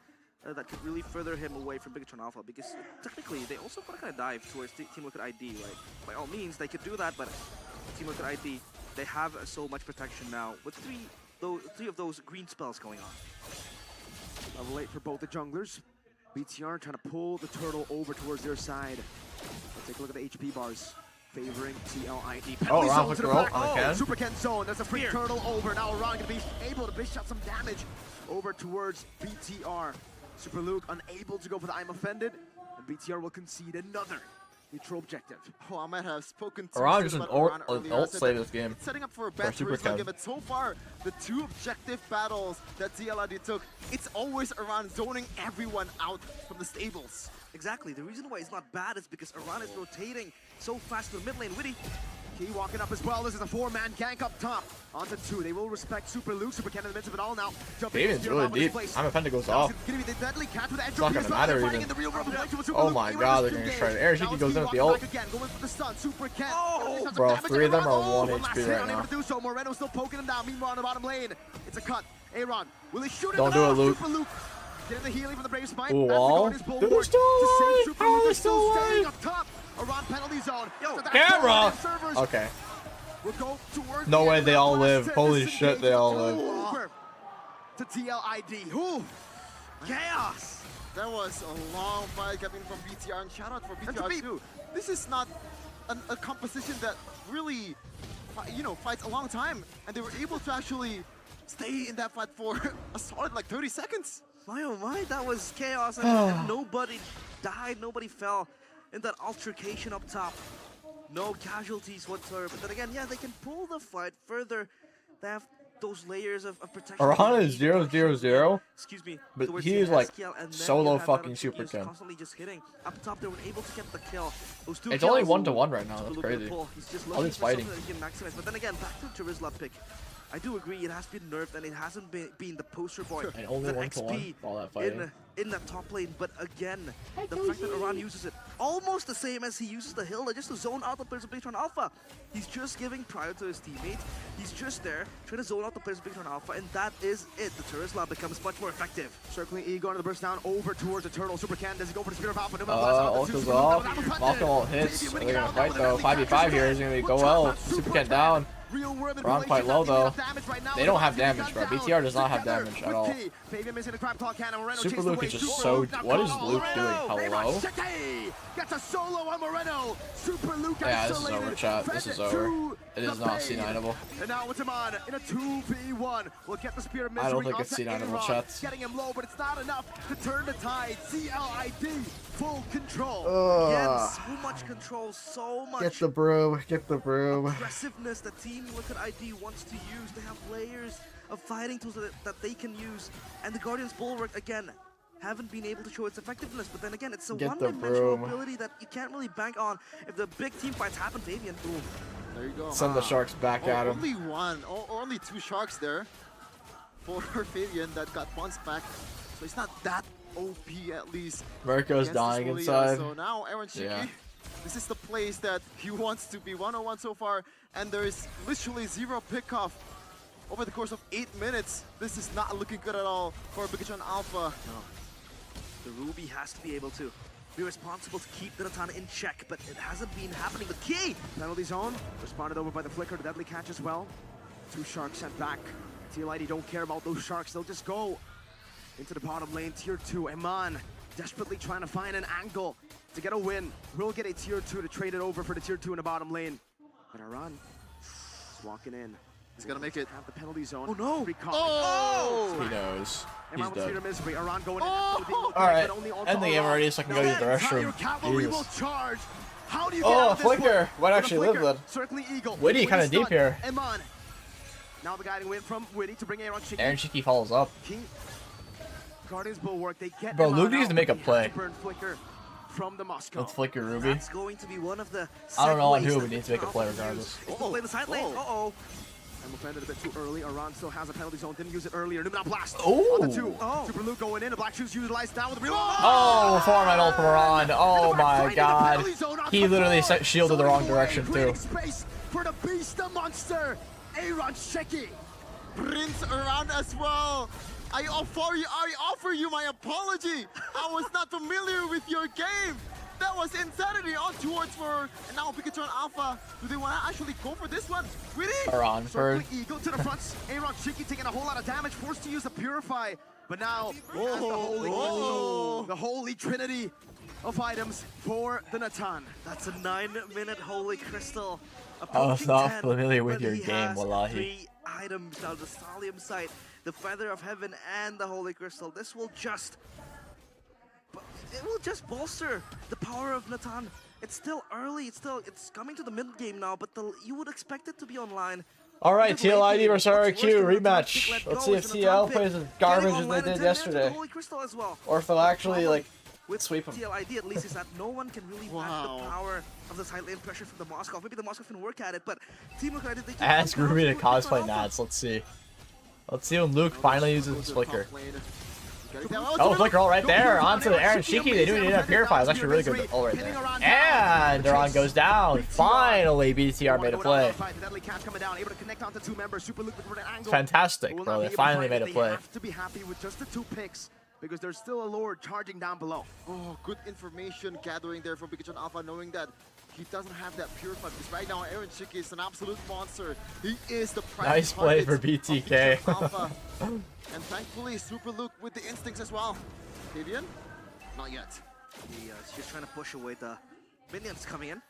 that could really further him away from Bigatron Alpha, because technically they also want to kind of dive towards Team Liquid ID, right? By all means, they could do that, but Team Liquid ID, they have so much protection now with three of those green spells going on. Level 8 for both the junglers. BTR trying to pull the turtle over towards their side. Let's take a look at the HP bars. Favoring TLID. Oh, Penalty Ron zone with to the the roll back. on the Oh, can. Super Ken zone. That's a free turtle over. Now Ron gonna be able to dish out some damage over towards BTR. Super Luke unable to go for the I'm offended. And BTR will concede another neutral objective. Oh, I might have spoken too Iran soon just an about Iran earlier. I ult said slave that this game. it's setting up for a bad Super Charisma Chem. game, but so far, the 2 objective battles that TLID took, it's always Iran zoning everyone out from the stables. Exactly. The reason why it's not bad is because Iran is rotating so fast to the mid lane. Witty. Key walking up as well. This is a 4-man gank up top. Onto 2. They will respect Super Luke. Super Ken in the midst of it all now. David's really deep. I'm offended goes off. Gonna be the deadly catch with the It's not gonna matter even. Oh my god, they're gonna try to air. Shiki goes in with the ult. Oh, bro, 3 of them are 1 HP right now. To do so. Moreno still poking him down. Meanwhile, on the bottom lane, it's a cut. Aaron, will he shoot it? Don't do it, Luke. Super Luke. Getting the healing from the Brave Spine. Ooh, That's the all? Guardian's They're bulwark still to save alive. Super How are Luke. they They're still still staying alive? up top. Around penalty zone. Yo, So that Camera! servers Okay. will go towards No the way end they of all the live. last Holy this shit, they all engagement. live. Over to TLID. Ooh. Chaos. That was a long fight coming from BTR, and shout out for BTR too. This is not a composition that really, fights a long time, and they were able to actually stay in that fight for a solid like 30 seconds. My oh my, that was chaos, and nobody died, nobody fell in that altercation up top. No casualties whatsoever. But then again, yeah, they can pull the fight further. They have those layers of protection. Iran is 0-0-0. Excuse me. But towards he the is like SQL, and then solo you have fucking that Super He's Ken. constantly just hitting. Up top, they were able to get the kill. Those 2 It's only kills. 1-1 right now. That's Look at the crazy. pull. He's just All looking this for fighting. something that he can maximize. But then again, back to Charisma pick. I do agree, it has been nerfed and it hasn't been the poster boy. And only the 1-1 all that fighting. in that top lane, but again, the fact that Iran uses it almost the same as he uses the Hilda, just to zone out the players of Bigatron Alpha. He's just giving prior to his teammates. He's just there trying to zone out the players of Bigatron Alpha, and that is it. The Charisma becomes much more effective. Circling E, going to the burst down over towards the turtle. Super Ken, does he go for the Spear of Alpha? Ult goes off. Malcolm ult hits. They're gonna fight though. 5v5 here is gonna go well. Super Ken down. Ron quite low though. They don't have damage, bro. BTR does not have damage at all. Super Luke is just so. What is Luke doing? Hello? Gets a solo on Moreno. Super Luke Yeah, this is over, chat. This is over. It is not C9able. And now it's him on in a 2v1. We'll get the Spear of Misery. I don't think it's C9able, chat. Getting him low, but it's not enough to turn the tide. TLID, full control. Again, so much control, so much. Get the broom. Get the broom. Aggressiveness that Team Liquid ID wants to use. They have layers of fighting tools that they can use. And the Guardian's Bulwark, again, haven't been able to show its effectiveness. But then again, it's a one-dimensional ability that you can't really bank on if the big team fights happen, Fabian. Ooh. There you go. Send the sharks back at him. Only one, only 2 sharks there for Fabian that got bounced back. So it's not that OP at least. Mirko's dying inside. So now Aaron Shiki, this is the place that he wants to be. 101 so far, and there's literally 0 pickoff over the course of 8 minutes. This is not looking good at all for Bigatron Alpha. No. The Ruby has to be able to be responsible to keep the Natana in check, but it hasn't been happening. The key! Penalty zone, responded over by the Flicker, the deadly catch as well. 2 sharks sent back. TLID don't care about those sharks, they'll just go into the bottom lane. Tier 2, Eman desperately trying to find an angle to get a win. We'll get a Tier 2 to trade it over for the Tier 2 in the bottom lane. But Aran is walking in. He's gonna make it. Have the penalty zone. Oh no! Oh! He knows. He's dead. Misery. Aran going in. Alright, end the game already so I can go use the restroom. Jesus. How do you Oh, Flicker! Might actually live then. Circling Eagle. Witty kind of deep here. Eman. Now the guiding win from Witty to bring Aaron Shiki. Aaron Shiki follows up. Guardians Bulwark, they get Bro, Eman Luke needs out, to make a but he has play. to burn Flicker from the Moscow. Let's Flicker Ruby. That's going to be one of the I don't know on who, segues we need to make a play regardless. Play the side lane. Uh-oh. I'm offended a bit too early. Aran still has a penalty zone. Didn't use it earlier. Numenal Blast. Ooh. On the 2. Super Luke going in. The Black Shoes utilized now with the real. Oh, 4-man ult from Iran. Oh my god. He literally shielded the wrong direction too. Space for the beast, the monster, Aaron Shiki. Prince around as well. I offer you my apology. I was not familiar with your game. That was insanity on towards for, and now Pikachu and Alpha. Do they want to actually go for this one? Really? Or on for Eagle to the front. RedMagic taking a whole lot of damage, forced to use the Purify. But now, the holy trinity of items for the Natan. That's a 9-minute Holy Crystal. I was not 10, familiar with but your he game, has wallahi. 3 items now, the Stallium Sight, the Feather of Heaven, and the Holy Crystal. This will just... It will just bolster the power of Natan. It's still early, it's coming to the mid game now, but you would expect it to be online. Alright, TLID versus RRQ rematch. Let's see if TL plays as garbage as they did yesterday. Or if they'll actually, like, sweep them. TLID at least is that no one can really match the power of the side lane pressure from the Moskov. Maybe the Moskov can work at it, but Team Liquid, they just Ask Ruby to cosplay Nats, let's see. Let's see when Luke finally uses his flicker. Oh, flicker ult right there onto RedMagic. They didn't even have Purify. It was actually really good ult right there. And Duran goes down. Finally, BTR made a play. Fantastic, bro. They finally made a play. They have to be happy with just the 2 picks because there's still a Lord charging down below. Oh, good information gathering there from Pikachu and Alpha, knowing that he doesn't have that Purify, because right now RedMagic is an absolute monster. He is the prime Nice play for target of BTK. Pikachu and Alpha. And thankfully, Super Luke with the instincts as well. Fabian? Not yet. He's just trying to push away the minions coming in.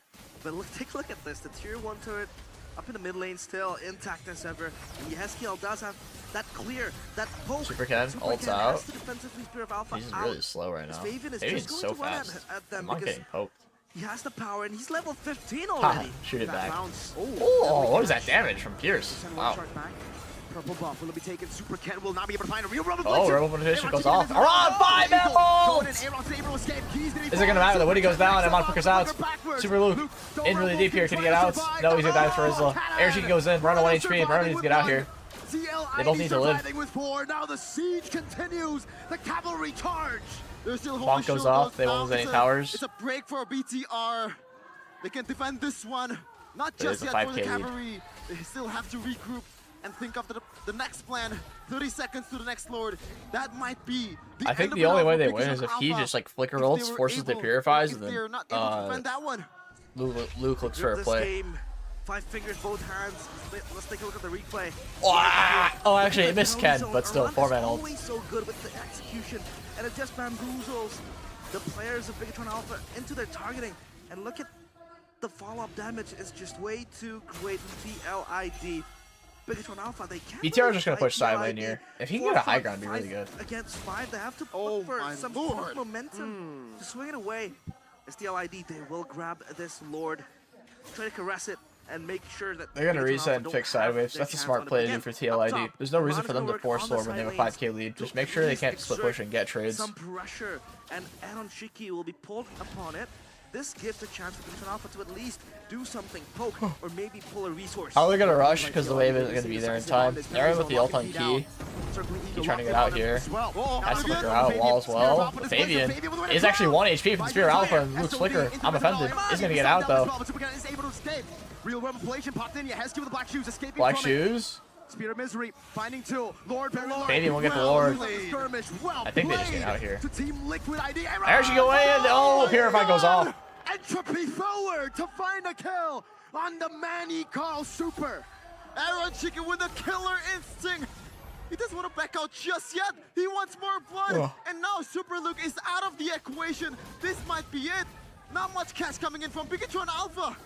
But look, take a look at this. The tier 1 turret up in the mid lane still intact as ever. And Yeskiel does have that clear, that poke. Super Ken, ults out. He's really slow right now. Fabian's so fast. I'm not getting poked. He has the power and he's level 15 already. Shoot it back. Oh, what was that damage from Pierce? Wow. Purple buff will be taken. Super Ken will not be able to find a real rubber. Oh, Rebel Position goes off. Around 5 emeralds! Is it gonna matter? The Woody goes down. Emon flickers out. Super Luke in really deep here. Can he get out? No, he's gonna die for Isla. RedMagic goes in. Run 1 HP. Run needs to get out here. They both need to live. Now the siege continues. The cavalry charge. Bonk goes off. They won't lose any towers. It's a break for BTR. They can defend this one. Not It just is a yet for 5K the lead. cavalry. They still have to regroup and think of the next plan. 30 seconds to the next Lord. That might be I think the only way they win is if he just like flicker ults, forces the Purifies, and then Luke looks for a play. 5 fingers, both hands. Let's take a look at the replay. Oh, actually, it missed Ken, but still, 4-man ult. Always so good with the execution, and it just bamboozles the players of Bigatron Alpha into their targeting. And look at the follow-up damage is just way too great from TLID. Bigatron Alpha, they can't. BTR is just gonna push side lane here. If he can get a high ground, it'd be really good. Against 5, they have to look for some sort of momentum to swing it away. As TLID, they will grab this Lord, try to caress it, and make sure that they're gonna reset and pick sideways. That's a smart play to do for TLID. There's no reason for them to force Lord when they have a 5K lead. Just make sure they can't split push and get trades. Some pressure, and RedMagic will be pulled upon it. This gives a chance for Bigatron Alpha to at least do something, poke, or maybe pull a resource. How are they gonna rush? Because the wave isn't gonna be there in time. They're in with the ult on Key. He's trying to get out here. Has to flicker out, wall as well. Fabian is actually 1 HP from Spear Alpha and Luke's flicker. I'm offended. He's gonna get out though. Black shoes. Spear of Misery, finding 2. Lord below. Fabian will get the Lord. I think they just get out here. There she go in. Oh, Purify goes off. Entropy forward to find a kill on the man he calls Super. RedMagic with a killer instinct. He doesn't want to back out just yet. He wants more blood. And now Super Luke is out of the equation. This might be it. Not much cash coming in from Pikachu and Alpha.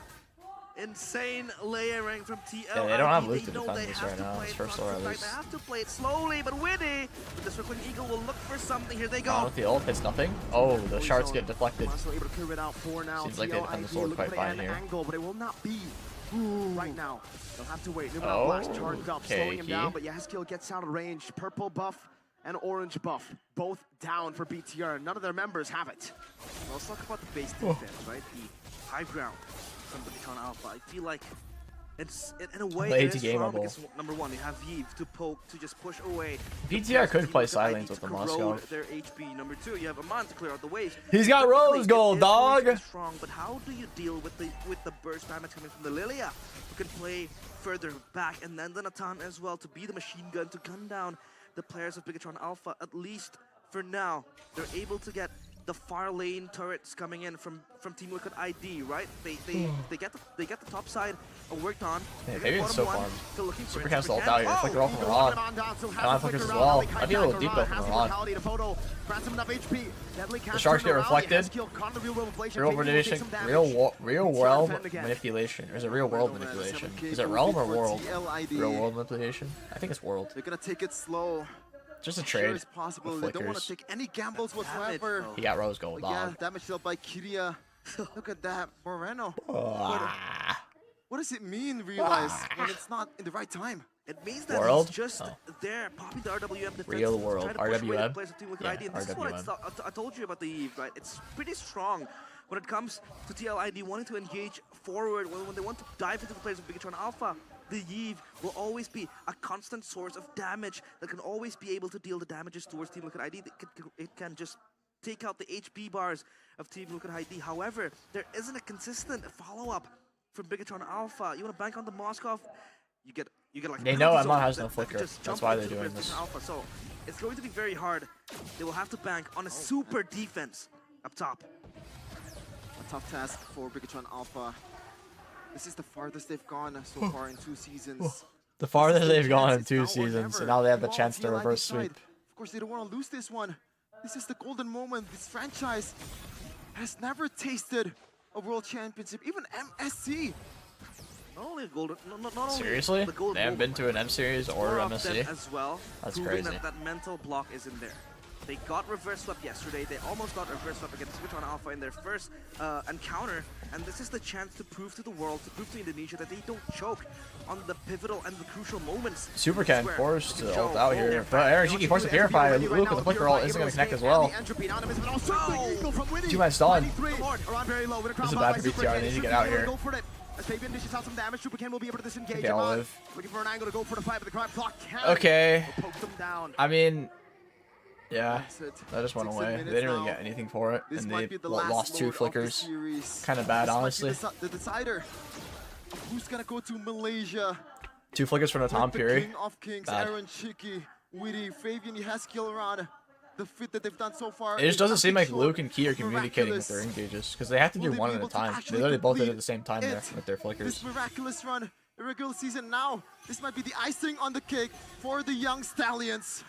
Insane layering from TL. Yeah, they don't have Luke to defend this right now. It's first or at least. They have to play it slowly, but Witty with the circling eagle will look for something. Here they go. With the ult, hits nothing. Oh, the shards get deflected. Seems like they defend the sword quite fine here. But it will not be right now. They'll have to wait. Blast charged up, slowing him down, but Yeskiel gets out of range. Purple buff and orange buff, both down for BTR. None of their members have it. Well, let's talk about the base defense, right? The high ground from Bigatron Alpha. I feel like it's in a way it is strong because number 1, you have Yves to poke, to just push away. BTR could play side lanes with the Moscow. Their HP. Number 2, you have Amon to clear out the waves. He's got rose gold, dog. Strong, but how do you deal with the burst damage coming from the Lilia, who can play further back, and then the Natan as well to be the machine gun to gun down the players of Bigatron Alpha, at least for now, they're able to get the far lane turrets coming in from Team Liquid ID, right? They get the top side worked on. Yeah, maybe it's so farmed. Super cancel ult out here. Flicker ult from Iran. Iran flickers as well. I'd be a little deep though from Iran. The sharks get reflected. Real world manipulation. Or is it real world manipulation? Is it realm or world? Real world manipulation? I think it's world. They're gonna take it slow. Just a trade. As possible. They don't want to take any gambles whatsoever. He got rose gold, Yeah, dog. damage dealt by Kiria. Look at that, Moreno. What does it mean, realize, when it's not in the right time? It means that World? he's just there, popping the RWM defense. Real world. RWM? Yeah, this is what I told you about the Eve, right? It's pretty strong when it comes to TLID wanting to engage forward, when they want to dive into the players of Bigatron Alpha. The Eve will always be a constant source of damage that can always be able to deal the damages towards Team Liquid ID. It can just take out the HP bars of Team Liquid ID. However, there isn't a consistent follow-up from Bigatron Alpha. You want to bank on the Moskov, you get like... They know Emon has no flicker. That's why they're doing this. Alpha. So it's going to be very hard. They will have to bank on a super defense up top. A tough task for Bigatron Alpha. This is the farthest they've gone so far in 2 seasons. The farthest they've gone in 2 seasons, and now they have the chance to reverse sweep. Of course, they don't want to lose this one. This is the golden moment. This franchise has never tasted a world championship, even MSC. Not only golden, not only Seriously? the golden They haven't been to an M series or MSC? as well. That's proving crazy. that mental block is in there. They got reverse swept yesterday. They almost got reverse swept against Bigatron Alpha in their first encounter. And this is the chance to prove to the world, to prove to Indonesia that they don't choke on the pivotal and the crucial moments. Super Ken forced to ult out here. But RedMagic forced to Purify. Luke with the flicker ult isn't going to connect as well. 2-man stun. This is bad for BTR. They need to get out here. As Fabian dishes out some damage, Super Ken will be able to disengage. They all live. Looking for an angle to go for the fight, but the crowd block can Okay. poke them down. I mean, yeah, That's it. that just went 16 away. They minutes didn't really now. get anything for it, This and might they be the last lost 2 load of the flickers. series. Kind of bad, This might be honestly. the decider of who's gonna go to Malaysia. 2 flickers from the Tom With the Fury. King of Kings, Bad. Aaron Chicky, Witty, Fabian, he has skill around. The fit that they've done so far. It just is doesn't seem like nothing Luke short and Key are of communicating with miraculous. their engages, because they have to do Will they one be at a able to time. They actually literally both did it complete at the same time there it? with their flickers. This miraculous run, the regular season now. This might be the icing on the cake for the young Stallions.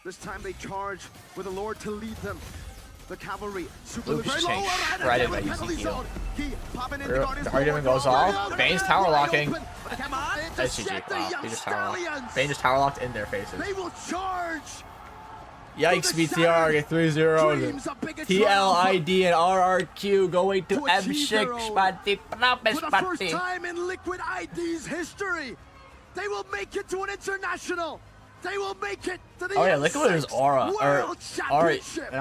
This time they charge with the Lord to lead them. The cavalry, super Luke very just low, getting overhead, shredded and by penalty Ezekiel. zone. Key popping in the The Guardians argument forward. goes off. Bane's tower locking. But come on, That's intercept GG. the Wow, young he just tower locked. Stallions. Bane just tower locked in their faces. They will charge. Yikes, BTR get 3-0. Dreams of Bigatron TLID and RRQ going to To achieve their M6 For the first time in Liquid ID's history, they will make it to an international. They will make it to the Oh yeah, Liquid is Aura. Or World Aura. Championship.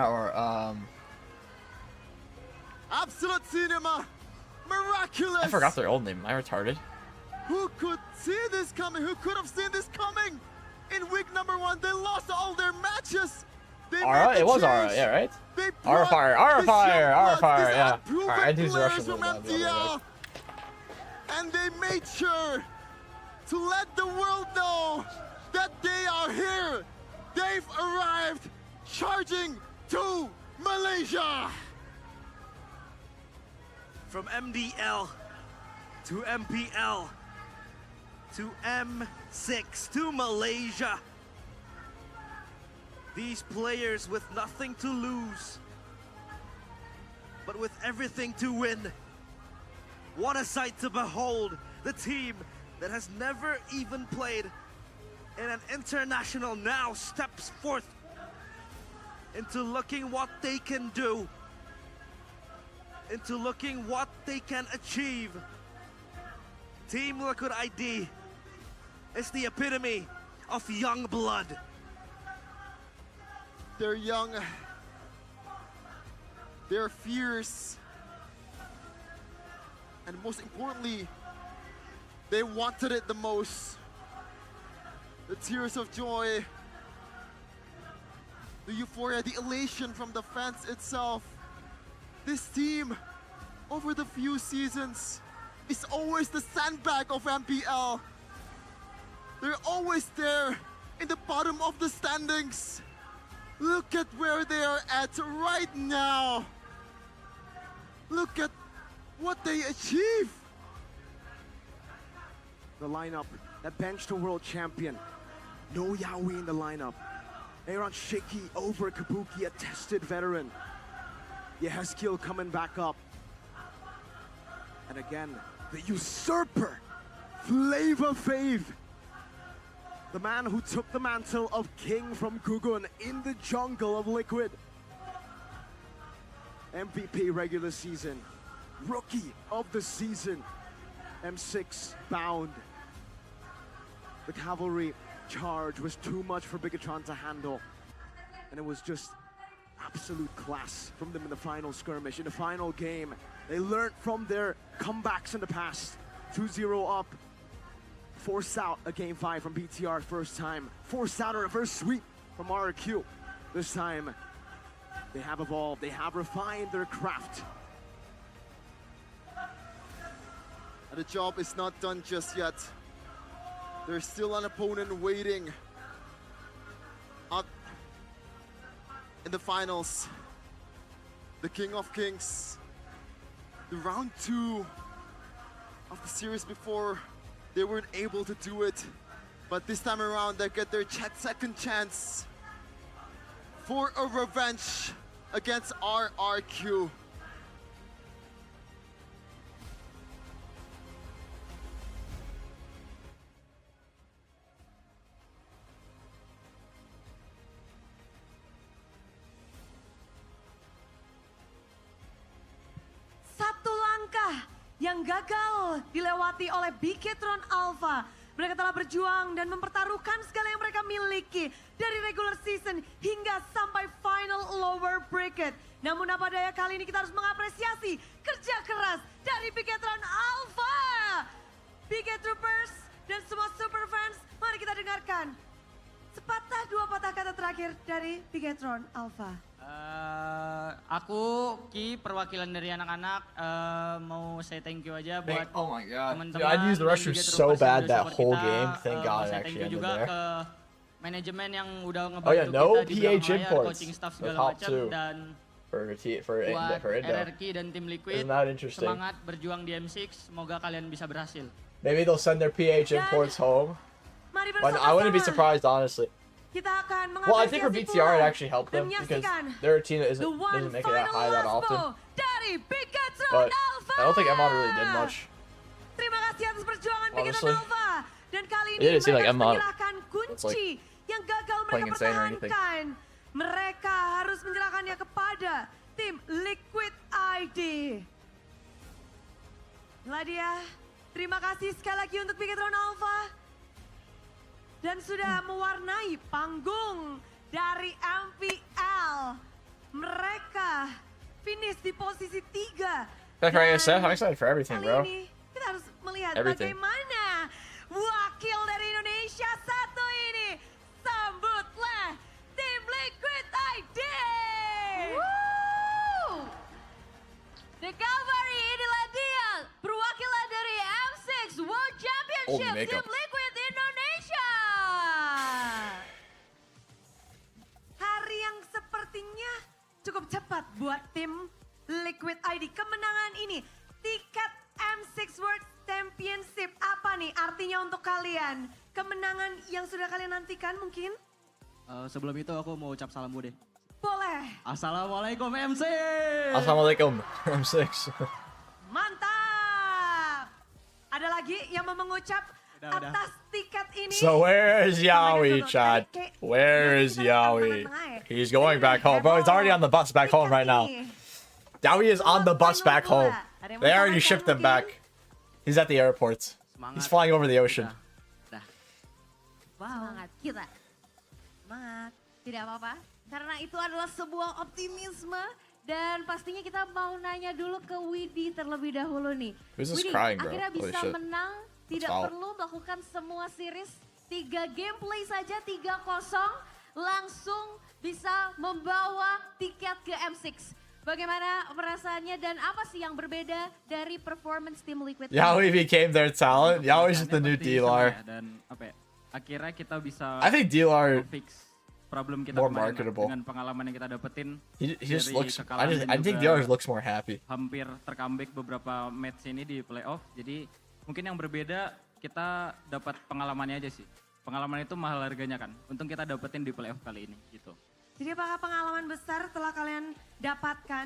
Absolute cinema. Miraculous. I forgot their old name. Am I retarded? Who could see this coming? Who could have seen this coming? In week number 1, they lost all their matches. They Aura? made the It was change. Aura, yeah, right? They Aura brought Fire, Aura this Fire, young Aura blood, Fire, this yeah. unproven Alright, I do the players Russian from little bit, MPL. And they made sure to let the world know that they are here. They've arrived, charging to Malaysia. From MDL to MPL to M6 to Malaysia. These players with nothing to lose, but with everything to win. What a sight to behold. The team that has never even played in an international now steps forth into looking what they can do, into looking what they can achieve. Team Liquid ID is the epitome of young blood. They're young. They're fierce. And most importantly, they wanted it the most. The tears of joy, the euphoria, the elation from the fans itself. This team, over the few seasons, is always the sandbag of MPL. They're always there in the bottom of the standings. Look at where they are at right now. Look at what they achieve. The lineup that benched the world champion. No Yaoi in the lineup. Aaron Shaky over Kabuki, a tested veteran. Yehezkiel coming back up. And again, the usurper, Flavor Fave. The man who took the mantle of king from Gugun in the jungle of Liquid. MVP regular season. Rookie of the season. M6 bound. The cavalry charge was too much for Bigatron to handle. And it was just absolute class from them in the final skirmish. In the final game, they learned from their comebacks in the past. 2-0 up. Forced out a game 5 from BTR first time. Forced out a reverse sweep from RQ. This time, they have evolved. They have refined their craft. And the job is not done just yet. There's still an opponent waiting up in the finals. The King of Kings. The round 2 of the series before, they weren't able to do it. But this time around, they get their second chance for a revenge against RRQ. Satu langkah yang gagal dilewati oleh BTR Alpha. Mereka telah berjuang dan mempertaruhkan segala yang mereka miliki dari regular season hingga sampai final lower bracket. Namun apa daya, kali ini kita harus mengapresiasi kerja keras dari BTR Alpha. BK Troopers dan semua super fans, mari kita dengarkan sepatah dua patah kata terakhir dari BTR Alpha. Aku Ki, perwakilan dari anak-anak, mau say thank you aja buat Oh my god. teman-teman. Dude, I'd use the rush so bad that whole game. Thank God it actually ended juga there. ke manajemen yang udah ngebantu Oh yeah, no kita di belakang PH layar, imports. coaching staff The segala top macam, two dan for buat Indo. RRQ dan tim Liquid, Isn't that interesting? semangat berjuang di M6, semoga kalian bisa berhasil. Maybe they'll send their PH imports home. Mari But I wouldn't be bersama-sama surprised, honestly. kita akan Well, I think for mengapresiasi BTR it pula actually helped dan them because menyaksikan their team the doesn't one make it that final high that last often. blow dari BTR But Alpha. I don't think Emon really did much. Terima kasih atas perjuangan Honestly. BTR Alpha. Dan kali It ini didn't seem like mereka harus Emon menyerahkan kunci yang gagal mereka playing insane or anything. pertahankan. Mereka harus menyerahkannya kepada tim Liquid ID. Inilah dia. Terima kasih sekali lagi untuk BTR Alpha. Dan sudah mewarnai panggung dari MPL. Mereka finish di posisi 3. That's right, I'm excited for everything, Kali bro. ini kita harus melihat Everything. bagaimana wakil dari Indonesia satu ini. Sambutlah tim Liquid ID. Woo! The Cavalry, inilah dia perwakilan dari M6 World Championship Holy makeup. Tim Liquid Indonesia. Hari yang sepertinya cukup cepat buat tim Liquid ID. Kemenangan ini, tiket M6 World Championship, apa nih artinya untuk kalian? Kemenangan yang sudah kalian nantikan mungkin? Sebelum itu aku mau ucap salam dulu deh. Boleh. Assalamualaikum MC. Assalamualaikum, M6. Mantap. Ada lagi yang mau mengucap atas tiket ini? So where is Yaoi, chat? Where is Yaoi? He's going back home. Bro, he's already on the bus back home right now. Yaoi is on the bus back home. They already shipped him back. He's at the airport. He's flying over the ocean. Wow. Semangat kita. Semangat. Tidak apa-apa, karena itu adalah sebuah optimisme dan pastinya kita mau nanya dulu ke Widi terlebih dahulu nih. Who's this Widi, crying, bro? akhirnya Holy bisa shit. menang, tidak foul. perlu melakukan semua series, 3 gameplay saja 3-0, langsung bisa membawa tiket ke M6. Bagaimana perasaannya dan apa sih yang berbeda dari performance tim Liquid? Yaoi became their talent. Yaoi's just the new D-Lar. Dan apa ya? akhirnya kita bisa I think DLR fix problem kita more kemarin marketable. dengan pengalaman yang kita dapetin. He just dari looks. kekalahan I dan think juga DLR looks more happy. hampir tercomeback beberapa match ini di playoff. Jadi mungkin yang berbeda kita dapat pengalamannya aja sih. Pengalaman itu mahal harganya kan. Untung kita dapetin di playoff kali ini gitu. Jadi apakah pengalaman besar telah kalian dapatkan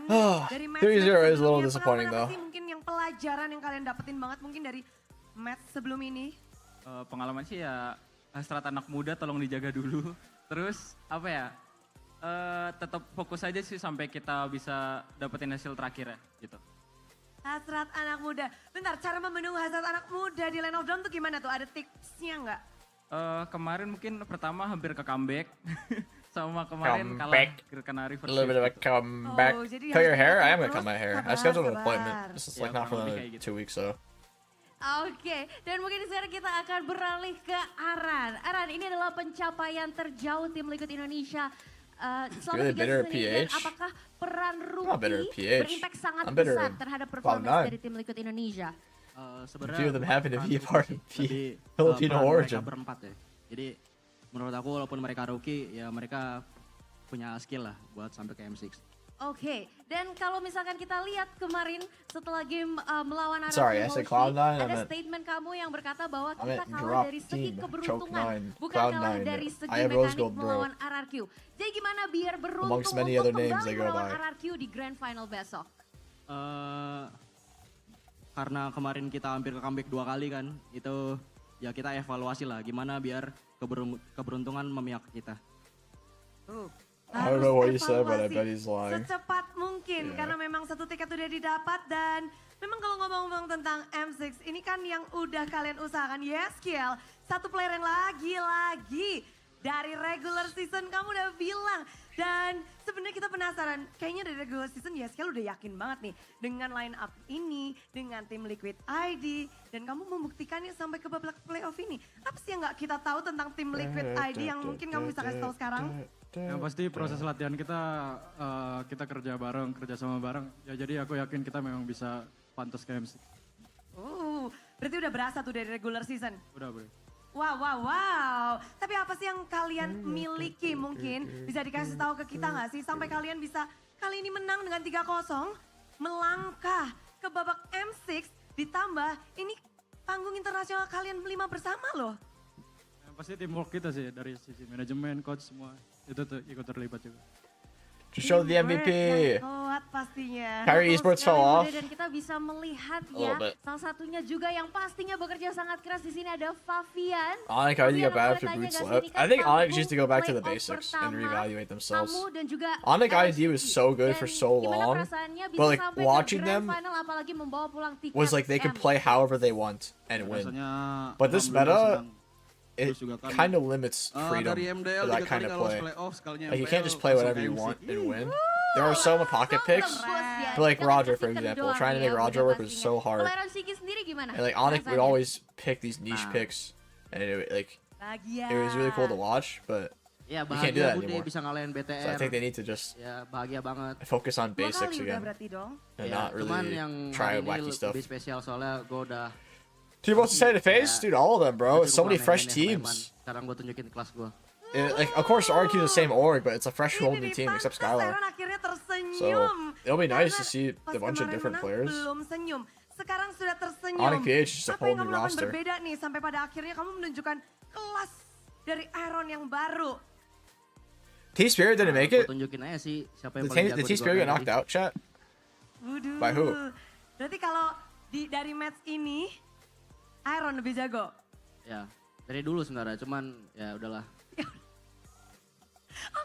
dari match 3-0 is a little sebelumnya? disappointing Pengalaman apa though. sih mungkin yang pelajaran yang kalian dapetin banget mungkin dari match sebelum ini? Pengalaman sih ya hasrat anak muda tolong dijaga dulu. Terus apa ya? Tetap fokus aja sih sampai kita bisa dapetin hasil terakhir ya gitu. Hasrat anak muda. Bentar, cara memenuhi hasrat anak muda di Land of Dawn tuh gimana tuh? Ada tipsnya nggak? Kemarin mungkin pertama hampir ke comeback. Sama kemarin Comeback. kalah kena A reverse little bit of a shift gitu. comeback. Oh, jadi Cut your harus hair? I am terus gonna cut my hair. I sabar, scheduled an sabar. appointment. This is Ya, like not for kurang lebih another kayak 2 weeks though. Oke, dan mungkin sekarang kita akan beralih ke Aran. Aran, ini adalah pencapaian terjauh tim Liquid Indonesia selama Really 3 better season ini. Dan PH? apakah peran Not better rookie PH. berimpact sangat I'm better besar in terhadap Cloud9. performance dari tim Liquid Indonesia? A few of them happen to be a part of Filipino peran origin. mereka berempat ya. Jadi menurut aku walaupun mereka rookie ya mereka punya skill lah buat sampai ke M6. Oke, dan kalau misalkan kita lihat kemarin setelah game melawan Aran Sorry, I said Cloud9, I ada meant- statement kamu yang berkata bahwa I kita meant kalah drop dari segi team, keberuntungan, Choke9, bukan Cloud9, kalah dari segi I have rose mekanik gold, bro. melawan RRQ. Jadi gimana biar beruntung Amongst many untuk other names kembali they go melawan by. RRQ di Grand Final besok? Karena kemarin kita hampir ke comeback 2 kali kan, itu ya kita evaluasi lah gimana biar keberuntungan memihak kita. I don't know what you said, but I Evaluasi bet he's lying. secepat mungkin Yeah. karena memang satu tiket udah didapat dan memang kalau ngomong-ngomong tentang M6 ini kan yang udah kalian usahakan Yeskiel, satu player yang lagi-lagi dari regular season kamu udah bilang. Dan sebenarnya kita penasaran, kayaknya dari regular season Yeskiel udah yakin banget nih dengan line up ini, dengan tim Liquid ID, dan kamu membuktikannya sampai ke babak playoff ini. Apa sih yang nggak kita tahu tentang tim Liquid ID yang mungkin kamu bisa kasih tahu sekarang? Yang pasti proses latihan kita kita kerja bareng, kerja sama bareng. Ya jadi aku yakin kita memang bisa pantas ke MC. Berarti udah berasa tuh dari regular season? Udah bro. Wow. Tapi apa sih yang kalian miliki mungkin bisa dikasih tahu ke kita nggak sih sampai kalian bisa kali ini menang dengan 3-0, melangkah ke babak M6 ditambah ini panggung internasional kalian 5 bersama loh. Yang pasti teamwork kita sih dari sisi manajemen, coach semua itu tuh ikut terlibat juga. To show the MVP. Yang kuat pastinya. Kyrie Betul Esports sekali, fell off. Bunda, dan kita bisa melihat A little ya, bit. salah satunya juga yang pastinya bekerja sangat keras di sini ada Favian. Onyx, I Favian, think got bad aku after boleh Brute tanya nggak sih, slept. ini kan I think Onyx panggung needs to go back to the playoff basics and pertama reevaluate themselves. kamu dan juga Onyx ID LSG. was so good for Dan so gimana long, perasaannya bisa but like sampai ke watching Grand them Final, apalagi membawa pulang tiket was like they could play however they want and win. Rasanya But this alhamdulillah meta, senang. it Terus juga kan, kind of limits freedom dari MDL for that 3 kind kali of kalau play. playoff, sekalinya Like you can't MPL just play langsung whatever ke you MC. want and win. There are some pocket picks, but like Roger, for example, trying to make Roger work was so hard. Kalau Siki sendiri gimana? And like Onyx would perasaannya? always pick these niche picks, and it was really cool to watch, but Ya you can't do bahagia that Bude anymore. bisa ngalahin BTR. So I think they need to just Ya bahagia banget. focus on 2 basics kali udah again berarti dong. and Ya, not cuman really yang try hari ini wacky stuff. lebih spesial soalnya gue udah Team wants to say the face, dude. All of them, bro. It's so cukup many lama fresh main-main. teams. Sekarang gue tunjukin kelas gue. Like, of course, RQ is the same org, but it's a fresh Ini whole new nih, team except pantas Skylar. Aaron akhirnya So tersenyum. it'll be nice to Karena see pas a bunch of kemarin different menang, players. Belum senyum. Sekarang sudah tersenyum. Onyx PH is just a Apa whole yang new kamu lakukan roster. berbeda nih sampai pada akhirnya kamu menunjukkan kelas dari Aaron yang baru. T-Spirit didn't make it? Gue tunjukin aja sih siapa yang The paling jago di T-Spirit gua get knocked out, chat? Waduh. By who? Berarti kalau dari match ini, Aaron lebih jago. Ya, dari dulu sebenarnya, cuman ya udahlah.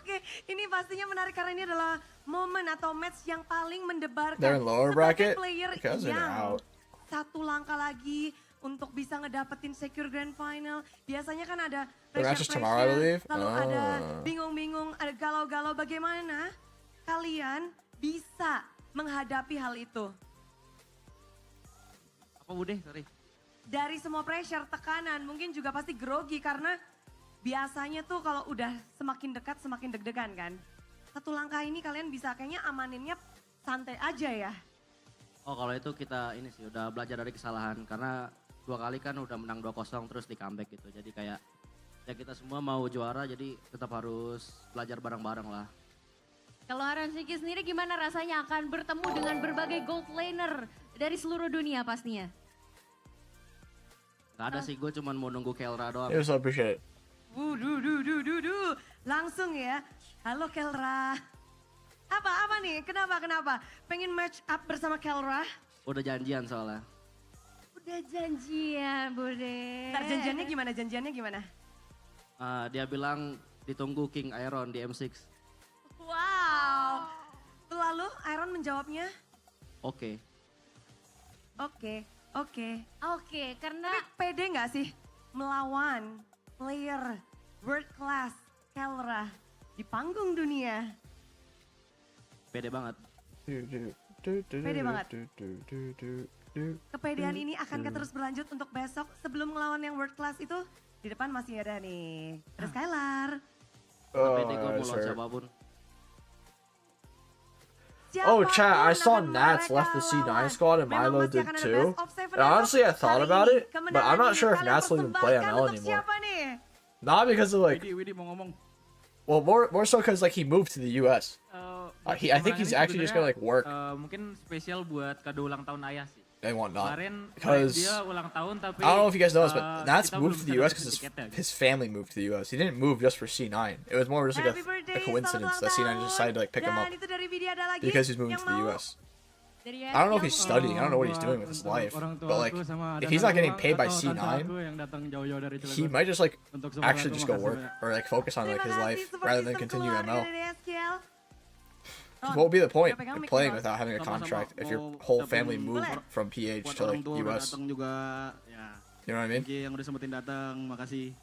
Oke, ini pastinya menarik karena ini adalah momen atau match yang paling mendebarkan. They're in lower sebagai bracket? player Because they're yang out. satu langkah lagi untuk bisa ngedapetin secure grand final. Biasanya kan ada The match is tomorrow, I believe. lalu ada Oh. bingung-bingung, ada galau-galau. Bagaimana kalian bisa menghadapi hal itu? Apa Bude? Sorry. Dari semua pressure, tekanan, mungkin juga pasti grogi karena biasanya tuh kalau udah semakin dekat semakin deg-degan kan. Satu langkah ini kalian bisa kayaknya amaninnya santai aja ya. Oh kalau itu kita ini sih udah belajar dari kesalahan karena 2 kali kan udah menang 2-0 terus di comeback gitu. Jadi kayak Ya kita semua mau juara jadi tetap harus belajar bareng-bareng lah. Kalau RedMagic sendiri gimana rasanya akan bertemu dengan berbagai gold laner dari seluruh dunia pastinya? Gak ada sih, gue cuman mau nunggu Kelra doang. It was appreciate. Langsung ya. Halo Kelra. Apa nih? Kenapa? Pengen match up bersama Kelra? Udah janjian soalnya. Udah janjian, Bude. Ntar janjiannya gimana? Dia bilang ditunggu King Iron di M6. Wow. Lalu Iron menjawabnya? Oke. Oke, karena Tapi pede nggak sih melawan player world class Kelra di panggung dunia? Pede banget. Pede banget. Kepedean ini akankah terus berlanjut untuk besok sebelum melawan yang world class itu? Di depan masih ada nih. Terus Skylar. Pede gue mau lawan siapapun. Oh, chat, I saw Nats left the C9 squad and Milo did too. And honestly, I thought about it, but I'm not sure if Nats will even play ML anymore. Not because of like, Widi mau ngomong. well, more so because like he moved to the US. I think he's actually just gonna like work Mungkin spesial buat kado ulang tahun ayah sih. and whatnot. Kemarin Because dia ulang tahun tapi I don't know if you guys know this, but Nats kita moved to the belum US bisa because dapat tiketnya. his family moved to the US. He didn't move just for C9. It was more just like a coincidence that C9 just decided to like pick him up because he's moving to the US. I don't know if he's studying. I don't know what he's doing with his life. But like, if he's not getting paid by C9, he might just like actually just go work or like focus on like his life rather than continue ML. What would be the point of playing without having a contract if your whole family moved from PH to like US? You know what I mean? Yang udah sempetin datang, makasih.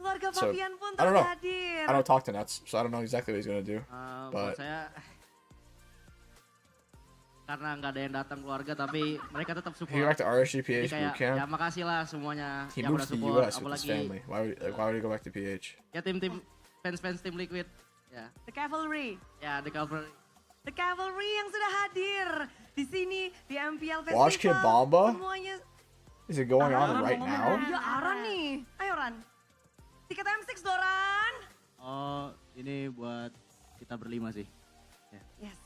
Keluarga So, Fabian pun I don't know. hadir. I don't talk to Nets, so I don't know exactly what he's gonna do. Buat But saya karena nggak ada yang datang keluarga tapi mereka tetap support. he back to RSG Jadi PH kayak bootcamp. ya makasih lah semuanya He yang moved udah to the support. US with his Apalagi family. Why would he go back to PH? ya tim fans Team Liquid. Ya. The Cavalry. Ya, The Cavalry. The Cavalry yang sudah hadir di sini di MPL Festival. Watch Kid Bomba? Semuanya. Is it going on right now? Ya Aran nih. Ayo Ran. Tiket M6 Doran. Oh, ini buat kita berlima sih. Ya. Yes.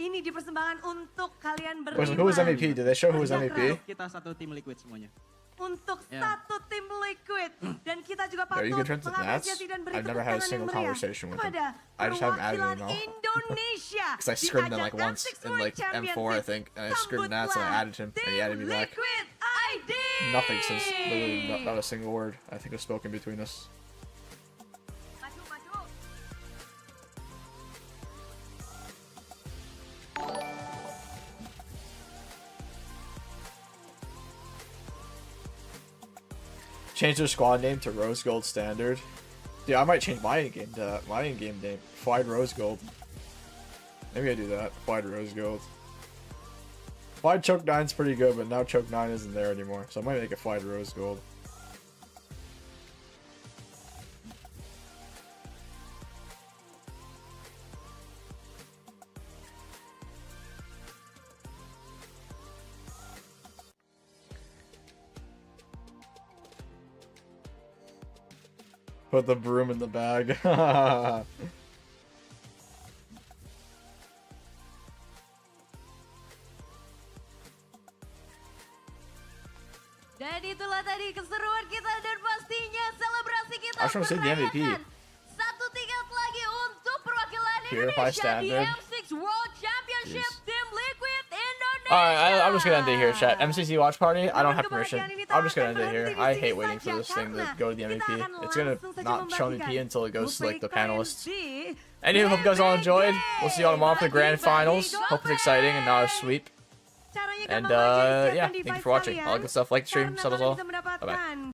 Ini dipersembahkan untuk kalian Who berlima. was MVP? Did they show who was MVP? Kita satu tim Liquid semuanya. Untuk Yeah. satu tim Liquid. Dan kita juga Are you patut good friends with Nats? mengapresiasi dan beri I've tepuk never had a tangan single yang meriah conversation with him. kepada I just haven't added perwakilan him now. Indonesia. Because I di scrimmed him ajang like once M6 in World like M4 I Championship. think, and I scrimmed Nats and I added him and he added me back. Liquid ID. Nothing since literally not a single word I think was spoken between us. Maju, maju. Change their squad name to Rose Gold Standard. Dude, I might change my in-game name. Fwyd Rose Gold. Maybe I do that. Fwyd Rose Gold. Fwyd Choke 9's pretty good, but now Choke 9 isn't there anymore, so I might make a Fwyd Rose Gold. Put the broom in the bag. Dan itulah tadi keseruan kita dan pastinya selebrasi kita I just want to see the MVP. merayakan satu tiket lagi untuk perwakilan Purify Indonesia di standard. M6 World Championship Jeez. Team Liquid Indonesia. Alright, I'm just gonna end it here, chat. MCC Watch Party, I don't have permission. I'm just gonna end it here. I hate waiting for this thing to go to the MVP. It's gonna not show MVP until it goes to like the panelists. Anywho, hope you guys all enjoyed. We'll see you all tomorrow for the grand finals. Hope it's exciting and not a sweep. And yeah, thank you for watching. All good stuff. Like the stream, sub as well. Bye bye.